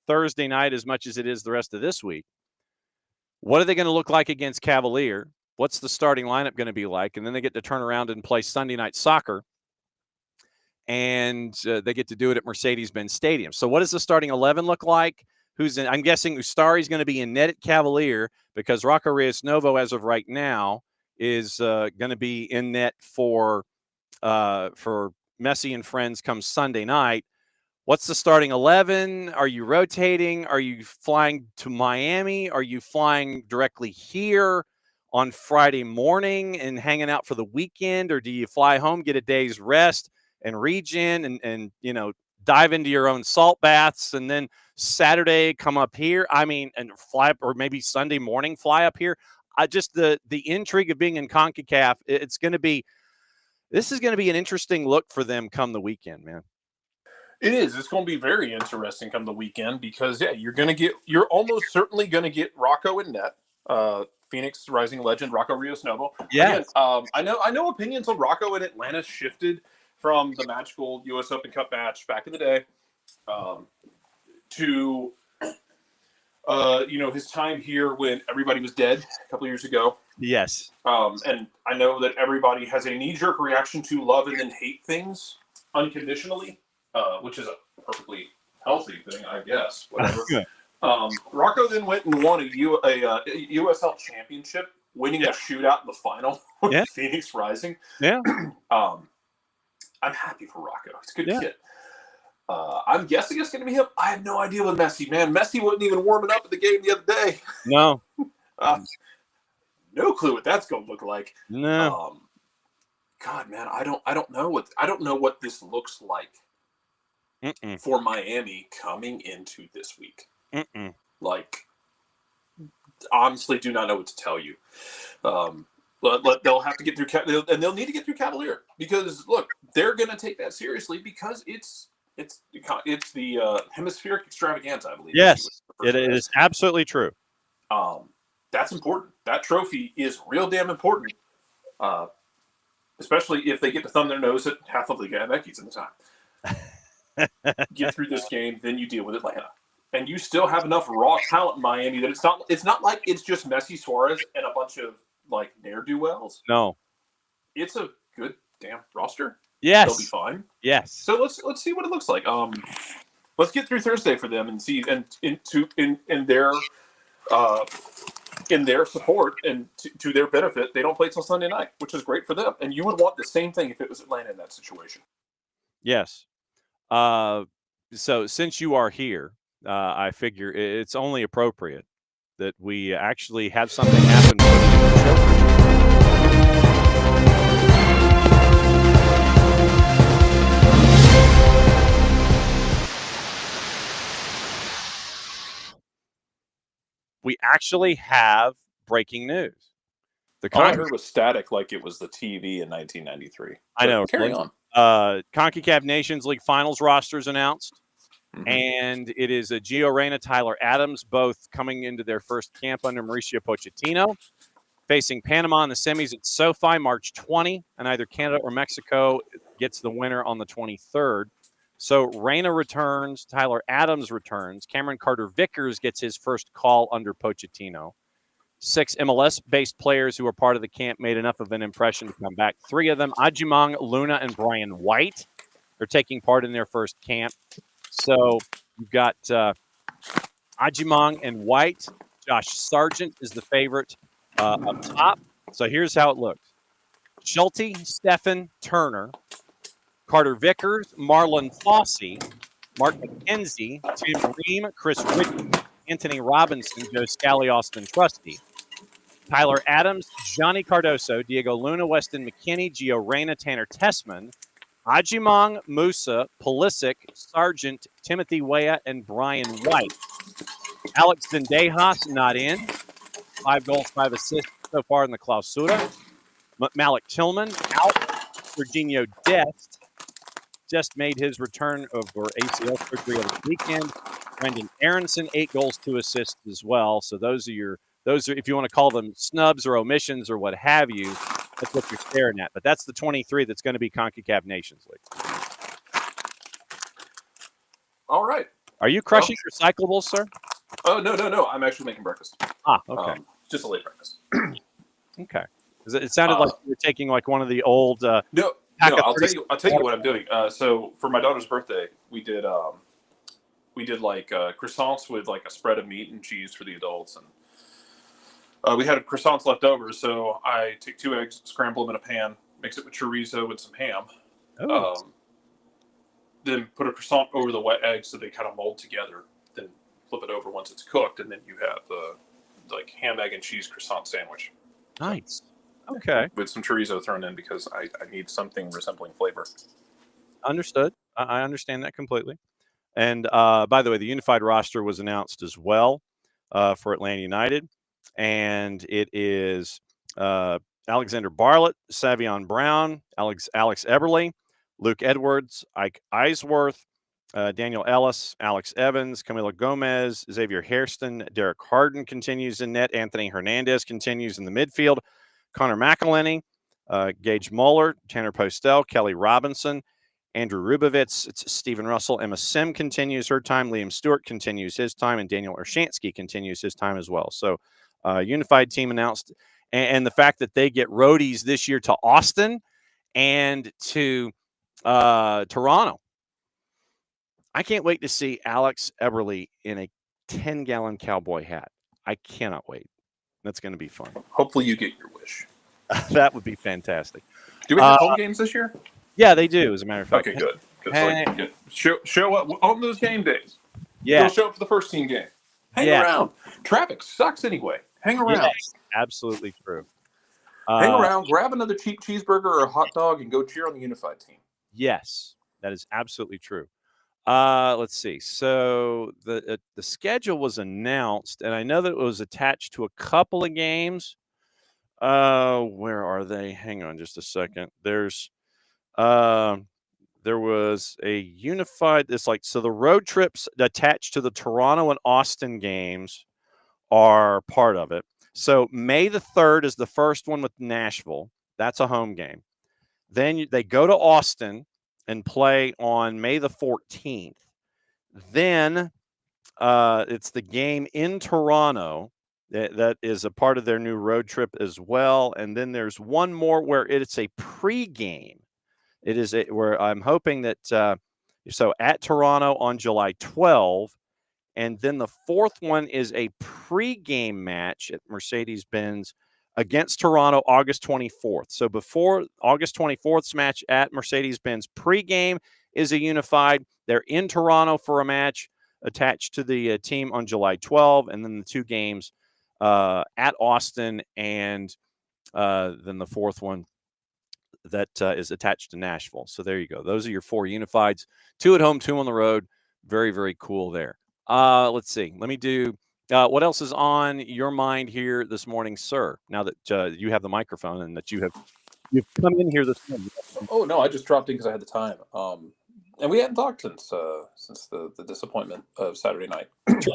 Speaker 1: Thursday night as much as it is the rest of this week. What are they going to look like against Cavalier? What's the starting lineup going to be like? And then they get to turn around and play Sunday night soccer. And they get to do it at Mercedes-Benz Stadium. So what does the starting 11 look like? I'm guessing Ustari's going to be in net at Cavalier because Rocco Reyes Novo, as of right now, is going to be in net for Messi and friends come Sunday night. What's the starting 11? Are you rotating? Are you flying to Miami? Are you flying directly here on Friday morning and hanging out for the weekend? Or do you fly home, get a day's rest and regen and dive into your own salt baths, and then Saturday come up here? I mean, and fly up, or maybe Sunday morning fly up here. Just the intrigue of being in CONCACAF. This is going to be an interesting look for them come the weekend, man.
Speaker 4: It is. It's going to be very interesting come the weekend because you're almost certainly going to get Rocco in net. Phoenix Rising legend Rocco Rios Novo.
Speaker 1: Yes.
Speaker 4: Again, I know opinions on Rocco in Atlanta shifted from the magical U.S. Open Cup match back in the day to his time here when everybody was dead a couple of years ago.
Speaker 1: Yes.
Speaker 4: And I know that everybody has a knee-jerk reaction to love and then hate things unconditionally, which is a perfectly healthy thing, I guess. Whatever. Rocco then went and won a USL championship, winning a shootout in the final with Phoenix Rising.
Speaker 1: Yeah.
Speaker 4: I'm happy for Rocco. He's a good kid. I'm guessing it's going to be him. I have no idea with Messi, man. Messi wasn't even warming up at the game the other day.
Speaker 1: No.
Speaker 4: No clue what that's going to look like.
Speaker 1: No.
Speaker 4: God, man, I don't know what this looks like for Miami coming into this week. Like, honestly, do not know what to tell you. But they'll have to get through, and they'll need to get through Cavalier because look, they're going to take that seriously because it's the hemispheric extravaganza, I believe.
Speaker 1: Yes, it is absolutely true.
Speaker 4: That's important. That trophy is real damn important, especially if they get to thumb their nose at half of the Yankees in the time. Get through this game, then you deal with Atlanta. And you still have enough raw talent in Miami that it's not like it's just Messi, Suarez, and a bunch of like ne'er-do-wells.
Speaker 1: No.
Speaker 4: It's a good damn roster.
Speaker 1: Yes.
Speaker 4: They'll be fine.
Speaker 1: Yes.
Speaker 4: So let's see what it looks like. Let's get through Thursday for them and see in their support and to their benefit, they don't play till Sunday night, which is great for them. And you would want the same thing if it was Atlanta in that situation. Yes.
Speaker 1: So since you are here, I figure it's only appropriate that we actually have something happen for the show. we actually have breaking news.
Speaker 4: All I heard was static, like it was the TV in 1993.
Speaker 1: I know.
Speaker 4: Carry on.
Speaker 1: CONCACAF Nations League Finals rosters announced. And it is Gio Reyna, Tyler Adams, both coming into their first camp under Mauricio Pochettino, facing Panama in the semis at SoFi March 20, and either Canada or Mexico gets the winner on the 23rd. So Reyna returns, Tyler Adams returns, Cameron Carter-Vickers gets his first call under Pochettino. 6 MLS-based players who were part of the camp made enough of an impression to come back. 3 of them, Ajimang, Luna, and Brian White, are taking part in their first camp. So you've got Ajimang and White. Josh Sargent is the favorite up top. So here's how it looks. Schulte, Stephen, Turner, Carter Vickers, Marlon Fossey, Mark McKenzie, Tim Ream, Chris Whitney, Anthony Robinson, Joe Scally, Austin Trusty, Tyler Adams, Johnny Cardoso, Diego Luna, Weston McKinney, Gio Reyna, Tanner Tessman, Ajimang, Musa, Pulisic, Sargent, Timothy Weah, and Brian White. Alex Zendejas not in. 5 goals, 5 assists so far in the Clausura. Malik Tillman out. Serginho Dest just made his return over ACL surgery over the weekend. Brendan Aronson, 8 goals, 2 assists as well. So those are, if you want to call them snubs or omissions or what have you, that's what you're staring at. But that's the 23 that's going to be CONCACAF Nations League.
Speaker 4: All right.
Speaker 1: Are you crushing recyclables, sir?
Speaker 4: Oh, no. I'm actually making breakfast.
Speaker 1: Okay.
Speaker 4: Just a late breakfast.
Speaker 1: Okay. It sounded like you were taking like one of the old.
Speaker 4: No. I'll tell you what I'm doing. So for my daughter's birthday, we did like croissants with like a spread of meat and cheese for the adults, and we had croissants left over. So I take 2 eggs, scramble them in a pan, mix it with chorizo and some ham. Then put a croissant over the wet eggs so they kind of mold together. Then flip it over once it's cooked, and then you have the like ham, egg, and cheese croissant sandwich.
Speaker 1: Nice. Okay.
Speaker 4: With some chorizo thrown in because I need something resembling flavor.
Speaker 1: Understood. I understand that completely. And by the way, the unified roster was announced as well for Atlanta United. And it is Alexander Bartlett, Savion Brown, Alex Eberle, Luke Edwards, Ike Eisworth, Daniel Ellis, Alex Evans, Camilo Gomez, Xavier Hairston, Derek Harden continues in net. Anthony Hernandez continues in the midfield. Connor McElhenney, Gage Muller, Tanner Postel, Kelly Robinson, Andrew Rubovitz, it's Stephen Russell, Emma Sim continues her time, Liam Stewart continues his time, and Daniel Urshansky continues his time as well. So unified team announced, and the fact that they get roadies this year to Austin and to Toronto. I can't wait to see Alex Eberle in a 10-gallon cowboy hat. I cannot wait. That's going to be fun.
Speaker 4: Hopefully you get your wish.
Speaker 1: That would be fantastic.
Speaker 4: Do we have home games this year?
Speaker 1: Yeah, they do, as a matter of fact.
Speaker 4: Okay, good. Good. Show up on those game days.
Speaker 1: Yeah.
Speaker 4: You'll show up for the first team game. Hang around. Traffic sucks anyway. Hang around.
Speaker 1: Yes, absolutely true.
Speaker 4: Hang around, grab another cheap cheeseburger or a hot dog, and go cheer on the unified team.
Speaker 1: Yes, that is absolutely true. Let's see. So the schedule was announced, and I know that it was attached to a couple of games. Where are they? Hang on just a second. There was a unified. It's like, so the road trips attached to the Toronto and Austin games are part of it. So May the 3rd is the first one with Nashville. That's a home game. Then they go to Austin and play on May the 14th. Then it's the game in Toronto that is a part of their new road trip as well. And then there's one more where it's a pregame. It is where I'm hoping that so at Toronto on July 12, and then the fourth one is a pregame match at Mercedes-Benz against Toronto August 24th. So before August 24th's match at Mercedes-Benz, pregame is a unified. They're in Toronto for a match attached to the team on July 12, and then the 2 games at Austin, and then the fourth one that is attached to Nashville. So there you go. Those are your 4 unifieds. 2 at home, 2 on the road. Very, very cool there. Let's see. Let me do What else is on your mind here this morning, sir? Now that you have the microphone and that you've come in here this morning.
Speaker 4: Oh no, I just dropped in because I had the time. And we hadn't talked since the disappointment of Saturday night,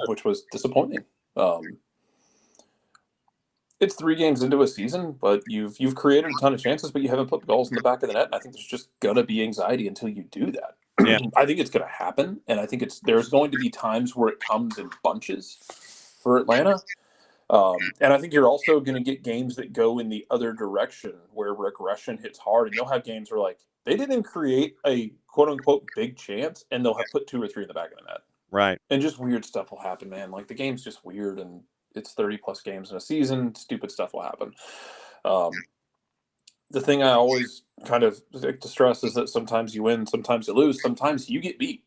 Speaker 4: which was disappointing. It's 3 games into a season, but you've created a ton of chances, but you haven't put goals in the back of the net. And I think there's just gonna be anxiety until you do that.
Speaker 1: Yeah.
Speaker 4: I think it's gonna happen, and I think there's going to be times where it comes in bunches for Atlanta. And I think you're also going to get games that go in the other direction where regression hits hard, and you'll have games where like they didn't create a quote unquote big chance, and they'll have put 2 or 3 in the back of the net.
Speaker 1: Right.
Speaker 4: And just weird stuff will happen, man. Like the game's just weird, and it's 30 plus games in a season. Stupid stuff will happen. The thing I always kind of like to stress is that sometimes you win, sometimes you lose, sometimes you get beat.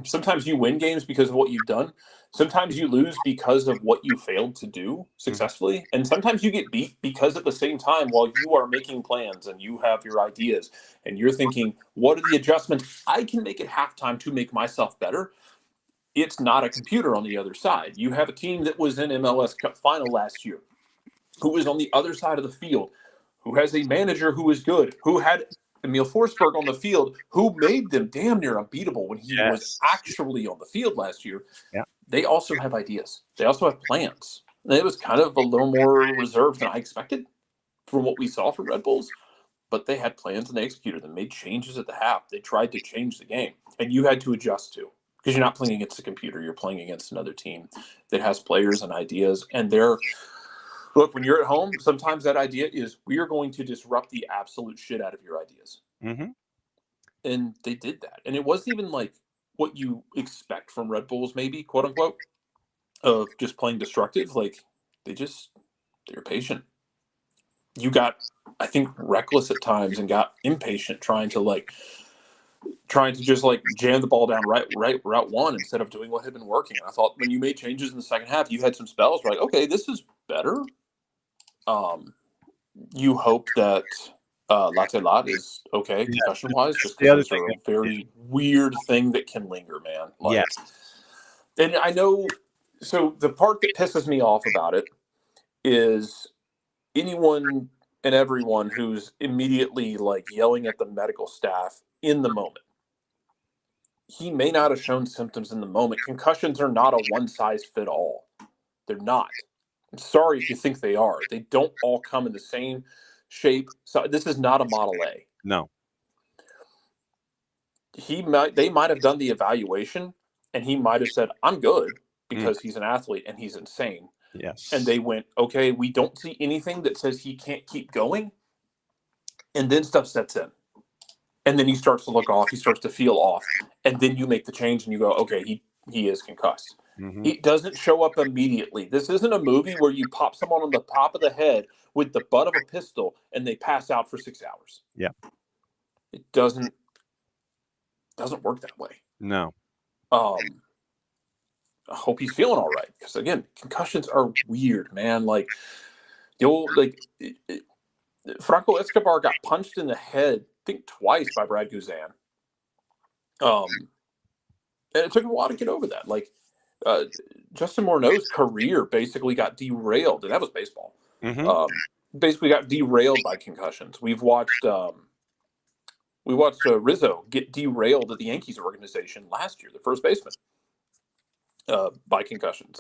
Speaker 4: Sometimes you win games because of what you've done. Sometimes you lose because of what you failed to do successfully. And sometimes you get beat because at the same time, while you are making plans and you have your ideas and you're thinking, what are the adjustments I can make at halftime to make myself better? It's not a computer on the other side. You have a team that was in MLS Cup final last year, who is on the other side of the field, who has a manager who is good, who had Emil Forsberg on the field, who made them damn near unbeatable when he was actually on the field last year.
Speaker 1: Yeah.
Speaker 4: They also have ideas. They also have plans. And it was kind of a little more reserved than I expected from what we saw from Red Bulls. But they had plans and they executed them, made changes at the half. They tried to change the game. And you had to adjust to. Because you're not playing against a computer. You're playing against another team that has players and ideas. And look, when you're at home, sometimes that idea is we are going to disrupt the absolute shit out of your ideas.
Speaker 1: Mm-hmm.
Speaker 4: And they did that. And it wasn't even like what you expect from Red Bulls, maybe, quote unquote, of just playing destructive. Like, they're patient. You got, I think, reckless at times and got impatient trying to just jam the ball down right route one instead of doing what had been working. And I thought when you made changes in the second half, you had some spells where okay, this is better. You hope that ATLUTD is okay concussion-wise, just because those are a very weird thing that can linger, man. And I know, so the part that pisses me off about it is anyone and everyone who's immediately yelling at the medical staff in the moment. He may not have shown symptoms in the moment. Concussions are not a one-size-fit-all. They're not. I'm sorry if you think they are. They don't all come in the same shape. So this is not a Model A.
Speaker 1: No.
Speaker 4: They might have done the evaluation, and he might have said, "I'm good," because he's an athlete and he's insane.
Speaker 1: Yes.
Speaker 4: And they went, "Okay, we don't see anything that says he can't keep going." And then stuff sets in. And then he starts to look off. He starts to feel off. And then you make the change and you go, okay, he is concussed. Mm-hmm. It doesn't show up immediately. This isn't a movie where you pop someone on the top of the head with the butt of a pistol and they pass out for 6 hours.
Speaker 1: Yeah.
Speaker 4: It doesn't work that way.
Speaker 1: No.
Speaker 4: I hope he's feeling all right. Because again, concussions are weird, man. Franco Escobar got punched in the head, I think twice, by Brad Guzan. And it took him a while to get over that. Justin Morneau's career basically got derailed, and that was baseball. Mm-hmm. Basically got derailed by concussions. We watched Rizzo get derailed at the Yankees organization last year, the first baseman, by concussions.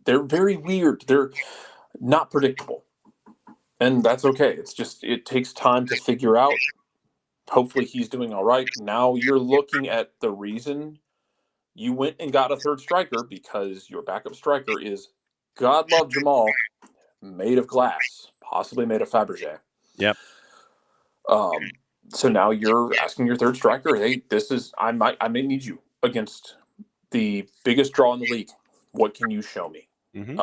Speaker 4: They're very weird. They're not predictable. And that's okay. It's just, it takes time to figure out. Hopefully he's doing all right. Now you're looking at the reason you went and got a third striker, because your backup striker is, God love Jamal, made of glass, possibly made of Fabergé.
Speaker 1: Yep.
Speaker 4: So now you're asking your third striker, hey, I may need you against the biggest draw in the league. What can you show me? Mm-hmm.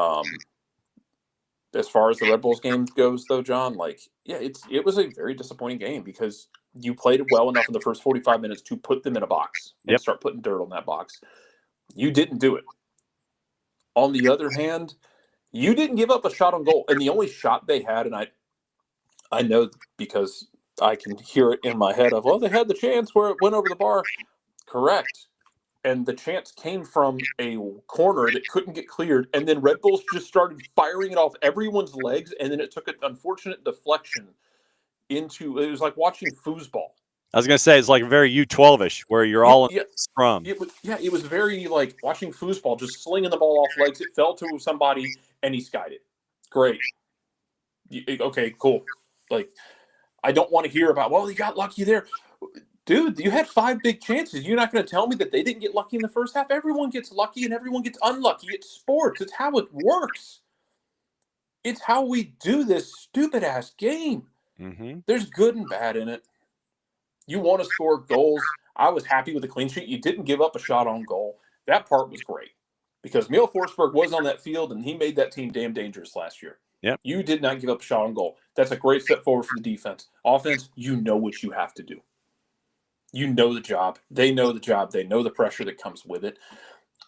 Speaker 4: As far as the Red Bulls game goes, though, John, it was a very disappointing game because you played it well enough in the first 45 minutes to put them in a box and start putting dirt on that box. You didn't do it. On the other hand, you didn't give up a shot on goal. And the only shot they had, and I know because I can hear it in my head of, well, they had the chance where it went over the bar. Correct. and the chance came from a corner that couldn't get cleared, and then Red Bulls just started firing it off everyone's legs, and then it took an unfortunate deflection into, it was like watching foosball.
Speaker 1: I was going to say, it's like very U12-ish, where you're all in the scrum.
Speaker 4: It was very like watching foosball, just slinging the ball off legs. It fell to somebody, and he skied it. Great. Okay, cool. Like, I don't want to hear about, well, he got lucky there. Dude, you had 5 big chances. You're not going to tell me that they didn't get lucky in the first half? Everyone gets lucky and everyone gets unlucky. It's sports. It's how it works. It's how we do this stupid-ass game.
Speaker 1: Mm-hmm.
Speaker 4: There's good and bad in it. You want to score goals. I was happy with the clean sheet. You didn't give up a shot on goal. That part was great because Emil Forsberg was on that field, and he made that team damn dangerous last year.
Speaker 1: Yep.
Speaker 4: You did not give up a shot on goal. That's a great step forward for the defense. Offense, you know what you have to do. You know the job. They know the job. They know the pressure that comes with it.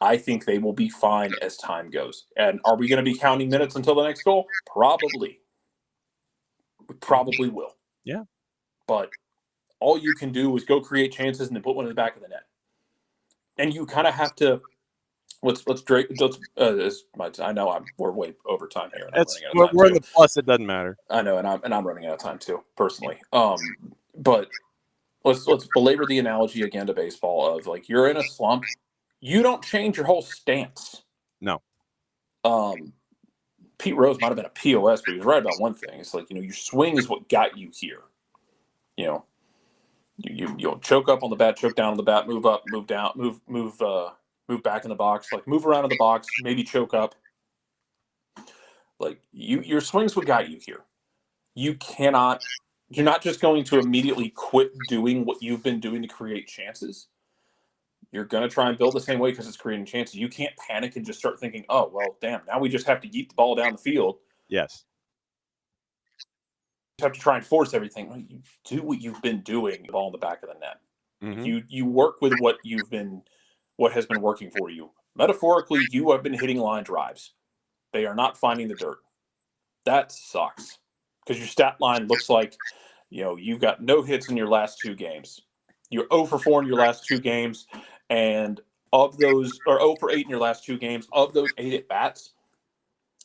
Speaker 4: I think they will be fine as time goes. And are we going to be counting minutes until the next goal? Probably. We probably will.
Speaker 1: Yeah.
Speaker 4: But all you can do is go create chances and then put one in the back of the net. And you kind of have to. I know we're way over time here. And
Speaker 1: we're in the plus. It doesn't matter.
Speaker 4: I know, and I'm running out of time too, personally. But let's belabor the analogy again to baseball of like you're in a slump, you don't change your whole stance.
Speaker 1: No.
Speaker 4: Pete Rose might have been a POS, but he was right about one thing. It's like, your swing is what got you here. You'll choke up on the bat, choke down on the bat, move up, move down, move back in the box, like move around in the box, maybe choke up. Like your swing's what got you here. You're not just going to immediately quit doing what you've been doing to create chances. You're going to try and build the same way because it's creating chances. You can't panic and just start thinking, oh, well, damn, now we just have to yeet the ball down the field.
Speaker 1: Yes.
Speaker 4: You have to try and force everything. You do what you've been doing, the ball in the back of the net.
Speaker 1: Mm-hmm.
Speaker 4: You work with what has been working for you. Metaphorically, you have been hitting line drives. They are not finding the dirt. That sucks. Because your stat line looks like, you've got no hits in your last 2 games. You're 0 for 4 in your last 2 games, and of those, or 0 for 8 in your last 2 games, of those 8 at bats,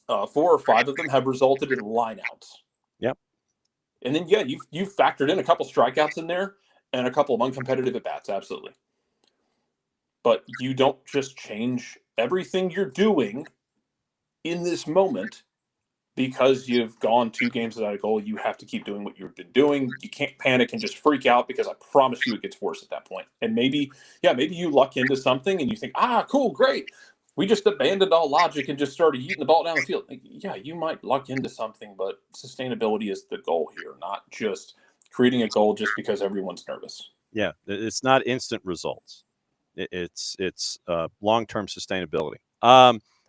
Speaker 4: 4 or 5 of them have resulted in lineouts.
Speaker 1: Yep.
Speaker 4: And then you've factored in a couple strikeouts in there and a couple of uncompetitive at bats, absolutely. But you don't just change everything you're doing in this moment. Because you've gone 2 games without a goal, you have to keep doing what you've been doing. You can't panic and just freak out because I promise you it gets worse at that point. And maybe you luck into something and you think, cool, great. We just abandoned all logic and just started yeeting the ball down the field. Like, yeah, you might luck into something, but sustainability is the goal here, not just creating a goal just because everyone's nervous.
Speaker 1: Yeah, it's not instant results. It's long-term sustainability.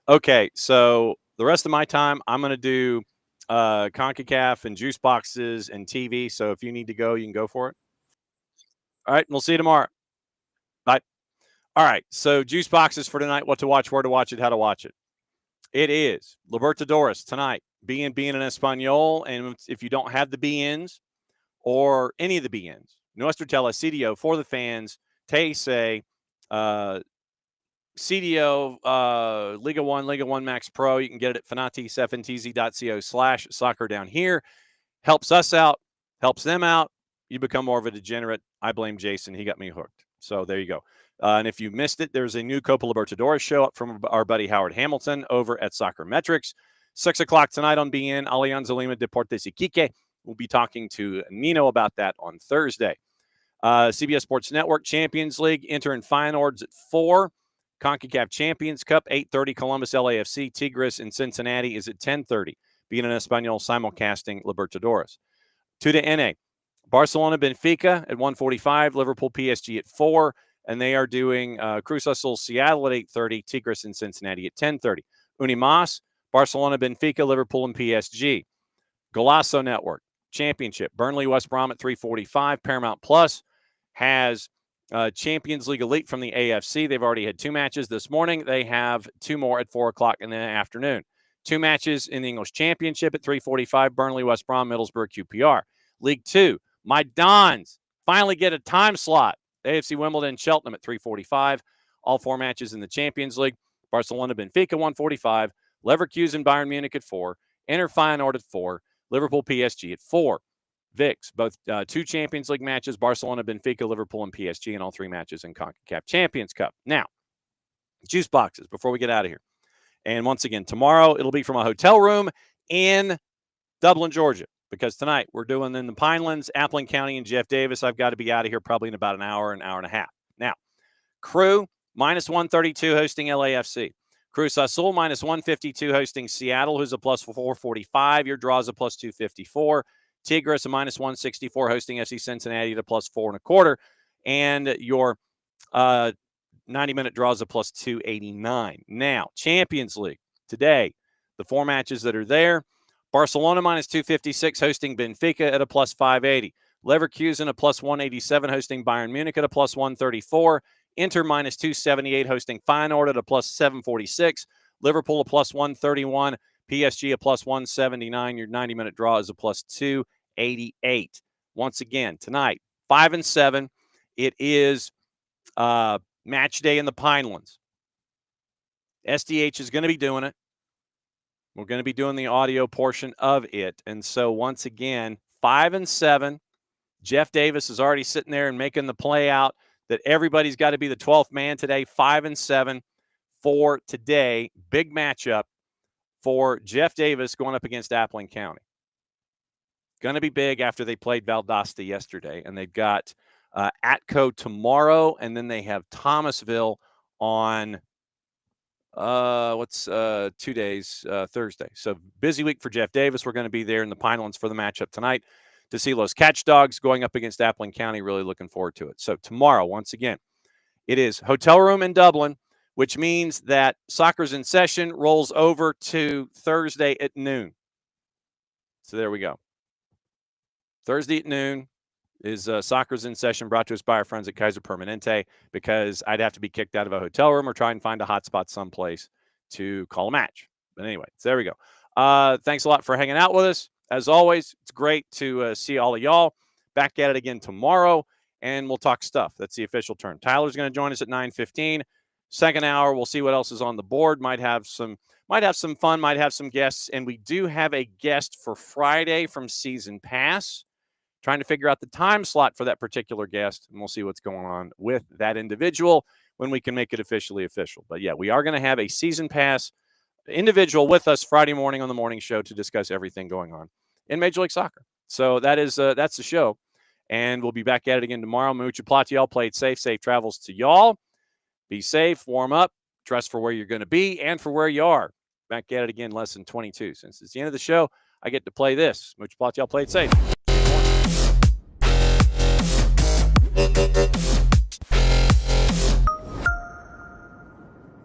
Speaker 1: Okay, so the rest of my time, I'm going to do CONCACAF and juice boxes and TV. So if you need to go, you can go for it. All right, we'll see you tomorrow. Bye. All right, so juice boxes for tonight, what to watch, where to watch it, how to watch it. It is Libertadores tonight, BN en Español. And if you don't have the BNs or any of the BNs, Nuestro Telecidio for the fans, TSA, CDO, Liga 1 Max Pro. You can get it at fanati7tz.co/soccer down here. Helps us out, helps them out. You become more of a degenerate. I blame Jason. He got me hooked. So there you go. And if you missed it, there's a new Copa Libertadores show up from our buddy Howard Hamilton over at Soccer Metrics. 6 o'clock tonight on BN, Alianza Lima Deportes Iquique. We'll be talking to Nino about that on Thursday. CBS Sports Network Champions League, Inter and Feyenoord's at 4. CONCACAF Champions Cup, 8:30, Columbus LAFC, Tigres in Cincinnati is at 10:30. BN en Español simulcasting Libertadores. 2 to NA. Barcelona Benfica at 1:45, Liverpool PSG at 4, and they are doing Cruz Azul Seattle at 8:30, Tigres in Cincinnati at 10:30. Unimas, Barcelona Benfica, Liverpool and PSG. Golazo Network Championship, Burnley West Brom at 3:45. Paramount Plus has Champions League Elite from the AFC. They've already had 2 matches this morning. They have 2 more at 4 o'clock in the afternoon. 2 matches in the English Championship at 3:45, Burnley, West Brom, Middlesbrough, QPR. League 2, my Dons finally get a time slot. AFC Wimbledon, Cheltenham at 3:45. All 4 matches in the Champions League. Barcelona, Benfica, 1:45. Leverkusen, Bayern Munich at 4. Inter Feyenoord at 4. Liverpool, PSG at 4. VIX, both 2 Champions League matches, Barcelona, Benfica, Liverpool, and PSG, and all 3 matches in CONCACAF Champions Cup. Now, juice boxes before we get out of here. And once again, tomorrow it'll be from a hotel room in Dublin, Georgia, because tonight we're doing in the Pinelands, Appling County, and Jeff Davis. I've got to be out of here probably in about an hour and a half. Now, Crew, -132 hosting LAFC. Cruz Azul, -152 hosting Seattle, who's a +445. Your draw is a +254. Tigres, a -164 hosting FC Cincinnati at a +4.25. And your 90-minute draw is a +289. Now, Champions League today, the 4 matches that are there. Barcelona -256 hosting Benfica at a +580. Leverkusen a +187 hosting Bayern Munich at a +134. Inter -278 hosting Feyenoord at a +746. Liverpool a +131. PSG a +179. Your 90-minute draw is a +288. Once again, tonight, 5 and 7. It is match day in the Pinelands. SDH is going to be doing it. We're going to be doing the audio portion of it. And so once again, 5 and 7. Jeff Davis is already sitting there and making the play out that everybody's got to be the 12th man today. 5 and 7 for today. Big matchup for Jeff Davis going up against Appling County. Going to be big after they played Valdosta yesterday. And they've got Atco tomorrow, and then they have Thomasville on 2 days, Thursday. So busy week for Jeff Davis. We're going to be there in the Pinelands for the matchup tonight to see Los Catchdogs going up against Appling County. Really looking forward to it. So tomorrow, once again, it is hotel room in Dublin, which means that soccer's in session rolls over to Thursday at noon. So there we go. Thursday at noon is Soccer's in Session, brought to us by our friends at Kaiser Permanente, because I'd have to be kicked out of a hotel room or try and find a hotspot someplace to call a match. But anyway, so there we go. Thanks a lot for hanging out with us. As always, it's great to see all of y'all. Back at it again tomorrow, and we'll talk stuff. That's the official term. Tyler's going to join us at 9:15. Second hour, we'll see what else is on the board. Might have some fun, might have some guests, and we do have a guest for Friday from Season Pass. Trying to figure out the time slot for that particular guest, and we'll see what's going on with that individual when we can make it officially official. But yeah, we are going to have a Season Pass individual with us Friday morning on the morning show to discuss everything going on in Major League Soccer. So that's the show, and we'll be back at it again tomorrow. Mucha plata, y'all. Play it safe. Safe travels to y'all. Be safe, warm up, dress for where you're going to be and for where you are. Back at it again, lesson 22. Since it's the end of the show, I get to play this. Mucha plata, y'all. Play it safe.